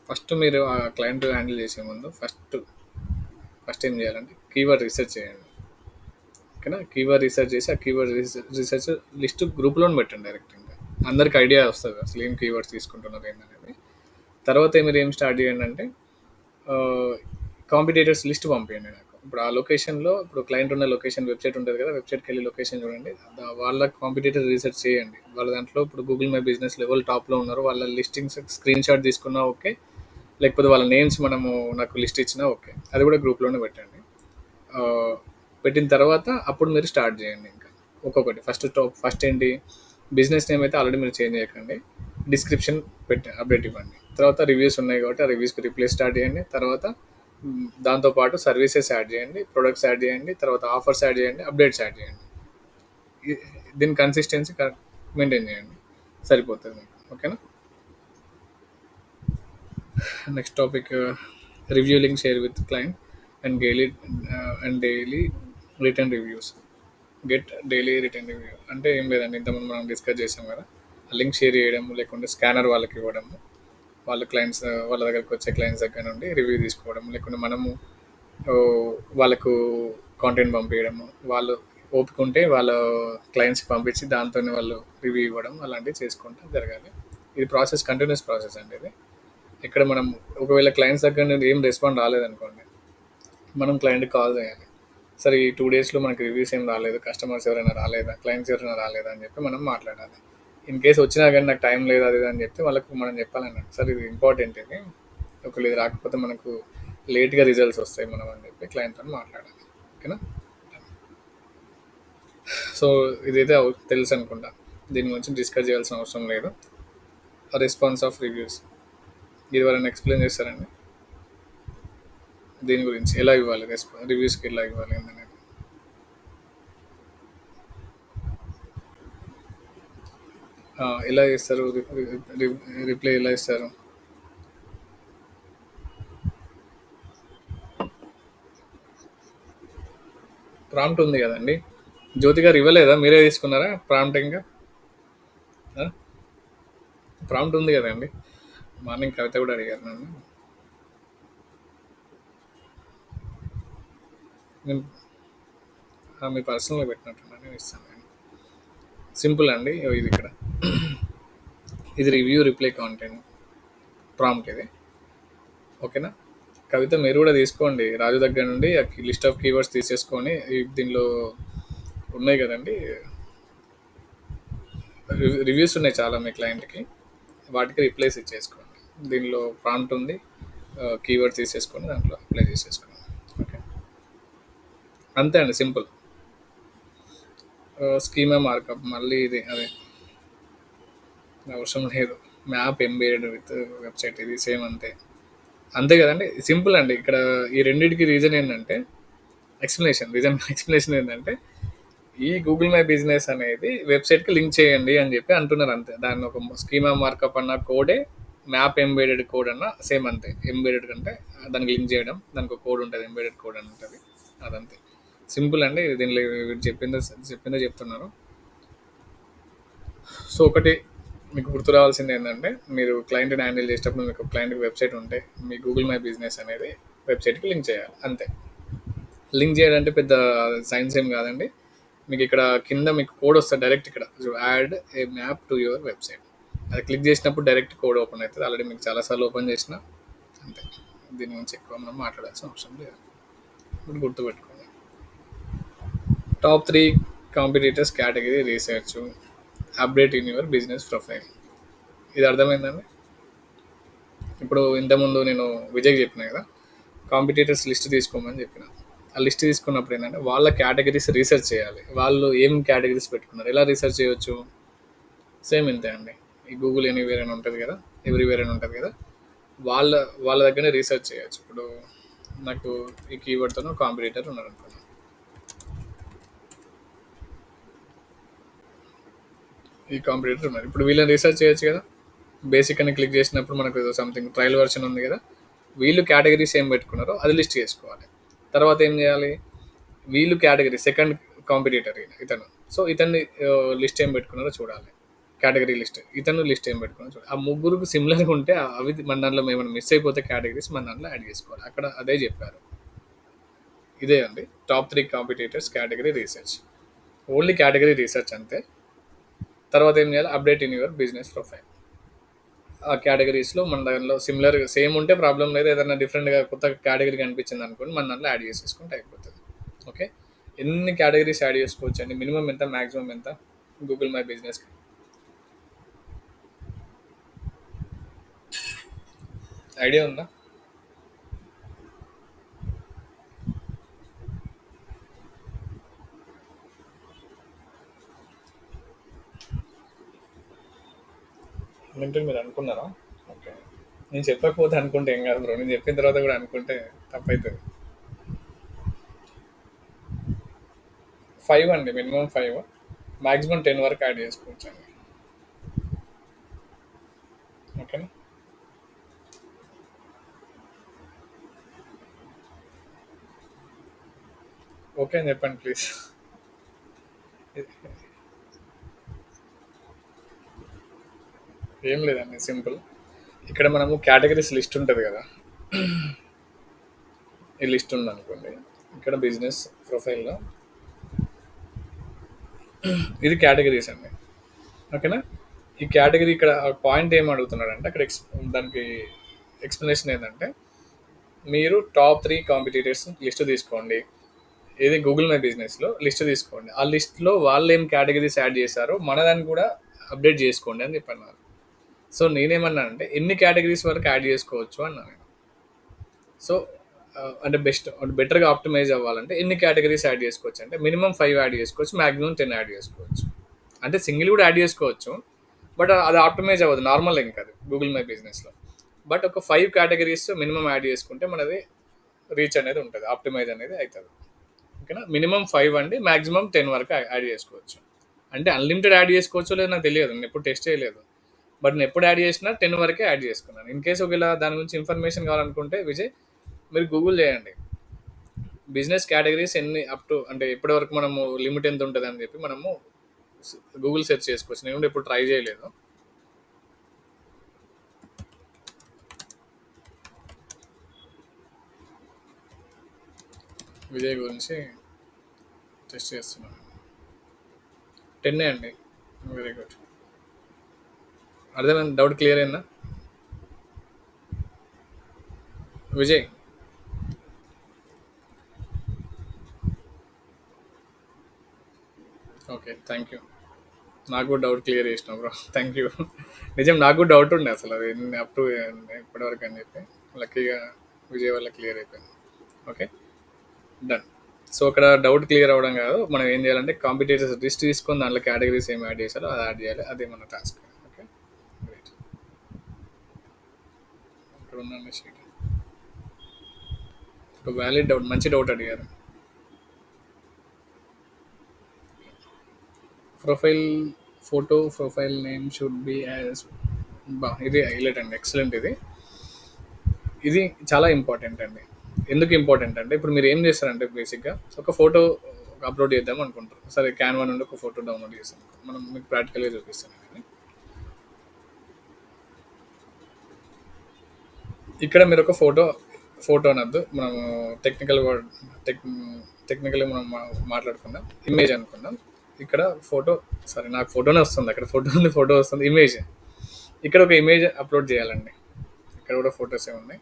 ఫస్ట్ మీరు ఆ క్లయింట్ హ్యాండిల్ చేసే ముందు ఫస్ట్ ఏం చేయాలంటే కీవర్డ్ రీసెర్చ్ చేయండి. ఓకేనా. కీవర్డ్ రీసెర్చ్ చేసి ఆ కీవర్డ్ రీసెర్చ్ లిస్ట్ గ్రూప్లోనే పెట్టండి డైరెక్ట్. ఇంకా అందరికి ఐడియా వస్తుంది అసలు ఏం కీవర్డ్స్ తీసుకుంటున్నారు ఏంటనేది. తర్వాత మీరు ఏం స్టార్ట్ చేయండి అంటే కాంపిటేటర్స్ లిస్ట్ పంపించండి నాకు. ఇప్పుడు ఆ లొకేషన్లో ఇప్పుడు క్లయింట్ ఉన్న లొకేషన్ వెబ్సైట్ ఉంటుంది కదా, వెబ్సైట్కి వెళ్ళి లొకేషన్ చూడండి. వాళ్ళ కాంపిటేటర్ రీసెర్చ్ చేయండి. వాళ్ళ దాంట్లో ఇప్పుడు గూగుల్ మై బిజినెస్ లెవెల్ టాప్లో ఉన్నారు, వాళ్ళ లిస్టింగ్స్ స్క్రీన్ షాట్ తీసుకున్నా ఓకే, లేకపోతే వాళ్ళ నేమ్స్ మనము నాకు లిస్ట్ ఇచ్చినా ఓకే. అది కూడా గ్రూప్లోనే పెట్టండి. ఆ, పెట్టిన తర్వాత అప్పుడు మీరు స్టార్ట్ చేయండి. ఇంకా ఒక్కొక్కటి ఫస్ట్ ఏంటి, బిజినెస్ నేమ్ అయితే ఆల్రెడీ మీరు చేంజ్ చేయకండి. డిస్క్రిప్షన్ అప్డేట్ ఇవ్వండి. తర్వాత రివ్యూస్ ఉన్నాయి కాబట్టి ఆ రివ్యూస్కి రిప్లై స్టార్ట్ చేయండి. తర్వాత దాంతోపాటు సర్వీసెస్ యాడ్ చేయండి, ప్రొడక్ట్స్ యాడ్ చేయండి, తర్వాత ఆఫర్స్ యాడ్ చేయండి, అప్డేట్స్ యాడ్ చేయండి. దీని కన్సిస్టెన్సీ మెయింటైన్ చేయండి, సరిపోతుంది మీకు. ఓకేనా. Next topic, review link share with client and daily return reviews. Get daily return review అంటే ఏం లేదండి, ఇంతకుముందు మనం డిస్కస్ చేసాం కదా. లింక్ షేర్ చేయడం, లేకుంటే స్కానర్ వాళ్ళకి ఇవ్వడము, వాళ్ళ దగ్గరకు వచ్చే క్లయింట్స్ దగ్గర నుండి రివ్యూ తీసుకోవడం, లేకుంటే మనము ఓ, వాళ్ళకు కాంటెంట్ పంపించడము, వాళ్ళు ఓపిక ఉంటే వాళ్ళ క్లయింట్స్కి పంపించి దాంతోనే వాళ్ళు రివ్యూ ఇవ్వడం, అలాంటివి చేసుకుంటూ జరగాలి. ఇది కంటిన్యూస్ ప్రాసెస్ అండి ఇది. ఇక్కడ మనం ఒకవేళ క్లయింట్స్ దగ్గర నుండి ఏం రెస్పాండ్ రాలేదనుకోండి, మనం క్లయింట్కి కాల్ చేయాలి. సరే ఈ 2 డేస్లో మనకి రివ్యూస్ ఏం రాలేదు, కస్టమర్స్ ఎవరైనా రాలేదా, క్లయింట్స్ ఎవరైనా రాలేదా అని చెప్పి మనం మాట్లాడాలి. ఇన్ కేసు వచ్చినా కానీ నాకు టైం లేదు అది ఇది అని చెప్తే వాళ్ళకు మనం చెప్పాలన్నట్టు, సార్ ఇది ఇంపార్టెంట్, ఇది ఒకవేళ ఇది రాకపోతే మనకు లేట్గా రిజల్ట్స్ వస్తాయి మనం అని చెప్పి క్లయింట్తో మాట్లాడాలి. ఓకేనా. సో ఇదైతే తెలుసు అనుకుంటా, దీని గురించి డిస్కస్ చేయాల్సిన అవసరం లేదు. రెస్పాన్స్ ఆఫ్ రివ్యూస్ ఇది ఎవరైనా ఎక్స్ప్లెయిన్ చేస్తారండి, దీని గురించి ఎలా ఇవ్వాలి, రివ్యూస్కి ఎలా ఇవ్వాలి అనేది. ఎలా ఇస్తారు, రిప్లై ఎలా ఇస్తారు. ప్రాంప్ట్ ఉంది కదండి, జ్యోతి గారు ఇవ్వలేదా, మీరే తీసుకున్నారా ప్రాంప్ట్? ఇంకా ప్రాంప్ట్ ఉంది కదండి, మార్నింగ్ కవిత కూడా అడిగారు నన్ను. నేను మీ పర్సనల్గా పెట్టినట్టున్నా, నేను ఇస్తాను. నేను సింపుల్ అండి, ఇది ఇక్కడ ఇది రివ్యూ రిప్లై కాంటెంట్ ప్రాంప్ట్ ఇది. ఓకేనా. కవిత మీరు కూడా తీసుకోండి, రాజు దగ్గర నుండి లిస్ట్ ఆఫ్ కీవర్డ్స్ తీసేసుకొని దీనిలో ఉన్నాయి కదండి, రివ్యూస్ ఉన్నాయి చాలా మీ క్లయింట్కి, వాటికి రిప్లైస్ ఇచ్చేసుకోండి. దీనిలో ప్రాంప్ట్ ఉంది, కీవర్డ్స్ తీసేసుకొని దాంట్లో అప్లై చేసేసుకోండి. ఓకే. అంతే అండి, సింపుల్. స్కీమా మార్కప్ మళ్ళీ ఇది అదే అవసరం లేదు. మ్యాప్ ఎంబెడెడ్ విత్ వెబ్సైట్ ఇది సేమ్ అంతే. అంతే కదండి, సింపుల్ అండి. ఇక్కడ ఈ రెండింటికి రీజన్ ఏంటంటే ఎక్స్ప్లెనేషన్ ఏంటంటే ఈ గూగుల్ మై బిజినెస్ అనేది వెబ్సైట్కి లింక్ చేయండి అని చెప్పి అంటున్నారు అంతే. దాన్ని ఒక స్కీమా మార్కప్ అన్న కోడే, మ్యాప్ ఎంబెడెడ్ కోడ్ అన్న సేమ్ అంతే. ఎంబెడెడ్ కంటే దానికి లింక్ చేయడం, దానికి ఒక కోడ్ ఉంటుంది, ఎంబెడెడ్ కోడ్ అని ఉంటుంది, అదంతే. సింపుల్ అండి. దీనిలో వీడు చెప్పిందే చెప్తున్నారు. సో ఒకటి మీకు గుర్తు రావాల్సింది ఏంటంటే, మీరు క్లయింట్ని హ్యాండిల్ చేసేటప్పుడు మీకు క్లయింట్కి వెబ్సైట్ ఉంటే మీ గూగుల్ మై బిజినెస్ అనేది వెబ్సైట్కి లింక్ చేయాలి అంతే. లింక్ చేయాలంటే పెద్ద సైన్స్ ఏం కాదండి. మీకు ఇక్కడ కింద మీకు కోడ్ వస్తుంది డైరెక్ట్, ఇక్కడ add A map to your website, అది క్లిక్ చేసినప్పుడు డైరెక్ట్ కోడ్ ఓపెన్ అవుతుంది. ఆల్రెడీ మీకు చాలాసార్లు ఓపెన్ చేసిన, అంతే. దీని గురించి ఎక్కువ మనం మాట్లాడాల్సిన అవసరం లేదు. ఇప్పుడు గుర్తుపెట్టుకోండి. Top 3 competitors category research, update in your business profile. ఇది అర్థమైందండి. ఇప్పుడు ఇంతకుముందు నేను విజయ్ చెప్పిన కదా, కాంపిటీటర్స్ లిస్ట్ తీసుకోమని చెప్పిన. ఆ లిస్ట్ తీసుకున్నప్పుడు ఏంటంటే వాళ్ళ కేటగిరీస్ రీసెర్చ్ చేయాలి. వాళ్ళు ఏం కేటగిరీస్ పెట్టుకున్నారు, ఎలా రీసెర్చ్ చేయొచ్చు? సేమ్ ఇంతే అండి. ఈ గూగుల్ ఎనీవేర్ అని ఉంటుంది కదా, ఎవ్రీవేర్ అని ఉంటుంది కదా, వాళ్ళ వాళ్ళ దగ్గరనే రీసెర్చ్ చేయొచ్చు. ఇప్పుడు నాకు ఈ కీవర్డ్తో కాంపిటీటర్ ఉన్నారు అనుకున్నాను. ఈ కాంపిటీటర్ ఉన్నారు, ఇప్పుడు వీళ్ళని రీసెర్చ్ చేయొచ్చు కదా. బేసిక్ అని క్లిక్ చేసినప్పుడు మనకు సంథింగ్ ట్రయల్ వర్షన్ ఉంది కదా, వీళ్ళు కేటగిరీస్ ఏం పెట్టుకున్నారో అది లిస్ట్ చేసుకోవాలి. తర్వాత ఏం చేయాలి, వీళ్ళు కేటగిరీ సెకండ్ కాంపిటీటర్ ఇతను, సో ఇతన్ని లిస్ట్ ఏం పెట్టుకున్నారో చూడాలి. కేటగిరీ లిస్ట్ ఇతను లిస్ట్ ఏం పెట్టుకున్నారో చూడాలి. ఆ ముగ్గురికి సిమిలర్గా ఉంటే అవి మన దాంట్లో ఏమైనా మిస్ అయిపోతే కేటగిరీస్ మన దాంట్లో యాడ్ చేసుకోవాలి. అక్కడ అదే చెప్పారు. ఇదే అండి top 3 competitors category research. Only category research అంతే. తర్వాత ఏం చేయాలి, update in your business profile. ఆ కేటగిరీస్లో మన దానిలో సిమిలర్ సేమ్ ఉంటే ప్రాబ్లం లేదు, ఏదైనా డిఫరెంట్గా కొత్త కేటగిరీ కనిపించింది అనుకోండి, మన దాంట్లో యాడ్ చేసేసుకుంటే అయిపోతుంది. ఓకే, ఎన్ని కేటగిరీస్ యాడ్ చేసుకోవచ్చు అండి, మినిమం ఎంత, మ్యాక్సిమం ఎంత గూగుల్ మై బిజినెస్కి? ఐడియా ఉందా? మీరు అనుకున్నారా? ఓకే, నేను చెప్పకపోతే అనుకుంటే ఏం కాదు బ్రో, నేను చెప్పిన తర్వాత కూడా అనుకుంటే తప్పవుతుంది. 5 అండి, మినిమం 5, మ్యాక్సిమం 10 వరకు యాడ్ చేసుకోవచ్చు అండి. ఓకేనా? ఓకే అని చెప్పండి ప్లీజ్. ఏం లేదండి, సింపుల్. ఇక్కడ మనము కేటగిరీస్ లిస్ట్ ఉంటుంది కదా, ఈ లిస్ట్ ఉంది అనుకోండి, ఇక్కడ బిజినెస్ ప్రొఫైల్లో ఇది కేటగిరీస్ అండి. ఓకేనా? ఈ కేటగిరీ ఇక్కడ పాయింట్ ఏం అడుగుతున్నాడంటే అక్కడ దానికి ఎక్స్ప్లెనేషన్ ఏంటంటే, మీరు టాప్ 3 కాంపిటీటర్స్ లిస్ట్ తీసుకోండి. ఏది గూగుల్ మై బిజినెస్లో లిస్ట్ తీసుకోండి. ఆ లిస్ట్లో వాళ్ళు ఏం కేటగిరీస్ యాడ్ చేశారో మన దాన్ని కూడా అప్డేట్ చేసుకోండి అని చెప్పన్నారు. సో నేనేమన్నానంటే ఎన్ని కేటగిరీస్ వరకు యాడ్ చేసుకోవచ్చు అన్నాను నేను. సో అంటే బెటర్గా ఆప్టిమైజ్ అవ్వాలంటే ఎన్ని కేటగిరీస్ యాడ్ చేసుకోవచ్చు అంటే మినిమం 5 యాడ్ చేసుకోవచ్చు, మాక్సిమం 10 యాడ్ చేసుకోవచ్చు. అంటే సింగిల్ కూడా యాడ్ చేసుకోవచ్చు, బట్ అది ఆప్టిమైజ్ అవ్వదు నార్మల్ ఇంకా అది గూగుల్ మై బిజినెస్లో. బట్ ఒక 5 కేటగిరీస్ మినిమం యాడ్ చేసుకుంటే మనది రీచ్ అనేది ఉంటుంది, ఆప్టిమైజ్ అనేది అవుతుంది. ఓకేనా? మినిమం 5 అండి, మాక్సిమం 10 వరకు యాడ్ చేసుకోవచ్చు. అంటే అన్లిమిటెడ్ యాడ్ చేసుకోవచ్చు లేదు నాకు తెలియదు, నేను ఎప్పుడు టెస్ట్ చేయలేదు. బట్ నేను ఎప్పుడు యాడ్ చేసినా 10 వరకే యాడ్ చేసుకున్నాను. ఇన్ కేసు ఒకవేళ దాని గురించి ఇన్ఫర్మేషన్ కావాలనుకుంటే విజయ్ మీరు గూగుల్ చేయండి, బిజినెస్ కేటగిరీస్ ఎన్ని అప్ టు అంటే ఇప్పటి వరకు మనము లిమిట్ ఎంత ఉంటుంది అని చెప్పి మనము గూగుల్ సెర్చ్ చేసుకోవచ్చు. నేను కూడా ఎప్పుడు ట్రై చేయలేదు. విజయ్ గురించి టెస్ట్ చేస్తున్నాను. 10 అండి. Very good. అర్థమైంది, డౌట్ క్లియర్ అయిందా విజయ్? Okay, thank you. నాకు కూడా డౌట్ క్లియర్ చేసినావు బ్రో, థ్యాంక్ యూ. నిజం నాకు కూడా డౌట్ ఉండే అసలు అది అప్ టు ఇప్పటివరకు అని చెప్పి, లక్కీగా విజయ్ వల్ల క్లియర్ అయిపోయింది. Okay, done. సో అక్కడ డౌట్ క్లియర్ అవ్వడం కాదు, మనం ఏం చేయాలంటే కాంపిటేటర్స్ లిస్ట్ తీసుకొని దాంట్లో కేటగిరీస్ ఏమి యాడ్ చేశారో అది యాడ్ చేయాలి, అదే మన టాస్క్. Okay, great. ఇక్కడ ఉందండి షీట్. ఒక వ్యాలిడ్ డౌట్, మంచి డౌట్ అడిగారు. Profile photo profile name should be as, బా ఇది హైలైట్ అండి, ఎక్సలెంట్. ఇది చాలా ఇంపార్టెంట్ అండి. ఎందుకు ఇంపార్టెంట్ అంటే ఇప్పుడు మీరు ఏం చేస్తారంటే బేసిక్గా ఒక ఫోటో అప్లోడ్ చేద్దాం అనుకుంటారు, సరే క్యాన్వా నుండి ఒక ఫోటో డౌన్లోడ్ చేస్తాం, మనం మీకు ప్రాక్టికల్గా చూపిస్తాను కానీ ఇక్కడ మీరు ఒక ఫోటో అనద్దు, మనము టెక్నికల్ వర్డ్ టెక్నికల్గా మనం మాట్లాడుకుందాం, ఇమేజ్ అనుకుందాం. ఇక్కడ ఫోటో, సారీ నాకు ఫోటోనే వస్తుంది, అక్కడ ఫోటో ఉంది, ఫోటో వస్తుంది, ఇమేజ్. ఇక్కడ ఒక ఇమేజ్ అప్లోడ్ చేయాలండి, ఇక్కడ కూడా ఫొటోస్ ఉన్నాయి.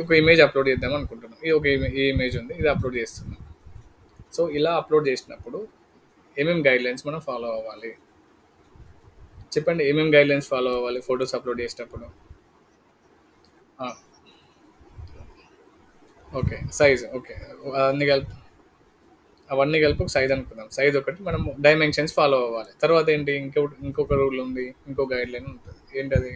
ఒక ఇమేజ్ అప్లోడ్ చేద్దాం అనుకుంటున్నాం, ఈ ఒక ఈ ఇమేజ్ ఉంది, ఇది అప్లోడ్ చేస్తున్నాం. సో ఇలా అప్లోడ్ చేసినప్పుడు ఏమేమి గైడ్లైన్స్ మనం ఫాలో అవ్వాలి చెప్పండి, ఏమేమి గైడ్లైన్స్ ఫాలో అవ్వాలి ఫొటోస్ అప్లోడ్ చేసేటప్పుడు? ఓకే. Size okay. అన్నీ కలిపి అవన్నీ కలిపి ఒక సైజ్ అనుకుందాం. సైజ్ ఒకటి మనం డైమెన్షన్స్ ఫాలో అవ్వాలి. తర్వాత ఏంటి ఇంకొక రూల్ ఉంది. ఇంకో గైడ్‌లైన్ ఉంటది. ఏంటది?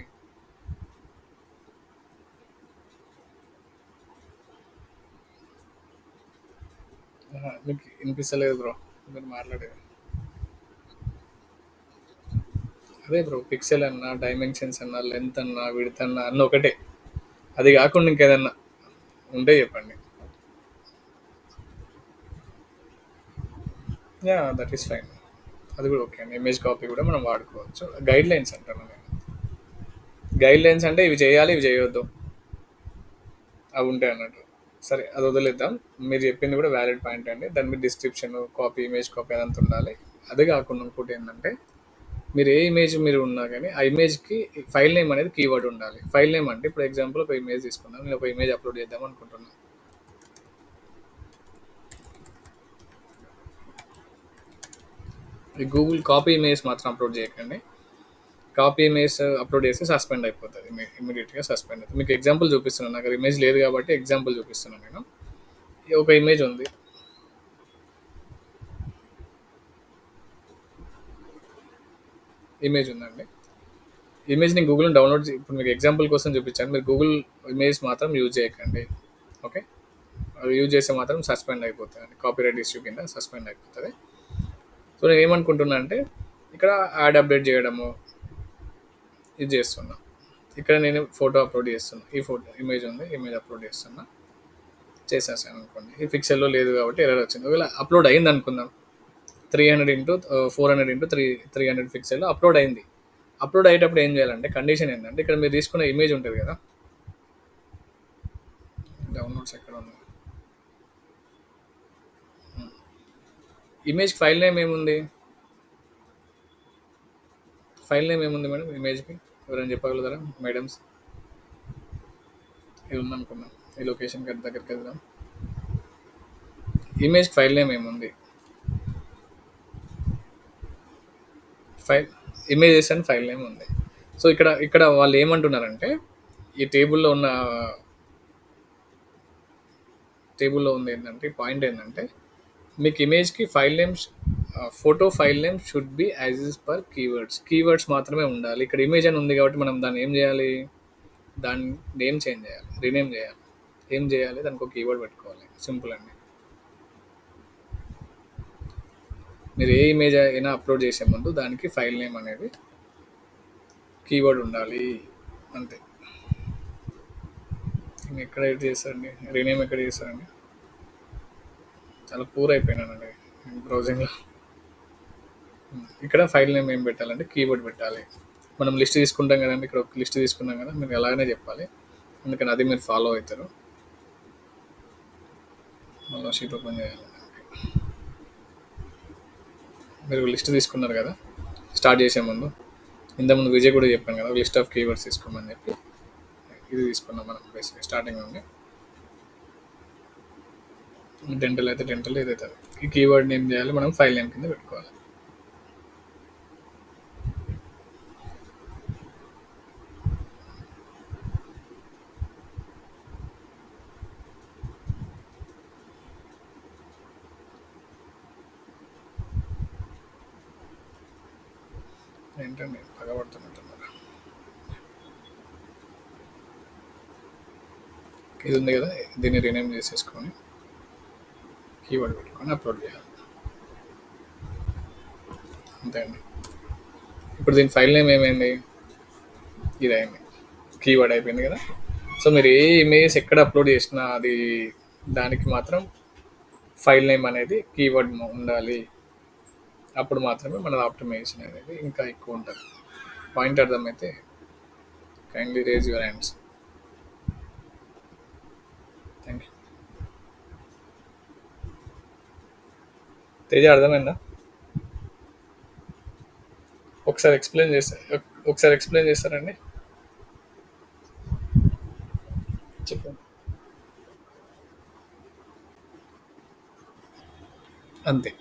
అహా! మీకు ఇనిపిస్తలేదు బ్రో. మీరు మాట్లాడేది. అదే బ్రో పిక్సెల్ అన్నా, డైమెన్షన్స్ అన్నా, లెంత్ అన్నా, విడ్త్ అన్నా అన్నీ ఒకటే. అది కాకుండా ఇంకేదన్నా ఉంటే చెప్పండి. యాహ్! That is fine. అది కూడా ఓకే అండి. ఇమేజ్ కాపీ కూడా మనం వాడుకోవచ్చు. గైడ్‌లైన్స్ అంటాను నేను. గైడ్‌లైన్స్ అంటే ఇవి చేయాలి, ఇవి చేయొద్దు. అవి ఉంటాయి అన్నట్టు. సరే అది వదిలేద్దాం. మీరు చెప్పింది కూడా వ్యాలిడ్ పాయింట్ అండి. దాని మీద డిస్క్రిప్షన్, కాపీ, ఇమేజ్ కాపీ అదంతా ఉండాలి. అదే కాకుండా ఇంకోటి ఏంటంటే మీరు ఏ ఇమేజ్ మీరు ఉన్నా కానీ ఆ ఇమేజ్కి ఫైల్ నేమ్ అనేది కీవర్డ్ ఉండాలి. ఫైల్ నేమ్ అంటే ఇప్పుడు ఎగ్జాంపుల్ ఒక ఇమేజ్ తీసుకుందాం. నేను ఒక ఇమేజ్ అప్లోడ్ చేద్దాం అనుకుంటున్నాను. ఈ గూగుల్ కాపీ ఇమేజ్ మాత్రం అప్లోడ్ చేయకండి. కాపీ ఇమేజ్ అప్లోడ్ చేస్తే సస్పెండ్ అయిపోతుంది. ఇమీడియట్గా సస్పెండ్ అవుతుంది. మీకు ఎగ్జాంపుల్ చూపిస్తున్నాను. నాకు ఇమేజ్ లేదు కాబట్టి ఎగ్జాంపుల్ చూపిస్తున్నాను నేను. ఒక ఇమేజ్ ఉంది. ఇమేజ్ ఉందండి. ఇమేజ్ నేను గూగుల్ డౌన్లోడ్ ఇప్పుడు మీకు ఎగ్జాంపుల్ కోసం చూపించాను. మీరు గూగుల్ ఇమేజ్ మాత్రం యూజ్ చేయకండి. ఓకే. అది యూజ్ చేస్తే మాత్రం సస్పెండ్ అయిపోతుంది. కాపీరైట్ ఇష్యూ కింద సస్పెండ్ అయిపోతుంది. సో నేను ఏమనుకుంటున్నా అంటే ఇక్కడ యాడ్ అప్డేట్ చేయడము ఇది చేస్తున్నా. ఇక్కడ నేను ఫోటో అప్లోడ్ చేస్తున్నా. ఈ ఫోటో ఇమేజ్ ఉంది. ఇమేజ్ అప్లోడ్ చేస్తున్నా. చేసేసాను అనుకోండి. ఈ పిక్సెల్‌లో లేదు కాబట్టి ఎర్రర్ వచ్చింది. ఒకవేళ అప్లోడ్ అయింది అనుకుందాం. 300 ఇంటూ 400 ఇంటూ 300 పిక్సెల్‌లో అప్లోడ్ అయింది. అప్లోడ్ అయ్యేటప్పుడు ఏం చేయాలంటే కండిషన్ ఏంటంటే ఇక్కడ మీరు తీసుకున్న ఇమేజ్ ఉంటుంది కదా! డౌన్లోడ్స్ ఎక్కడ ఉంది? ఇమేజ్ ఫైల్ నేమ్ ఏముంది? ఫైల్ నేమ్ ఏముంది మేడం ఇమేజ్‌కి? ఎవరైనా చెప్పగలుగుతారా మేడమ్స్? ఇది ఉందనుకుందాం. ఈ లొకేషన్‌కి దగ్గరికి వెళ్దాం. ఇమేజ్‌కి ఫైల్ నేమ్ ఏముంది? ఫైల్ ఇమేజెస్ అని ఫైల్ నేమ్ ఉంది. సో ఇక్కడ వాళ్ళు ఏమంటున్నారంటే ఈ టేబుల్‌లో ఉంది ఏంటంటే పాయింట్ ఏంటంటే మీకు ఇమేజ్‌కి file names photo file name should be as is per keywords మాత్రమే ఉండాలి. ఇక్కడ ఇమేజ్ అని ఉంది కాబట్టి మనం దాన్ని ఏం చేయాలి? దాన్ని నేమ్ చేంజ్ చేయాలి. రీనేమ్ చేయాలి. ఏం చేయాలి? దానికి ఒక కీవర్డ్ పెట్టుకోవాలి. సింపుల్ అండి. మీరు ఏ ఇమేజ్ అయినా అప్లోడ్ చేసే ముందు దానికి ఫైల్ నేమ్ అనేది కీవర్డ్ ఉండాలి. అంతే. నేను ఎక్కడ ఎడిట్ చేస్తారండి? రీనేమ్ ఎక్కడ చేస్తారండి? చాలా పూర్ అయిపోయినానండి బ్రౌజింగ్లో. ఇక్కడ ఫైల్ నేమ్ ఏం పెట్టాలంటే కీవర్డ్ పెట్టాలి. మనం లిస్ట్ తీసుకుంటాం కదండి. ఇక్కడ ఒక లిస్ట్ తీసుకున్నాం కదా! మీరు అలాగనే చెప్పాలి. అందుకని అది మీరు ఫాలో అవుతారు. మళ్ళీ షీట్ ఓపెన్ చేయాలి. మీరు లిస్ట్ తీసుకున్నారు కదా! స్టార్ట్ చేసే ముందు ఇంతకుముందు విజయ్ కూడా చెప్పాను కదా! లిస్ట్ ఆఫ్ కీవర్డ్స్ తీసుకోమని చెప్పి ఇది తీసుకున్నాం మనం బేసిక్గా స్టార్టింగ్ నుండి. డెంటల్ అయితే డెంటల్ ఏదైతే ఈ కీవర్డ్ నేమ్ చేయాలి మనం ఫైల్ నేమ్ కింద పెట్టుకోవాలి. ఏంటండి పగబడుతున్నట్టున్నారు. ఇది ఉంది కదా! దీన్ని రీనేమ్ చేసేసుకొని కీవర్డ్ పెట్టుకొని అప్లోడ్ చేయాలి. అంతే అండి. ఇప్పుడు దీని ఫైల్ నేమ్ ఏమైంది? ఇది అయింది. కీవర్డ్ అయిపోయింది కదా! సో మీరు ఏ ఇమేజ్ ఎక్కడ అప్లోడ్ చేసినా అది దానికి మాత్రం ఫైల్ నేమ్ అనేది కీవర్డ్ ఉండాలి. అప్పుడు మాత్రమే మన ఆప్టిమైజేషన్ అనేది ఇంకా ఎక్కువ ఉంటుంది. పాయింట్ అర్థమైతే kindly raise your hands. Thank you. Teja అర్థమైందా? ఒకసారి ఎక్స్ప్లెయిన్ చేస్తారు. ఒకసారి ఎక్స్ప్లెయిన్ చేస్తారండి. చెప్పండి. అంతే.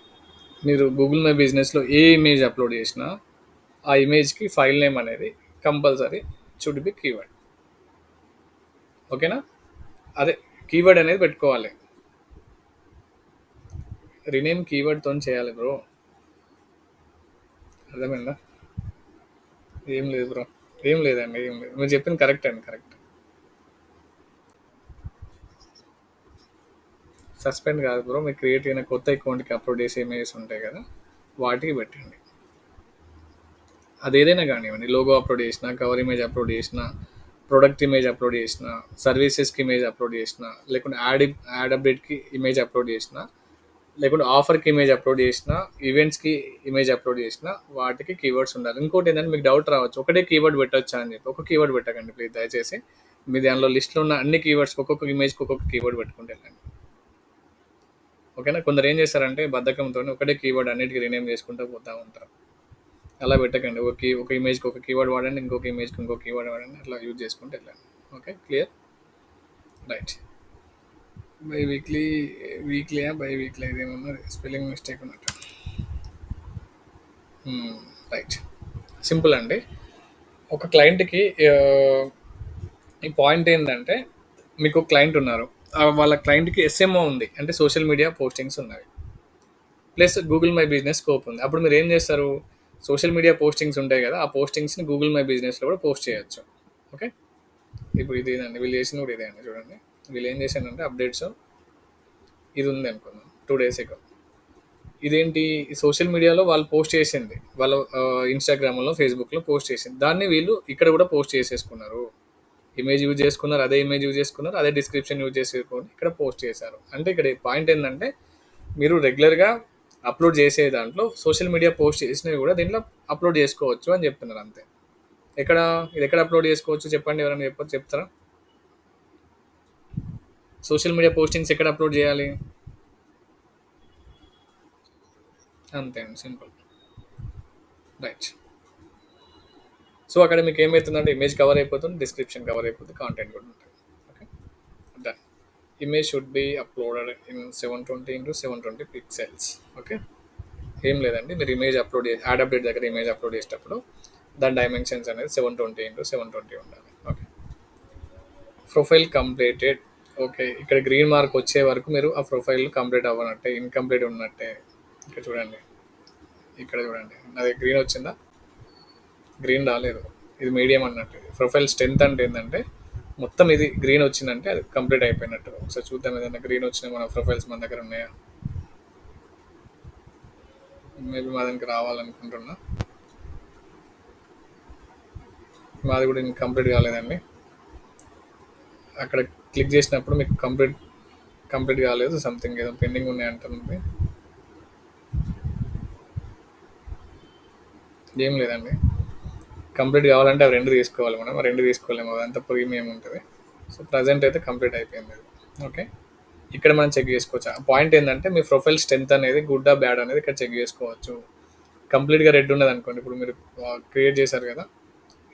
మీరు గూగుల్ మై బిజినెస్లో ఏ ఇమేజ్ అప్లోడ్ చేసినా ఆ ఇమేజ్కి ఫైల్ నేమ్ అనేది కంపల్సరీ షుడ్ బి కీవర్డ్. ఓకేనా? అదే కీవర్డ్ అనేది పెట్టుకోవాలి. రీనేమ్ కీవర్డ్తో చేయాలి బ్రో. అర్థమైందా? ఏం లేదు బ్రో. ఏం లేదండి, ఏం లేదు. మీరు చెప్పింది కరెక్ట్ అండి, కరెక్ట్. సస్పెండ్ కాదు బ్రో. మీరు క్రియేట్ అయిన కొత్త అకౌంట్కి అప్లోడ్ చేసే ఇమేజెస్ ఉంటాయి కదా, వాటికి పెట్టండి. అదేదైనా కానివ్వండి, లోగో అప్లోడ్ చేసిన, కవర్ ఇమేజ్ అప్లోడ్ చేసిన, ప్రొడక్ట్ ఇమేజ్ అప్లోడ్ చేసిన, సర్వీసెస్కి ఇమేజ్ అప్లోడ్ చేసిన, లేకుంటే యాడ్ అప్డేట్కి ఇమేజ్ అప్లోడ్ చేసిన, లేకుంటే ఆఫర్కి ఇమేజ్ అప్లోడ్ చేసిన, ఈవెంట్స్కి ఇమేజ్ అప్లోడ్ చేసిన, వాటికి కీవర్డ్స్ ఉండాలి. ఇంకోటి ఏంటంటే మీకు డౌట్ రావచ్చు, ఒకటే కీవర్డ్ పెట్టొచ్చా అని చెప్పి. ఒక కీవర్డ్ పెట్టకండి ప్లీజ్ దయచేసి. మీ దానిలో లిస్ట్లో ఉన్న అన్ని కీవర్డ్స్ ఒక్కొక్క ఇమేజ్కి ఒక్కొక్క కీవర్డ్ పెట్టుకుంటే వెళ్ళండి. ఓకేనా? కొందరు ఏం చేస్తారంటే బద్ధకంతో ఒకటే కీవర్డ్ అన్నిటికీ రీనేమ్ చేసుకుంటూ పోతూ ఉంటారు. అలా పెట్టకండి. ఒక ఇమేజ్కి ఒక కీవర్డ్ వాడండి, ఇంకొక ఇమేజ్కి ఇంకొక కీవర్డ్ వాడండి, అట్లా యూజ్ చేసుకుంటూ వెళ్ళండి. Okay, clear? Right. Biweekly, వీక్లీయా బై వీక్లీ ఇదేమన్నా స్పెల్లింగ్ మిస్టేక్ ఉన్నట్టు. రైట్, సింపుల్ అండి. ఒక క్లయింట్కి ఈ పాయింట్ ఏంటంటే, మీకు క్లయింట్ ఉన్నారు, వాళ్ళ క్లయింట్కి ఎస్ఎంఓ ఉంది, అంటే సోషల్ మీడియా పోస్టింగ్స్ ఉన్నాయి, plus Google my business scope ఉంది. అప్పుడు మీరు ఏం చేస్తారు? సోషల్ మీడియా పోస్టింగ్స్ ఉంటాయి కదా, ఆ పోస్టింగ్స్ని గూగుల్ మై బిజినెస్లో కూడా పోస్ట్ చేయొచ్చు. ఓకే, ఇప్పుడు ఇది ఇదండి, వీళ్ళు చేసింది కూడా ఇదే అండి. చూడండి, వీళ్ళు ఏం చేశారంటే అప్డేట్స్ ఇది ఉంది అనుకుందాం 2 days ago. ఇదేంటి? సోషల్ మీడియాలో వాళ్ళు పోస్ట్ చేసింది, వాళ్ళ ఇన్స్టాగ్రామ్లో, ఫేస్బుక్లో పోస్ట్ చేసింది, దాన్ని వీళ్ళు ఇక్కడ కూడా పోస్ట్ చేసేసుకున్నారు. ఇమేజ్ యూజ్ చేసుకున్నారు, అదే ఇమేజ్ యూజ్ చేసుకున్నారు, అదే డిస్క్రిప్షన్ యూజ్ చేసుకొని ఇక్కడ పోస్ట్ చేశారు. అంటే ఇక్కడ పాయింట్ ఏంటంటే, మీరు రెగ్యులర్గా అప్లోడ్ చేసే దాంట్లో సోషల్ మీడియా పోస్ట్ చేసినవి కూడా దీంట్లో అప్లోడ్ చేసుకోవచ్చు అని చెప్తున్నారు అంతే. ఎక్కడ ఇది ఎక్కడ అప్లోడ్ చేసుకోవచ్చు చెప్పండి, ఎవరైనా చెప్తారా? సోషల్ మీడియా పోస్టింగ్స్ ఎక్కడ అప్లోడ్ చేయాలి? అంతే అండి, సింపుల్. రైట్. సో అక్కడ మీకు ఏమవుతుందంటే, ఇమేజ్ కవర్ అయిపోతుంది, డిస్క్రిప్షన్ కవర్ అయిపోతుంది, కాంటెంట్ కూడా ఉంటుంది. Okay, done. Image should be uploaded in 720x720 pixels. Okay, ఏం లేదండి, మీరు ఇమేజ్ అప్లోడ్ చేసి యాడ్ అప్డేట్ దగ్గర ఇమేజ్ అప్లోడ్ చేసేటప్పుడు దాని డైమెన్షన్స్ అనేది 720x720 ఉండాలి. Okay, profile completed. ఓకే, ఇక్కడ గ్రీన్ మార్క్ వచ్చే వరకు మీరు ఆ ప్రొఫైల్ కంప్లీట్ అవ్వనట్టే, ఇన్కంప్లీట్ ఉన్నట్టే. ఇక్కడ చూడండి, ఇక్కడ చూడండి, అది గ్రీన్ వచ్చిందా? గ్రీన్ రాలేదు, ఇది మీడియం అన్నట్టు. ప్రొఫైల్ స్ట్రెంత్ అంటే ఏంటంటే, మొత్తం ఇది గ్రీన్ వచ్చిందంటే అది కంప్లీట్ అయిపోయినట్టు. ఒకసారి చూద్దాం, ఏదైనా గ్రీన్ వచ్చిన మన ప్రొఫైల్స్ మన దగ్గర ఉన్నాయా? మేబీ మా దానికి రావాలనుకుంటున్నా, మాది కూడా ఇంకా కంప్లీట్ కాలేదండి. అక్కడ క్లిక్ చేసినప్పుడు మీకు కంప్లీట్ కాలేదు, సంథింగ్ ఏదో పెండింగ్ ఉన్నాయి అంటుంది. ఏం లేదండి, కంప్లీట్ కావాలంటే అవి రెండు తీసుకోవాలి మనం, రెండు తీసుకోలేము, అదంతా ప్రీమియం ఉంటుంది. సో ప్రజెంట్ అయితే కంప్లీట్ అయిపోయింది అది. ఓకే, ఇక్కడ మనం చెక్ చేసుకోవచ్చు. ఆ పాయింట్ ఏంటంటే, మీ ప్రొఫైల్ స్ట్రెంత్ అనేది గుడ్డా బ్యాడ్ అనేది ఇక్కడ చెక్ చేసుకోవచ్చు. కంప్లీట్గా రెడ్ ఉన్నది అనుకోండి, ఇప్పుడు మీరు క్రియేట్ చేశారు కదా,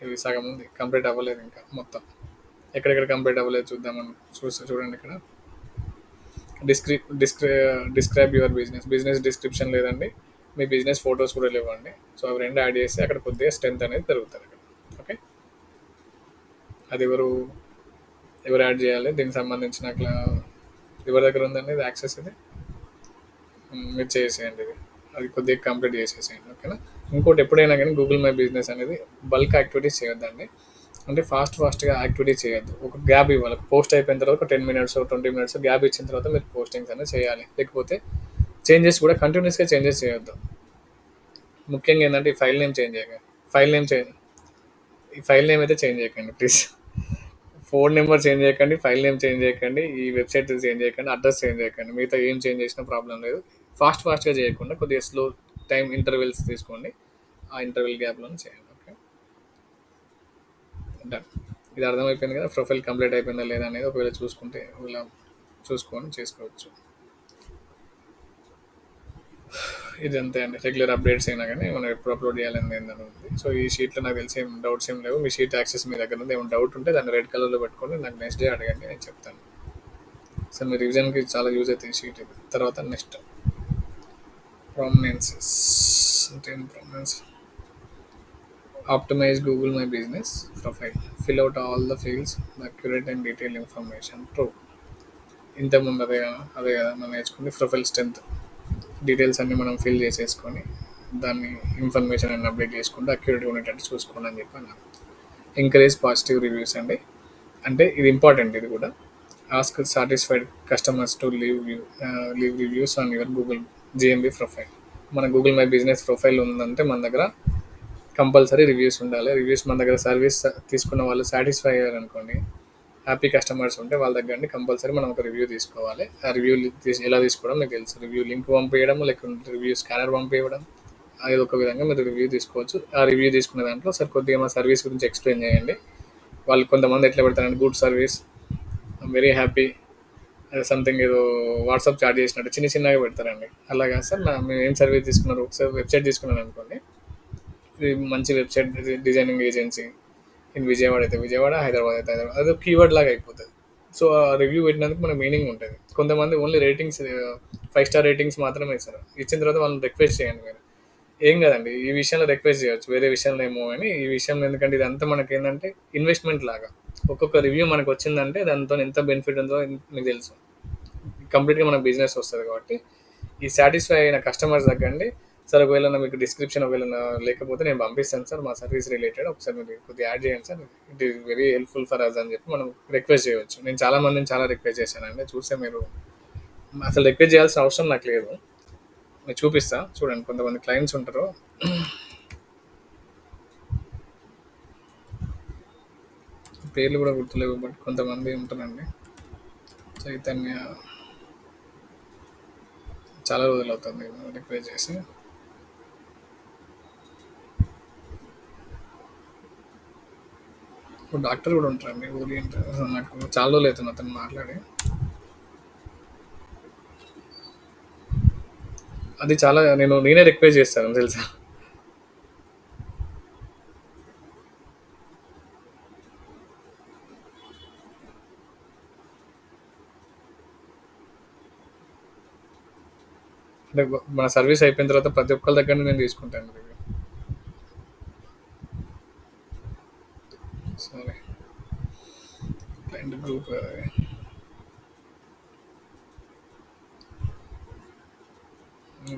ఇది సగం ఉంది, కంప్లీట్ అవ్వలేదు ఇంకా మొత్తం. ఎక్కడెక్కడ కంప్లీట్ అవ్వలేదు చూద్దామని చూడండి. ఇక్కడ డిస్క్రైబ్ యువర్ బిజినెస్ డిస్క్రిప్షన్ లేదండి, మీ బిజినెస్ ఫొటోస్ కూడా లేవండి. సో అవి రెండు యాడ్ చేస్తే అక్కడ కొద్దిగా స్ట్రెంత్ అనేది పెరుగుతుంది అక్కడ. ఓకే, అది ఎవరు యాడ్ చేయాలి, దీనికి సంబంధించిన ఎవరి దగ్గర ఉందండి ఇది యాక్సెస్? ఇది మీరు చేసేయండి, ఇది అది కొద్దిగా కంప్లీట్ చేసేసేయండి. ఓకేనా? ఇంకోటి, ఎప్పుడైనా కానీ గూగుల్ మై బిజినెస్ అనేది బల్క్ యాక్టివిటీస్ చేయొద్దండి. అంటే ఫాస్ట్గా యాక్టివిటీ చేయొద్దు, ఒక గ్యాప్ ఇవ్వాలి. పోస్ట్ అయిపోయిన తర్వాత ఒక 10 minutes 20 minutes గ్యాప్ ఇచ్చిన తర్వాత మీరు పోస్టింగ్స్ అనేది చేయాలి. లేకపోతే చేంజెస్ కూడా కంటిన్యూస్గా చేంజెస్ చేయొద్దు. ముఖ్యంగా ఏంటంటే, ఈ ఫైల్ నేమ్ చేంజ్ చేయకండి. ఈ ఫైల్ నేమ్ అయితే చేంజ్ చేయకండి ప్లీజ్. ఫోన్ నెంబర్ చేంజ్ చేయకండి, ఫైల్ నేమ్ చేంజ్ చేయకండి, ఈ వెబ్సైట్ చేంజ్ చేయకండి, అడ్రస్ చేంజ్ చేయకండి. మిగతా ఏం చేంజ్ చేసినా ప్రాబ్లం లేదు. ఫాస్ట్గా చేయకుండా కొద్దిగా స్లో టైం ఇంటర్వెల్స్ తీసుకోండి, ఆ ఇంటర్వెల్ గ్యాప్లో చేయండి. Okay, done. ఇది అర్థమైపోయింది కదా, ప్రొఫైల్ కంప్లీట్ అయిపోయిందా లేదా అనేది ఒకవేళ చూసుకొని చేసుకోవచ్చు. ఇది అంతే అండి, రెగ్యులర్ అప్డేట్స్ అయినా కానీ మనం ఎప్పుడు అప్లోడ్ చేయాలని ఏందని ఉంది. సో ఈ షీట్లో నాకు తెలిసి ఏం డౌట్స్ ఏం లేవు. మీ షీట్ యాక్సెస్ మీ దగ్గర ఉంది, ఏమైనా డౌట్ ఉంటే దాన్ని రెడ్ కలర్లో పెట్టుకొని నాకు నెక్స్ట్ డే అడగండి, నేను చెప్తాను. సో మీ రివిజన్కి చాలా యూజ్ అవుతుంది షీట్. తర్వాత నెక్స్ట్ ప్రామినెన్సెస్ అంటే prominence. Optimise Google my business profile, fill out all the fields, accurate and detail information, true. ఇంతకుముందు అదే అదే కదా మనం నేర్చుకుంది. ప్రొఫైల్ స్ట్రెంత్ డీటెయిల్స్ అన్నీ మనం ఫిల్ చేసేసుకొని దాన్ని ఇన్ఫర్మేషన్ అన్ని అప్డేట్ చేసుకుంటూ అక్యురేట్గా ఉండేటట్టు చూసుకోండి అని చెప్పి అన్నాను. ఎంకరేజ్ పాజిటివ్ రివ్యూస్ అండి. అంటే ఇది ఇంపార్టెంట్ ఇది కూడా. Ask satisfied customers to leave reviews on your Google GMB profile. మన గూగుల్ మై బిజినెస్ ప్రొఫైల్ ఉందంటే మన దగ్గర కంపల్సరీ రివ్యూస్ ఉండాలి. రివ్యూస్ మన దగ్గర సర్వీస్ తీసుకున్న వాళ్ళు సాటిస్ఫై అయ్యారు అనుకోండి, హ్యాపీ కస్టమర్స్ ఉంటే వాళ్ళ దగ్గర నుండి కంపల్సరీ మనం ఒక రివ్యూ తీసుకోవాలి. ఆ రివ్యూ ఎలా తీసుకోవడం మీకు తెలుసు. రివ్యూ లింక్ పంపించడం, లేకుంటే రివ్యూ స్కానర్ పంపించడం, అది ఒక విధంగా మీరు రివ్యూ తీసుకోవచ్చు. ఆ రివ్యూ తీసుకున్న దాంట్లో సార్ కొద్దిగా మా సర్వీస్ గురించి ఎక్స్ప్లెయిన్ చేయండి. వాళ్ళు కొంతమంది ఎట్లా పెడతారంటే good service, very happy, something ఏదో వాట్సాప్ చాట్ చేసినట్టు చిన్న చిన్నగా పెడతారండి. అలాగా సార్ మేము ఏం సర్వీస్ తీసుకున్నారు, ఒకసారి వెబ్సైట్ తీసుకున్నాను అనుకోండి, ఇది మంచి website designing agency in Vijayawada అయితే విజయవాడ, హైదరాబాద్ అయితే హైదరాబాద్, అది కీవర్డ్ లాగా అయిపోతుంది. సో ఆ రివ్యూ పెట్టినందుకు మనకు మీనింగ్ ఉంటుంది. కొంతమంది ఓన్లీ రేటింగ్స్ 5 స్టార్ రేటింగ్స్ మాత్రమే ఇస్తారు. ఇచ్చిన తర్వాత వాళ్ళని రిక్వెస్ట్ చేయండి మీరు. ఏం కదండి, ఈ విషయంలో రిక్వెస్ట్ చేయొచ్చు, వేరే విషయంలో ఏమో కానీ ఈ విషయంలో ఎందుకంటే ఇదంతా మనకి ఏంటంటే ఇన్వెస్ట్మెంట్ లాగా. ఒక్కొక్క రివ్యూ మనకు వచ్చిందంటే దాంతో ఎంత బెనిఫిట్ ఉందో మీకు తెలుసు. కంప్లీట్గా మన బిజినెస్ వస్తుంది కాబట్టి ఈ సాటిస్ఫై అయిన కస్టమర్స్ దగ్గరండి. సార్ ఒకవేళ మీకు డిస్క్రిప్షన్ ఒకవేళ లేకపోతే నేను పంపిస్తాను సార్, మా సర్వీస్ రిలేటెడ్ ఒకసారి మీరు కొద్దిగా యాడ్ చేయండి sir, it is very helpful for us అని చెప్పి మనం రిక్వెస్ట్ చేయవచ్చు. నేను చాలా మందిని చాలా రిక్వెస్ట్ చేశానండి. చూస్తే మీరు అసలు రిక్వెస్ట్ చేయాల్సిన అవసరం నాకు లేదు. నేను చూపిస్తా చూడండి. కొంతమంది క్లయింట్స్ ఉంటారు, పేర్లు కూడా గుర్తులేవు, బట్ కొంతమంది ఉంటారండి. చైతన్య చాలా రోజులు అవుతుంది రిక్వెస్ట్ చేసి. ఇప్పుడు డాక్టర్ కూడా ఉంటారండి ఊరి. నాకు చాలా రోజులు అవుతుంది అతను మాట్లాడి. అది చాలా నేనే రిక్వెస్ట్ చేస్తాను తెలుసా. అంటే మన సర్వీస్ అయిపోయిన తర్వాత ప్రతి ఒక్కరి దగ్గర నేను తీసుకుంటాను రివ్యూ. సరే, క్లయింట్ గ్రూప్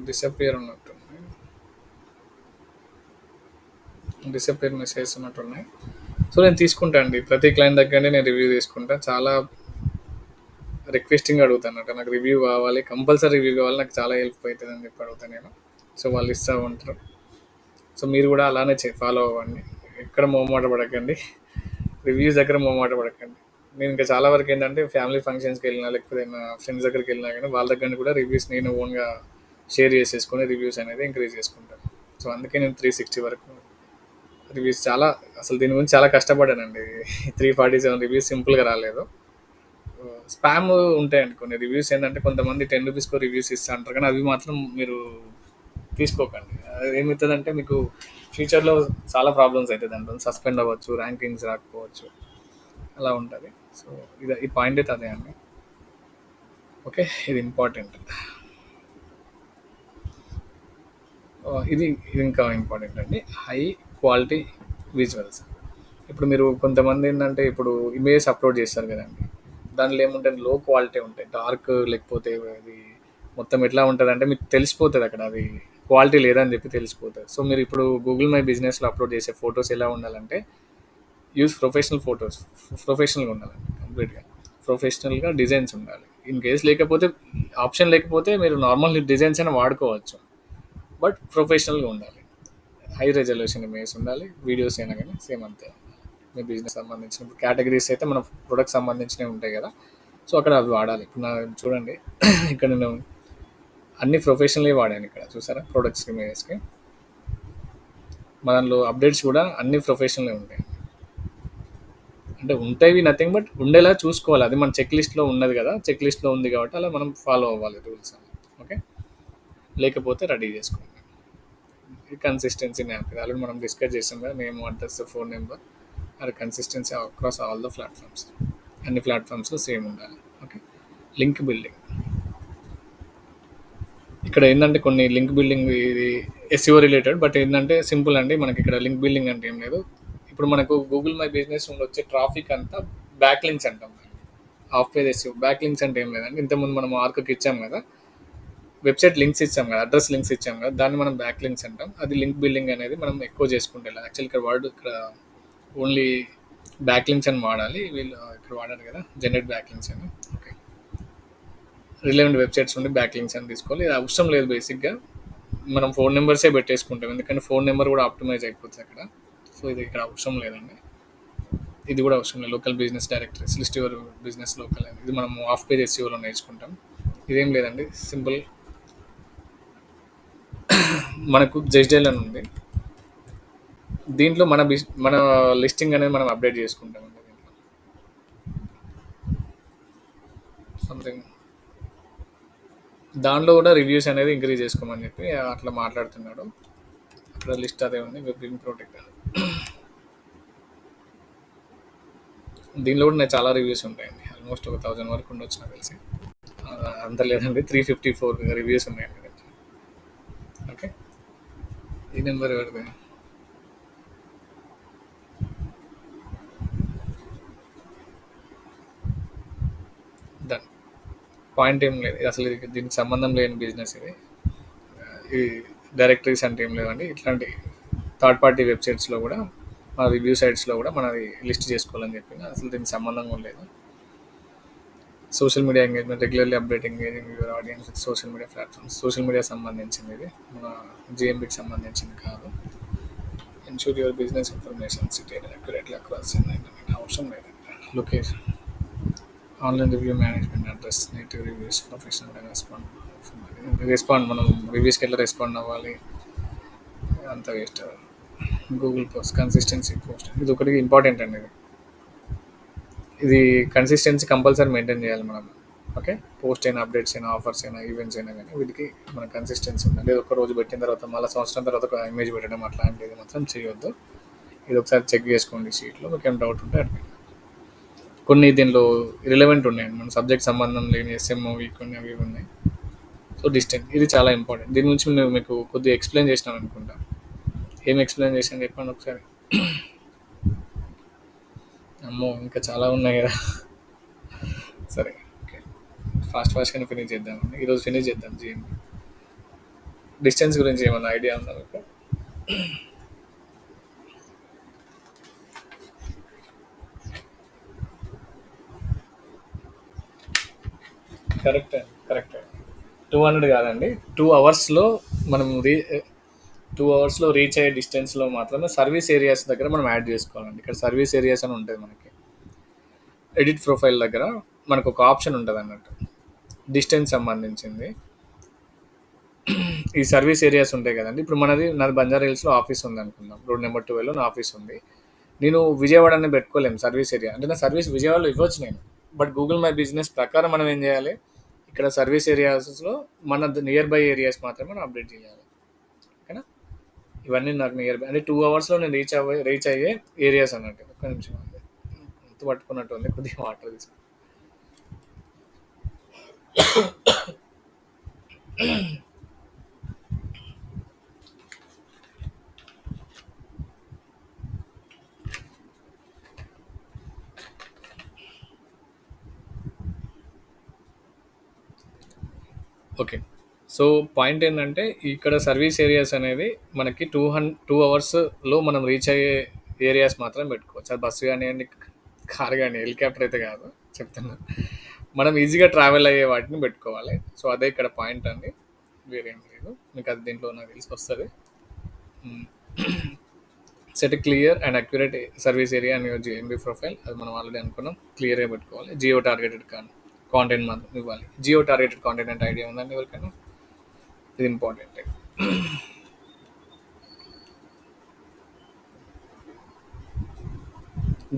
డిసపియర్ ఉన్నట్టున్నాయి, డిసపియర్ మెసేజ్ ఉన్నట్టున్నాయి. సో నేను తీసుకుంటా అండి, ప్రతి క్లయింట్ దగ్గరనే నేను రివ్యూ తీసుకుంటా. చాలా రిక్వెస్టింగ్ అడుగుతాను అన్నట్టు, నాకు రివ్యూ కావాలి, కంపల్సరీ రివ్యూ కావాలి, నాకు చాలా హెల్ప్ అవుతుంది అని చెప్పి అడుగుతాను నేను. సో వాళ్ళు ఇస్తూ ఉంటారు. సో మీరు కూడా అలానే ఫాలో అవ్వండి. ఎక్కడ మొహమాట పడకండి, రివ్యూస్ దగ్గర మొహమాట పడకండి. నేను ఇంకా చాలా వరకు ఏంటంటే ఫ్యామిలీ ఫంక్షన్స్కి వెళ్ళినా, లేకపోతే నా ఫ్రెండ్స్ దగ్గరికి వెళ్ళినా కానీ వాళ్ళ దగ్గర కూడా రివ్యూస్ నేను ఓన్గా షేర్ చేసేసుకొని రివ్యూస్ అనేది ఇంక్రీజ్ చేసుకుంటాను. సో అందుకే నేను 360 వరకు రివ్యూస్ చాలా, అసలు దీని గురించి చాలా కష్టపడ్డానండి. 347 రివ్యూస్ సింపుల్గా రాలేదు. స్పామ్ ఉంటాయండి కొన్ని రివ్యూస్. ఏంటంటే కొంతమంది ₹10 రివ్యూస్ ఇస్తా అంటారు, కానీ అవి మాత్రం మీరు తీసుకోకండి. అది ఏమవుతుందంటే మీకు ఫ్యూచర్లో చాలా ప్రాబ్లమ్స్ అవుతాయి. దాంట్లో సస్పెండ్ అవ్వచ్చు, ర్యాంకింగ్స్ రాకపోవచ్చు, అలా ఉంటుంది. సో ఈ పాయింట్ అయితే అదే అండి. ఓకే, ఇది ఇంపార్టెంట్. ఇది ఇంకా ఇంపార్టెంట్ అండి, హై క్వాలిటీ విజువల్స్. ఇప్పుడు మీరు కొంతమంది ఏంటంటే ఇప్పుడు ఇమేజెస్ అప్లోడ్ చేస్తారు కదండి, దానిలో ఏముంటుంది, లో క్వాలిటీ ఉంటాయి, డార్క్, లేకపోతే అది మొత్తం ఎట్లా ఉంటుంది అంటే మీకు తెలిసిపోతుంది అక్కడ అది క్వాలిటీ లేదని చెప్పి తెలిసిపోతుంది. సో మీరు ఇప్పుడు గూగుల్ మై బిజినెస్లో అప్లోడ్ చేసే ఫొటోస్ ఎలా ఉండాలంటే యూజ్ ప్రొఫెషనల్ ఫొటోస్, ప్రొఫెషనల్గా ఉండాలండి, కంప్లీట్గా ప్రొఫెషనల్గా డిజైన్స్ ఉండాలి. ఇన్ కేస్ లేకపోతే ఆప్షన్ లేకపోతే మీరు నార్మల్ డిజైన్స్ అయినా వాడుకోవచ్చు, బట్ ప్రొఫెషనల్గా ఉండాలి. హై రెజల్యూషన్ ఇమేజ్ ఉండాలి. వీడియోస్ అయినా కానీ సేమ్ అంతే. మీ బిజినెస్ సంబంధించిన కేటగిరీస్ అయితే మన ప్రొడక్ట్ సంబంధించినవి ఉంటాయి కదా, సో అక్కడ అవి వాడాలి. ఇప్పుడు నా చూడండి ఇక్కడ నేను అన్ని ప్రొఫెషనల్గా వాడాను. ఇక్కడ చూసారా ప్రొడక్ట్స్ ఇమేజెస్కి, దానిలో అప్డేట్స్ కూడా అన్ని ప్రొఫెషనల్గా ఉంటాయి. అంటే ఉంటాయి నథింగ్ బట్ ఉండేలా చూసుకోవాలి. అది మన చెక్ లిస్ట్లో ఉన్నది కదా, చెక్ లిస్ట్లో ఉంది కాబట్టి అలా మనం ఫాలో అవ్వాలి రూల్స్ అని. ఓకే, లేకపోతే రెడీ చేసుకోండి. కన్సిస్టెన్సీ మ్యాప్ ఆల్రెడీ మనం డిస్కస్ చేసాం కదా, నేమ్, అడ్రస్, ఫోన్ నెంబర్, అది consistency across all the platforms. అన్ని ప్లాట్ఫామ్స్లో సేమ్ ఉండాలి. Okay, link building. ఇక్కడ ఏంటంటే కొన్ని లింక్ బిల్డింగ్ ఇది ఎస్ఈఓ రిలేటెడ్, బట్ ఏంటంటే సింపుల్ అండి. మనకి ఇక్కడ లింక్ బిల్డింగ్ అంటే ఏం లేదు. ఇప్పుడు మనకు గూగుల్ మై బిజినెస్ నుండి వచ్చే ట్రాఫిక్ అంతా బ్యాక్ లింక్స్ అంటాం. Of page SEO. Back links అంటే ఏం లేదండి, ఇంతకుముందు మనం ఆర్క్కి ఇచ్చాం కదా, వెబ్సైట్ లింక్స్ ఇచ్చాం కదా, అడ్రస్ లింక్స్ ఇచ్చాం కదా, దాన్ని మనం బ్యాక్ లింక్స్ అంటాం. అది లింక్ బిల్డింగ్ అనేది మనం ఎక్కువ చేసుకుంటే యాక్చువల్ ఇక్కడ వర్డ్ ఇక్కడ ఓన్లీ బ్యాక్ లింక్స్ అని వాడాలి, వీళ్ళు ఇక్కడ వాడారు కదా జనరేట్ బ్యాక్ లింక్స్ అని. ఓకే, రిలవెంట్ వెబ్సైట్స్ నుండి బ్యాక్ లింక్స్ అని తీసుకోవాలి. ఇది అవసరం లేదు బేసిక్గా, మనం ఫోన్ నెంబర్సే పెట్టేసుకుంటాం, ఎందుకంటే ఫోన్ నెంబర్ కూడా ఆప్టిమైజ్ అయిపోతుంది అక్కడ. సో ఇది ఇక్కడ అవసరం లేదండి, ఇది కూడా అవసరం లేదు. Local business directories list your business local అని, ఇది మనం ఆఫ్ పేజ్ ఎస్యూలో నేర్చుకుంటాం. ఇదేం లేదండి, సింపుల్. మనకు జెస్డైల్ అని ఉంది, దీంట్లో మన లిస్టింగ్ అనేది మనం అప్డేట్ చేసుకుంటామండి. దీంట్లో సంథింగ్ దాంట్లో కూడా రివ్యూస్ అనేది ఇంక్రీజ్ చేసుకోమని చెప్పి అట్లా మాట్లాడుతున్నాడు. అక్కడ లిస్ట్ అదే ఉంది, వెబ్ ప్రొటెక్ట్. దీనిలో కూడా నాకు చాలా రివ్యూస్ ఉంటాయండి, ఆల్మోస్ట్ ఒక 1000 వరకు ఉండొచ్చు నాకు తెలిసి. అంత లేదండి, 354 రివ్యూస్ ఉన్నాయండి. ఓకే, ఈ నెంబర్ ఎవరిది? డన్. పాయింట్ ఏం లేదు, అసలు దీనికి సంబంధం లేని బిజినెస్ ఇది. ఈ డైరెక్టరీస్ అంటే ఏం లేవండి, ఇట్లాంటి థర్డ్ పార్టీ వెబ్సైట్స్లో కూడా, మన రివ్యూ సైట్స్లో కూడా మనది లిస్ట్ చేసుకోవాలని చెప్పి, అసలు దీనికి సంబంధం కూడా లేదు. Social media engagement, regularly update engaging your audience with social media platforms. Social media సంబంధించింది ఇది, మన జిఎంబికి సంబంధించింది కాదు. Ensure your business information cited accurately across internet. అవసరం లేదండి. Location, online review management, address, native reviews, professional respond మనం రివ్యూస్కి ఎట్లా రెస్పాండ్ అవ్వాలి, అంత waste. Google post, consistency post, ఇది ఒకటి ఇంపార్టెంట్ అండి. ఇది కన్సిస్టెన్సీ కంపల్సరీ మెయింటైన్ చేయాలి మనం. ఓకే, పోస్ట్ అయినా, అప్డేట్స్ అయినా, ఆఫర్స్ అయినా, ఈవెంట్స్ అయినా కానీ వీటికి మన కన్సిస్టెన్సీ ఉండాలి. ఒక రోజు పెట్టిన తర్వాత మళ్ళీ సంవత్సరం తర్వాత ఒక ఇమేజ్ పెట్టడం అట్లాంటిది మాత్రం చేయొద్దు. ఇది ఒకసారి చెక్ చేసుకోండి షీట్లో, మీకు ఏమైనా డౌట్ ఉంటే అడగండి. కొన్ని దీనిలో రిలవెంట్ ఉన్నాయండి, మన సబ్జెక్ట్ సంబంధం లేని ఎస్ఎంఓవి కొన్ని అవి ఉన్నాయి. సో డిస్టెన్స్ ఇది చాలా ఇంపార్టెంట్. దీని గురించి నేను మీకు కొద్దిగా ఎక్స్ప్లెయిన్ చేసినాను అనుకుంటా. ఏం ఎక్స్ప్లెయిన్ చేశాను చెప్పండి ఒకసారి. అమ్మో, ఇంకా చాలా ఉన్నాయి కదా. సరే, ఓకే, ఫాస్ట్గానే ఫినిష్ చేద్దామండి, ఈరోజు ఫినిష్ చేద్దాం. జిఎంబి డిస్టెన్స్ గురించి ఏమన్నా ఐడియా ఉందా మీకు? Correct, correct. 200 కాదండి, 2 అవర్స్లో మనం 2 అవర్స్లో రీచ్ అయ్యే డిస్టెన్స్లో మాత్రమే సర్వీస్ ఏరియాస్ దగ్గర మనం యాడ్ చేసుకోవాలండి. ఇక్కడ సర్వీస్ ఏరియాస్ అని ఉంటుంది మనకి, ఎడిట్ ప్రొఫైల్ దగ్గర మనకు ఒక ఆప్షన్ ఉంటుంది అన్నట్టు, డిస్టెన్స్ సంబంధించింది. ఈ సర్వీస్ ఏరియాస్ ఉంటాయి కదండి. ఇప్పుడు నాది బంజారా హిల్స్లో ఆఫీస్ ఉంది అనుకుందాం, రోడ్ నెంబర్ 12లో నా ఆఫీస్ ఉంది. నేను విజయవాడని పెట్టుకోలేము సర్వీస్ ఏరియా, అంటే నా సర్వీస్ విజయవాడలో ఇవ్వచ్చు నేను, బట్ గూగుల్ మై బిజినెస్ ప్రకారం మనం ఏం చేయాలి, ఇక్కడ సర్వీస్ ఏరియాస్లో మన నియర్ బై ఏరియాస్ మాత్రమే మనం అప్డేట్ చేయాలి. ఓకేనా, ఇవన్నీ నాకు నియర్ బై అంటే 2 అవర్స్లో నేను రీచ్ అయ్యే ఏరియాస్ అన్నట్టు. ఒక్క నిమిషం అండి, గుర్తు పట్టుకున్నట్టు ఉంది, కొద్దిగా వాటర్ తీసుకో. ఓకే, సో పాయింట్ ఏంటంటే ఇక్కడ సర్వీస్ ఏరియాస్ అనేది మనకి 2 అవర్స్లో మనం రీచ్ అయ్యే ఏరియాస్ మాత్రం పెట్టుకోవచ్చు. అది బస్సు కానివ్వండి, కార్ కానీ, హెలికాప్టర్ అయితే కాదు చెప్తున్నా, మనం ఈజీగా ట్రావెల్ అయ్యే వాటిని పెట్టుకోవాలి. సో అదే ఇక్కడ పాయింట్ అండి, వేరేం లేదు. మీకు అది దీంట్లో నాకు తెలిసి వస్తుంది. Set clear and accurate service area and your GMB profile, అది మనం ఆల్రెడీ అనుకున్నాం. క్లియర్గా పెట్టుకోవాలి. జియో టార్గెటెడ్ కాంటెంట్ మాత్రం ఇవ్వాలి. జియో టార్గెటెడ్ కాంటెంట్ అంటే ఐడియా ఉందండి ఎవరికైనా? ఇది ఇంపార్టెంట్.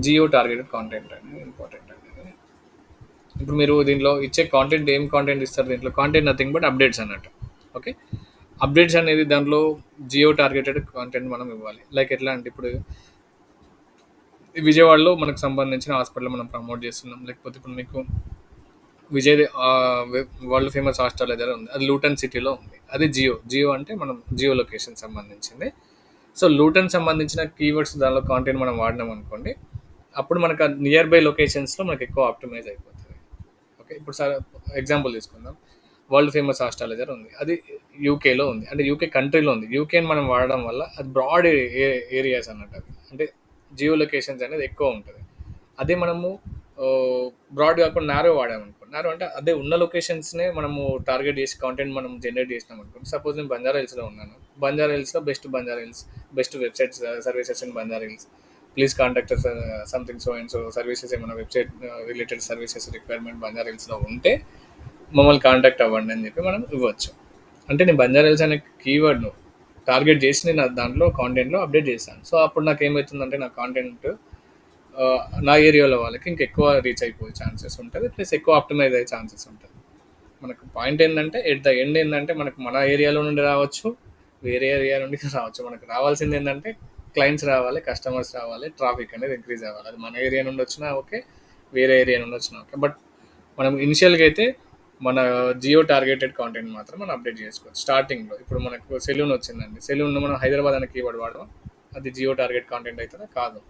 జియో టార్గెటెడ్ కాంటెంట్ అనేది ఇంపార్టెంట్ అండి. ఇప్పుడు మీరు దీంట్లో ఇచ్చే కాంటెంట్ ఏం కాంటెంట్ ఇస్తారు, దీంట్లో కాంటెంట్ నథింగ్ బట్ అప్డేట్స్ అన్నట్టు. ఓకే, అప్డేట్స్ అనేది దాంట్లో జియో టార్గెటెడ్ కాంటెంట్ మనం ఇవ్వాలి. లైక్ ఎట్లా అంటే, ఇప్పుడు విజయవాడలో మనకు సంబంధించిన హాస్పిటల్ మనం ప్రమోట్ చేస్తున్నాం, లేకపోతే ఇప్పుడు మీకు విజయ్ వరల్డ్ ఫేమస్ హాస్టల్ ఏదైనా ఉంది, అది లూటన్ సిటీలో ఉంది, అది జియో అంటే మనం జియో లొకేషన్ సంబంధించింది. సో లూటన్ సంబంధించిన కీవర్డ్స్ దానిలో కాంటెంట్ మనం వాడినాం అనుకోండి, అప్పుడు మనకు నియర్ బై లొకేషన్స్లో మనకు ఎక్కువ ఆప్టిమైజ్ అయిపోతుంది. ఓకే. ఇప్పుడు ఎగ్జాంపుల్ తీసుకుందాం. వరల్డ్ ఫేమస్ ఆస్ట్రాలజర్ ఉంది. అది యూకేలో ఉంది. అంటే యూకే కంట్రీలో ఉంది. యూకేని మనం వాడడం వల్ల అది బ్రాడ్ ఏరియాస్ అన్నట్టు అది. అంటే జియో లొకేషన్స్ అనేది ఎక్కువ ఉంటుంది. అదే మనము బ్రాడ్ కాకుండా నారో వాడామనుకోండి. నారో అంటే అదే ఉన్న లొకేషన్స్‌నే మనము టార్గెట్ చేసి కంటెంట్ మనం జనరేట్ చేసినామనుకోండి. సపోజ్ నేను బంజారా హిల్స్‌లో ఉన్నాను. Banjara Hills, best websites services in Banjara Hills. Please contact something so and so services ఏమైనా website related services requirement Banjara హిల్స్‌లో ఉంటే మమ్మల్ని కాంటాక్ట్ అవ్వండి అని చెప్పి మనం ఇవ్వచ్చు. అంటే నేను బంజారా హిల్స్ అనే కీవర్డ్‌ను టార్గెట్ చేసి నేను దాంట్లో కాంటెంట్‌లో అప్డేట్ చేశాను. సో అప్పుడు నాకేమైతుందంటే నా కాంటెంట్ నా ఏరియాలో వాళ్ళకి ఇంకెక్కువ రీచ్ అయిపోయే ఛాన్సెస్ ఉంటుంది. ప్లస్ ఎక్కువ ఆప్టిమైజ్ అయ్యే ఛాన్సెస్ ఉంటుంది. మనకు పాయింట్ ఏంటంటే ఎట్ ద ఎండ్ ఏంటంటే మనకు మన ఏరియాలో నుండి రావచ్చు, వేరే ఏరియా నుండి రావచ్చు. మనకు రావాల్సింది ఏంటంటే క్లయింట్స్ రావాలి, కస్టమర్స్ రావాలి, ట్రాఫిక్ అనేది ఇంక్రీజ్ అవ్వాలి. అది మన ఏరియా నుండి వచ్చినా ఓకే, వేరే ఏరియా నుండి వచ్చినా ఓకే. బట్ మనం ఇనిషియల్గా అయితే మన జియో టార్గెటెడ్ కాంటెంట్ మాత్రం మనం అప్డేట్ చేసుకోవచ్చు. స్టార్టింగ్లో ఇప్పుడు మనకు సెలూన్ వచ్చిందండి. సెలూన్ మనం హైదరాబాద్ అనే కీవర్డ్ వాడడం, అది జియో టార్గెట్ కాంటెంట్ అవుతుందా? కాదు.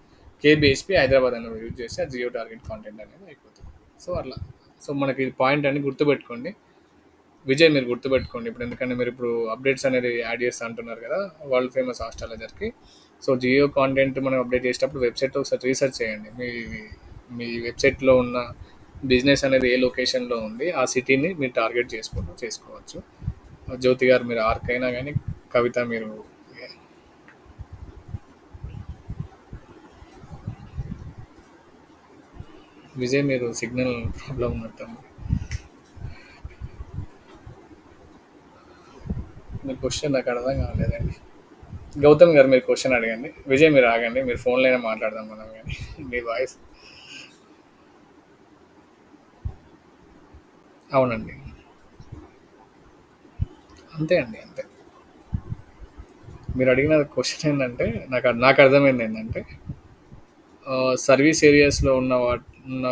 కేబిహెచ్పి హైదరాబాద్ అనేది యూజ్ చేసి ఆ జియో టార్గెట్ కాంటెంట్ అనేది అయిపోతుంది. సో అట్లా. సో మనకి పాయింట్ అని గుర్తుపెట్టుకోండి. విజయ్ మీరు గుర్తుపెట్టుకోండి. ఇప్పుడు ఎందుకంటే మీరు ఇప్పుడు అప్డేట్స్ అనేది యాడ్ చేస్తా అంటున్నారు కదా వరల్డ్ ఫేమస్ ఆస్ట్రాలజర్కి. సో జియో కాంటెంట్ మనం అప్డేట్ చేసేటప్పుడు వెబ్సైట్ ఒకసారి రీసెర్చ్ చేయండి. మీ వెబ్సైట్లో ఉన్న బిజినెస్ అనేది ఏ లొకేషన్లో ఉంది, ఆ సిటీని మీరు టార్గెట్ చేసుకోవచ్చు. జ్యోతి గారు మీరు ఆర్క్ అయినా కానీ, కవిత మీరు విజయ్ మీరు సిగ్నల్ ప్రాబ్లం ఉన్నట్టుంది. మీ క్వశ్చన్ నాకు అర్థం కాలేదండి. గౌతమ్ గారు మీరు క్వశ్చన్ అడగండి. విజయ్ మీరు ఆగండి. మీరు ఫోన్లోనే మాట్లాడదాం మనం కానీ మీ వాయిస్. అవునండి. అంతే అండి. అంతే. మీరు అడిగిన క్వశ్చన్ ఏంటంటే నాకు అర్థమైంది ఏంటంటే సర్వీస్ ఏరియాస్లో ఉన్న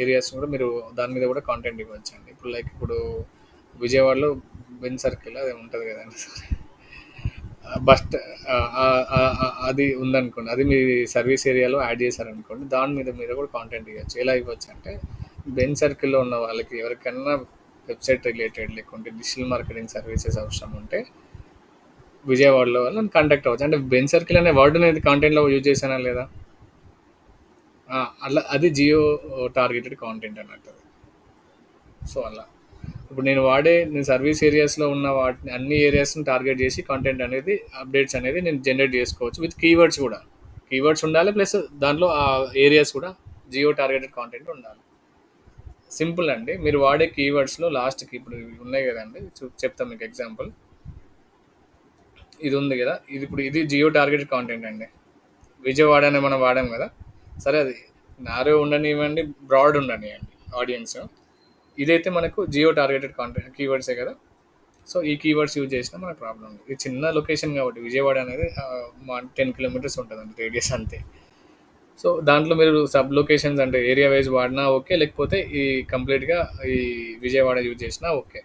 ఏరియాస్ కూడా మీరు దాని మీద కూడా కాంటెంట్ ఇవ్వచ్చండి. ఇప్పుడు లైక్ ఇప్పుడు విజయవాడలో బెన్ సర్కిల్ అది ఉంటుంది కదండి. సారీ, బస్ అది ఉందనుకోండి. అది మీ సర్వీస్ ఏరియాలో యాడ్ చేశారనుకోండి. దాని మీద మీరు కూడా కాంటెంట్ ఇవ్వచ్చు. ఎలా ఇవ్వచ్చు అంటే బెన్ సర్కిల్లో ఉన్న వాళ్ళకి ఎవరికైనా వెబ్సైట్ రిలేటెడ్ లేకుంటే డిజిటల్ మార్కెటింగ్ సర్వీసెస్ అవసరం ఉంటే విజయవాడలో వాళ్ళని కాంటాక్ట్ అవ్వచ్చు. అంటే బెన్ సర్కిల్ అనే వర్డ్ అనేది కాంటెంట్లో యూజ్ చేశానా లేదా? అలా అది జియో టార్గెటెడ్ కాంటెంట్ అన్నట్టు. సో అలా ఇప్పుడు నేను సర్వీస్ ఏరియాస్లో ఉన్న వాటిని అన్ని ఏరియాస్ని టార్గెట్ చేసి కాంటెంట్ అనేది అప్డేట్స్ అనేది నేను జనరేట్ చేసుకోవచ్చు విత్ కీవర్డ్స్ కూడా. కీవర్డ్స్ ఉండాలి, ప్లస్ దాంట్లో ఆ ఏరియాస్ కూడా జియో టార్గెటెడ్ కాంటెంట్ ఉండాలి. సింపుల్ అండి. మీరు వాడే కీవర్డ్స్లో లాస్ట్కి ఇప్పుడు ఇవి ఉన్నాయి కదండి, చెప్తాం మీకు ఎగ్జాంపుల్. ఇది ఉంది కదా, ఇది జియో టార్గెటెడ్ కాంటెంట్ అండి. విజయవాడ అని మనం వాడాం కదా. సరే అది నారో ఉండనివ్వండి, బ్రాడ్ ఉండనివ్వండి ఆడియన్స్. ఇదైతే మనకు జియో టార్గెటెడ్ కాంటెంట్ కీవర్డ్సే కదా. సో ఈ కీవర్డ్స్ యూజ్ చేసినా మనకు ప్రాబ్లం ఉంది. ఇది చిన్న లొకేషన్ కాబట్టి విజయవాడ అనేది 10 కిలోమీటర్స్ ఉంటుందండి రేడియస్ అంతే. సో దాంట్లో మీరు సబ్ లొకేషన్స్ అంటే ఏరియా వైజ్ వాడినా ఓకే, లేకపోతే కంప్లీట్గా ఈ విజయవాడ యూజ్ చేసినా ఓకే.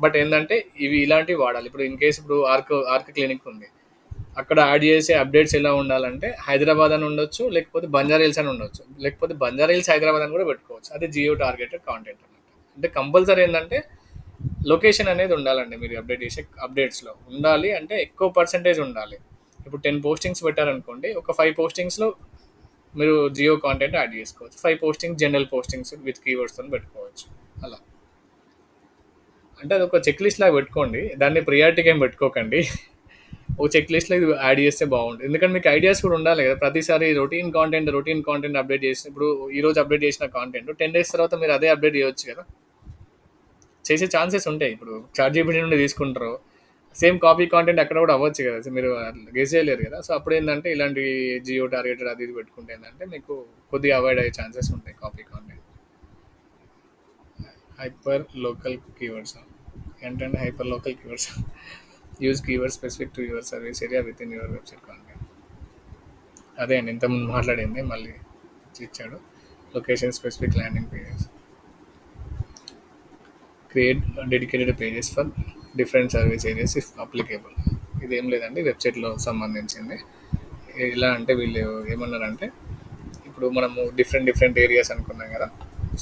బట్ ఏంటంటే ఇవి ఇలాంటివి వాడాలి. ఇప్పుడు ఇన్ కేసు ఇప్పుడు ఆర్క్ క్లినిక్ ఉంది, అక్కడ యాడ్ చేసే అప్డేట్స్ ఎలా ఉండాలంటే హైదరాబాద్ అని ఉండొచ్చు, లేకపోతే బంజారా హిల్స్ అని ఉండొచ్చు, లేకపోతే బంజారా హిల్స్ హైదరాబాద్ అని కూడా పెట్టుకోవచ్చు. అది జియో టార్గెటెడ్ కాంటెంట్ అన్నమాట. అంటే కంపల్సరీ ఏంటంటే లొకేషన్ అనేది ఉండాలండి. మీరు అప్డేట్ చేసే అప్డేట్స్లో ఉండాలి. అంటే ఎక్కువ పర్సెంటేజ్ ఉండాలి. ఇప్పుడు 10 పోస్టింగ్స్ పెట్టారనుకోండి, ఒక 5 పోస్టింగ్స్లో మీరు జియో కాంటెంట్ యాడ్ చేసుకోవచ్చు. 5 పోస్టింగ్స్ జనరల్ పోస్టింగ్స్ విత్ కీవర్డ్స్తో పెట్టుకోవచ్చు. అలా అంటే అది ఒక చెక్ లిస్ట్ లాగా పెట్టుకోండి. దాన్ని ప్రియారిటీకి ఏం పెట్టుకోకండి. ఒక చెక్ లిస్ట్లో ఇది యాడ్ చేస్తే బాగుంటుంది. ఎందుకంటే మీకు ఐడియాస్ కూడా ఉండాలి కదా. ప్రతిసారి రొటీన్ కాంటెంట్ అప్డేట్ చేసి ఇప్పుడు ఈరోజు అప్డేట్ చేసిన కాంటెంట్ 10 డేస్ తర్వాత మీరు అదే అప్డేట్ చేయొచ్చు కదా. చేసే ఛాన్సెస్ ఉంటాయి. ఇప్పుడు చాట్ జీపీటీ నుండి తీసుకుంటారు, సేమ్ కాపీ కాంటెంట్ అక్కడ కూడా అవ్వచ్చు కదా. సో మీరు గెస్ చేయలేరు కదా. సో అప్పుడు ఏంటంటే ఇలాంటి జియో టార్గెటెడ్ అది ఇది పెట్టుకుంటే ఏంటంటే మీకు కొద్దిగా అవాయిడ్ అయ్యే ఛాన్సెస్ ఉంటాయి copy content. Hyper local keywords ఏంటంటే hyper local keywords use keyword specific to your service area within your website content. అదే అండి ఇంతకుముందు మాట్లాడింది మళ్ళీ ఇచ్చాడు. Location specific landing pages, create dedicated pages for different service areas if applicable. ఇదేం లేదండి, వెబ్సైట్లో సంబంధించింది. ఎలా అంటే వీళ్ళు ఏమన్నారంటే ఇప్పుడు మనము డిఫరెంట్ ఏరియాస్ అనుకున్నాం కదా.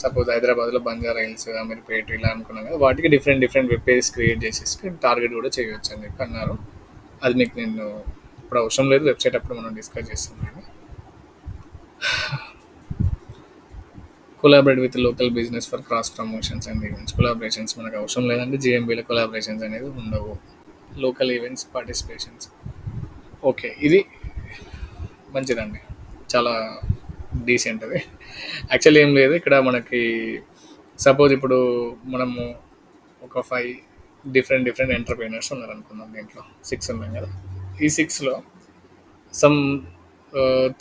సపోజ్ హైదరాబాద్లో బంజారా హిల్స్, అమీర్పేట్ ఇలా అనుకున్నాం కదా, వాటికి different different web pages create చేసేసి టార్గెట్ కూడా చేయొచ్చు అని చెప్పి అన్నారు. అది మీకు నేను ఇప్పుడు అవసరం లేదు, వెబ్సైట్ అప్పుడు మనం డిస్కస్ చేస్తాం. Collaborate with local business for cross promotions and events. Collaborations మనకు అవసరం లేదంటే జిఎంబీలో కొలాబరేషన్స్ అనేది ఉండవు. Local events participations. ఓకే, ఇది మంచిదండి, చాలా డీసెంట్ అది. యాక్చువల్లీ ఏం లేదు ఇక్కడ మనకి. సపోజ్ ఇప్పుడు మనము ఒక 5 డిఫరెంట్ డిఫరెంట్ ఎంటర్ప్రీనర్స్ ఉన్నారు అనుకుందాం, దీంట్లో 6 ఉన్నాం కదా. ఈ 6లో సమ్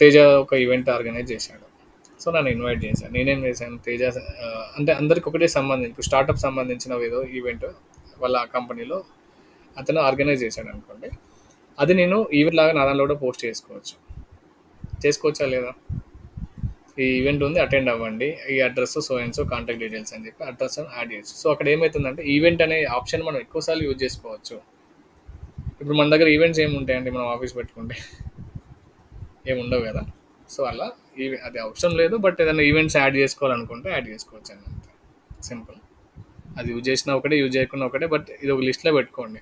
తేజ ఒక ఈవెంట్ ఆర్గనైజ్ చేశాడు. సో నన్ను ఇన్వైట్ చేశాను. నేనేం చేశాను, తేజ అంటే అందరికి ఒకటే సంబంధించి, ఇప్పుడు స్టార్టప్ సంబంధించిన ఏదో ఈవెంట్ వాళ్ళ కంపెనీలో అతను ఆర్గనైజ్ చేశాడు అనుకోండి. అది నేను ఈవెంట్ లాగా నా దాంట్లో కూడా పోస్ట్ చేసుకోవచ్చా లేదా? ఈ ఈవెంట్ ఉంది, అటెండ్ అవ్వండి, ఈ address so and so contact details అని చెప్పి అడ్రస్ యాడ్ చేయొచ్చు. సో అక్కడ ఏమవుతుందంటే ఈవెంట్ అనే ఆప్షన్ మనం ఎక్కువసార్లు యూజ్ చేసుకోవచ్చు. ఇప్పుడు మన దగ్గర ఈవెంట్స్ ఏముంటాయండి, మనం ఆఫీస్ పెట్టుకుంటే ఏముండవు కదా. సో అలా అది అవసరం లేదు, బట్ ఏదైనా ఈవెంట్స్ యాడ్ చేసుకోవాలనుకుంటే యాడ్ చేసుకోవచ్చు అని అంతే, సింపుల్. అది యూజ్ చేసినా ఒకటే, యూజ్ చేయకుండా ఒకటే, బట్ ఇది ఒక లిస్ట్లో పెట్టుకోండి.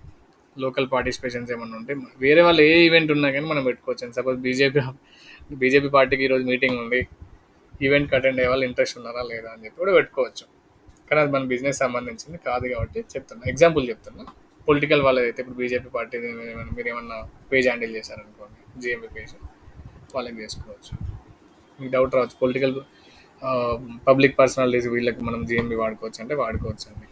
లోకల్ పార్టిసిపేషన్స్ ఏమన్నా ఉంటే వేరే వాళ్ళు ఏ ఈవెంట్ ఉన్నా కానీ మనం పెట్టుకోవచ్చు. సపోజ్ బీజేపీ పార్టీకి ఈరోజు మీటింగ్ ఉంది, ఈవెంట్కి అటెండ్ అయ్యే వాళ్ళు ఇంట్రెస్ట్ ఉన్నారా లేదా అని చెప్పి కూడా పెట్టుకోవచ్చు. కానీ అది మన బిజినెస్ సంబంధించింది కాదు కాబట్టి చెప్తున్నా, ఎగ్జాంపుల్ చెప్తున్నా. పొలిటికల్ వాళ్ళైతే ఇప్పుడు బీజేపీ పార్టీ మీరు ఏమన్నా పేజ్ హ్యాండిల్ చేశారనుకోండి, జిఎంపీ పేజ్, వాళ్ళకి చేసుకోవచ్చు. మీకు డౌట్ రావచ్చు, పొలిటికల్ పబ్లిక్ పర్సనాలిటీస్ వీళ్ళకి మనం జిఎంపీ వాడుకోవచ్చు అంటే వాడుకోవచ్చు అండి.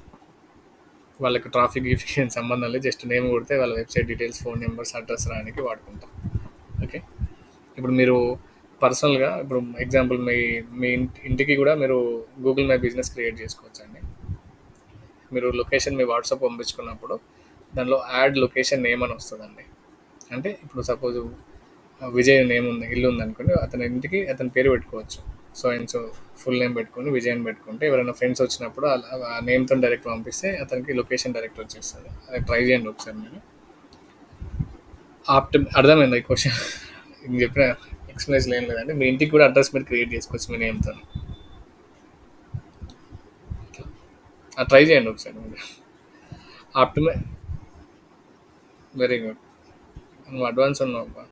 వాళ్ళకి ట్రాఫిక్ ఏం సంబంధం లేదు, జస్ట్ నేమ్ కొడితే వాళ్ళ website details, phone numbers, address రానికి వాడుకుంటాం. ఓకే, ఇప్పుడు మీరు పర్సనల్గా ఇప్పుడు ఎగ్జాంపుల్ మీ ఇంటికి కూడా మీరు గూగుల్ మై బిజినెస్ క్రియేట్ చేసుకోవచ్చు అండి. మీరు లొకేషన్ మీ వాట్సాప్ పంపించుకున్నప్పుడు దానిలో యాడ్ లొకేషన్ నేమ్ అని వస్తుందండి. అంటే ఇప్పుడు సపోజ్ విజయ్ నేమ్ ఉంది, ఇల్లు ఉంది అనుకోండి, అతని ఇంటికి అతని పేరు పెట్టుకోవచ్చు. So and so full name పెట్టుకొని విజయ్ అని పెట్టుకుంటే ఎవరైనా ఫ్రెండ్స్ వచ్చినప్పుడు ఆ నేమ్తో డైరెక్ట్ పంపిస్తే అతనికి లొకేషన్ డైరెక్ట్ వచ్చేస్తుంది. అది ట్రై చేయండి ఒకసారి మీరు. అర్థమైంది ఈ క్వశ్చన్? నేను చెప్పిన ఎక్స్ప్లెనేషన్ ఏం లేదంటే మీ ఇంటికి కూడా అడ్రస్ మీరు క్రియేట్ చేసుకోవచ్చు మీ నేమ్తో. ట్రై చేయండి ఒకసారి మీరు. ఆప్టిమే వెరీ గుడ్, నువ్వు అడ్వాన్స్ ఉన్నావు అబ్బా.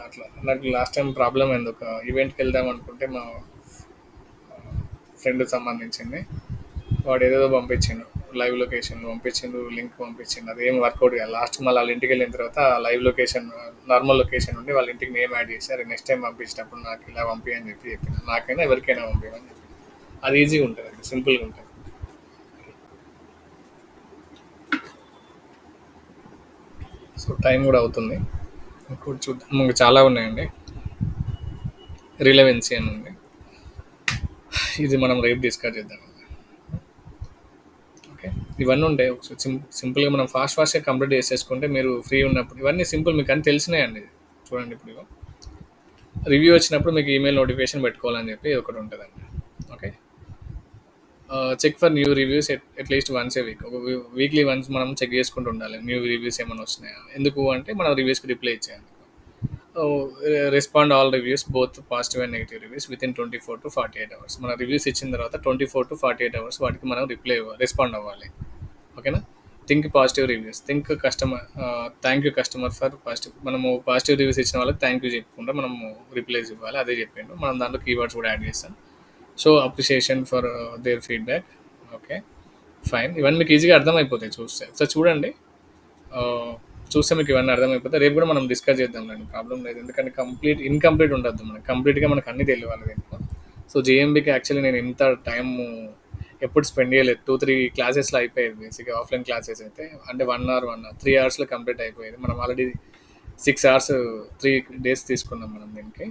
అట్లా నాకు లాస్ట్ టైం ప్రాబ్లం అయింది. ఒక ఈవెంట్కి వెళ్దాం అనుకుంటే మా ఫ్రెండ్కి సంబంధించింది, వాడు ఏదేదో పంపించిండు, లైవ్ లొకేషన్ పంపించిండు, లింక్ పంపించిండు, అదేం వర్కౌట్ కాదు. లాస్ట్ మళ్ళీ వాళ్ళ ఇంటికి వెళ్ళిన తర్వాత లైవ్ లొకేషన్ నార్మల్ లొకేషన్ ఉండి వాళ్ళ ఇంటికి నేమ్ యాడ్ చేశారు. నెక్స్ట్ టైం పంపించినప్పుడు నాకు ఇలా పంపి అని చెప్పిన, నాకైనా ఎవరికైనా పంపించమని చెప్పి. అది ఈజీగా ఉంటుంది, అది సింపుల్గా ఉంటుంది. సో టైం కూడా అవుతుంది, ఇంకోటి చూద్దాం. ఇంకా చాలా ఉన్నాయండి. రిలవెన్సీ అని ఉంది, ఇది మనం రేపు డిస్కస్ చేద్దాం. ఓకే, ఇవన్నీ ఉంటాయి. ఒకసారి సింపుల్గా మనం ఫాస్ట్గా కంప్లీట్ చేసేసుకుంటే మీరు ఫ్రీ ఉన్నప్పుడు ఇవన్నీ సింపుల్ మీకు అని తెలిసినాయండి. చూడండి, ఇప్పుడు రివ్యూ వచ్చినప్పుడు మీకు ఈమెయిల్ నోటిఫికేషన్ పెట్టుకోవాలని చెప్పి ఒకటి ఉంటుందండి. Okay, check for new reviews at least once a week. ఒక వీక్లీ వన్స్ మనం చెక్ చేసుకుంటూ ఉండాలి న్యూ రివ్యూస్ ఏమైనా వస్తున్నాయా. ఎందుకు అంటే మనం రివ్యూస్కి రిప్లై ఇచ్చేయాలి. Respond all reviews both positive and negative reviews within 24 to 48 hours. మన రివ్యూస్ ఇచ్చిన తర్వాత 24 to 48 hours వాటికి మనం రెస్పాండ్ అవ్వాలి. ఓకేనా. Think positive reviews, think customer, thank you customer for positive. మనము పాజిటివ్ రివ్యూస్ ఇచ్చిన వాళ్ళకి థ్యాంక్ యూ చెప్పుకుంటే మనము రిప్లైస్ ఇవ్వాలి. అదే చెప్పిండు, మనం దాంట్లో కీవర్డ్స్ కూడా యాడ్ చేస్తాం. Show appreciation for their feedback. Okay fine, ఇవన్నీ మీకు ఈజీగా అర్థమైపోతాయి చూస్తే. సో చూడండి, చూస్తే మీకు ఇవన్నీ అర్థమైపోతాయి. రేపు కూడా మనం డిస్కస్ చేద్దాం, అండి ప్రాబ్లం లేదు. ఎందుకంటే ఇన్కంప్లీట్ ఉండద్దు మనకి, కంప్లీట్గా మనకు అన్నీ తెలియాలి దీంట్లో. సో జేఎంబీకి యాక్చువల్లీ నేను ఇంత టైం ఎప్పుడు స్పెండ్ చేయలేదు. 2-3 క్లాసెస్లో అయిపోయేది బేసిక్గా. ఆఫ్లైన్ క్లాసెస్ అయితే అంటే 1 hour 3 hours కంప్లీట్ అయిపోయేది. మనం ఆల్రెడీ 6 hours 3 days తీసుకున్నాం మనం దీనికి.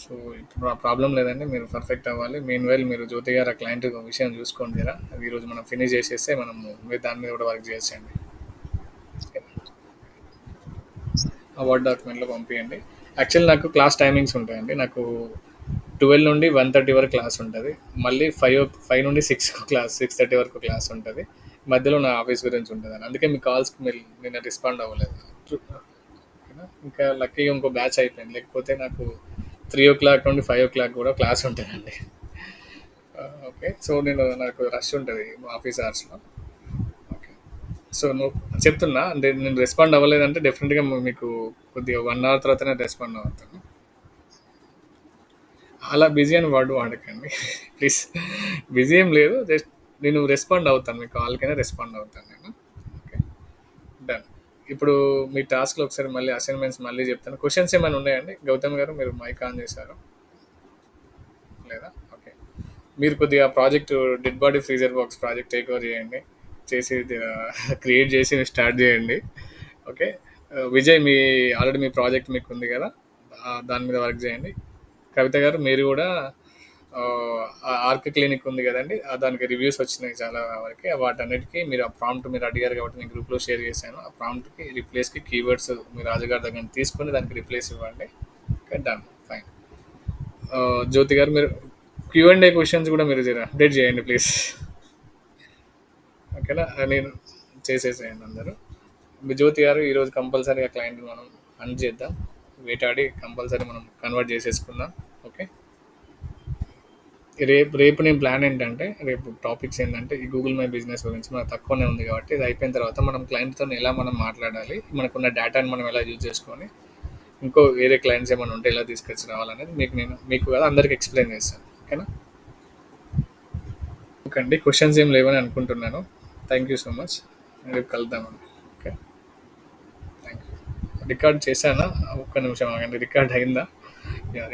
సో ఇప్పుడు ఆ ప్రాబ్లం లేదండి, మీరు పర్ఫెక్ట్ అవ్వాలి. మెయిన్ వైల్ మీరు జ్యోతి గారు ఆ క్లయింట్ విషయం చూసుకోండి జరా. అది ఈరోజు మనం ఫినిష్ చేసేస్తే మనము మీరు దాని మీద కూడా వర్క్ చేసేయండి. ఆ వర్డ్ డాక్యుమెంట్లో పంపించండి. యాక్చువల్లీ నాకు క్లాస్ టైమింగ్స్ ఉంటాయండి. నాకు 12 నుండి 1:30 వరకు క్లాస్ ఉంటుంది. మళ్ళీ 5 నుండి 6:30 వరకు క్లాస్ ఉంటుంది. మధ్యలో నా ఆఫీస్ గురించి ఉంటుంది అని, అందుకే మీ కాల్స్కి మీరు నిన్న రెస్పాండ్ అవ్వలేదు. ఇంకా లక్కీగా ఇంకో బ్యాచ్ అయిపోయింది. లేకపోతే నాకు 3:00 నుండి 5:00 కూడా క్లాస్ ఉంటదండి. ఓకే. సో, నాకు రష్ ఉంటది ఆఫీస్ అవర్స్‌లో. ఓకే. సో, చెప్తున్నా అంటే నేను రెస్పాండ్ అవ్వలేదంటే డెఫినిట్‌గా మీకు కొద్దిగా 1 అవర్ తర్వాతనే రెస్పాండ్ అవుతాను. అలా బిజీ అని వర్డ్ వాడకండి. ప్లీజ్. బిజీ ఏం లేదు. జస్ట్ నేను రెస్పాండ్ అవుతాను. మీ కాల్‌కైనా రెస్పాండ్ అవుతాను నేను. ఓకే. డన్. ఇప్పుడు మీ టాస్క్‌లో ఒకసారి మళ్ళీ అసైన్‌మెంట్స్ మళ్ళీ చెప్తాను. క్వెషన్స్ ఏమైనా ఉన్నాయండి? గౌతమ్ గారు మీరు మైక్ ఆన్ చేశారు. లేదా? ఓకే. మీరు కొద్దిగా project dead body freezer box project take over చేయండి. చేసి క్రియేట్ చేసి స్టార్ట్ చేయండి. ఓకే. విజయ్ ఆల్రెడీ మీ ప్రాజెక్ట్ మీకు ఉంది కదా! దాని మీద వర్క్ చేయండి. కవిత గారు మీరు కూడా ఆర్క్ క్లినిక్ ఉంది కదండి, దానికి రివ్యూస్ వచ్చినాయి చాలా వరకు. వాటన్నిటికీ మీరు ఆ ప్రాంప్ట్ మీరు అడిగారు కాబట్టి నేను గ్రూప్లో షేర్ చేశాను. ఆ ప్రాంప్ట్కి రిప్లేస్కి కీవర్డ్స్ మీ రాజుగారి దగ్గర నుంచి తీసుకొని దానికి రిప్లేస్ ఇవ్వండి. Okay, done. ఫైన్. జ్యోతి గారు మీరు Q&A క్వశ్చన్స్ కూడా మీరు అప్డేట్ చేయండి ప్లీజ్. ఓకేనా? నేను చేసేసేయండి అందరూ. మీ జ్యోతి గారు ఈరోజు కంపల్సరీగా క్లయింట్ మనం హంట్ చేద్దాం, వేటాడి కంపల్సరీ మనం కన్వర్ట్ చేసేసుకుందాం. ఓకే. రేపు రేపు నేను ప్లాన్ ఏంటంటే, రేపు టాపిక్స్ ఏంటంటే ఈ గూగుల్ మై బిజినెస్ గురించి మనకు తక్కువనే ఉంది కాబట్టి ఇది అయిపోయిన తర్వాత మనం క్లయింట్తో ఎలా మనం మాట్లాడాలి, మనకున్న డేటాని మనం ఎలా యూజ్ చేసుకొని ఇంకో వేరే క్లయింట్స్ ఏమైనా ఉంటే ఎలా తీసుకొచ్చి రావాలనేది మీకు కదా అందరికి ఎక్స్ప్లెయిన్ చేస్తాను. ఓకేనా? ఓకే అండి, క్వశ్చన్స్ ఏం లేవని అనుకుంటున్నాను. Thank you so much. రేపు కలుద్దామండి. ఓకే. Thank you. రికార్డ్ చేశానా? ఒక్క నిమిషం ఆగండి, రికార్డ్ అయిందా? యా.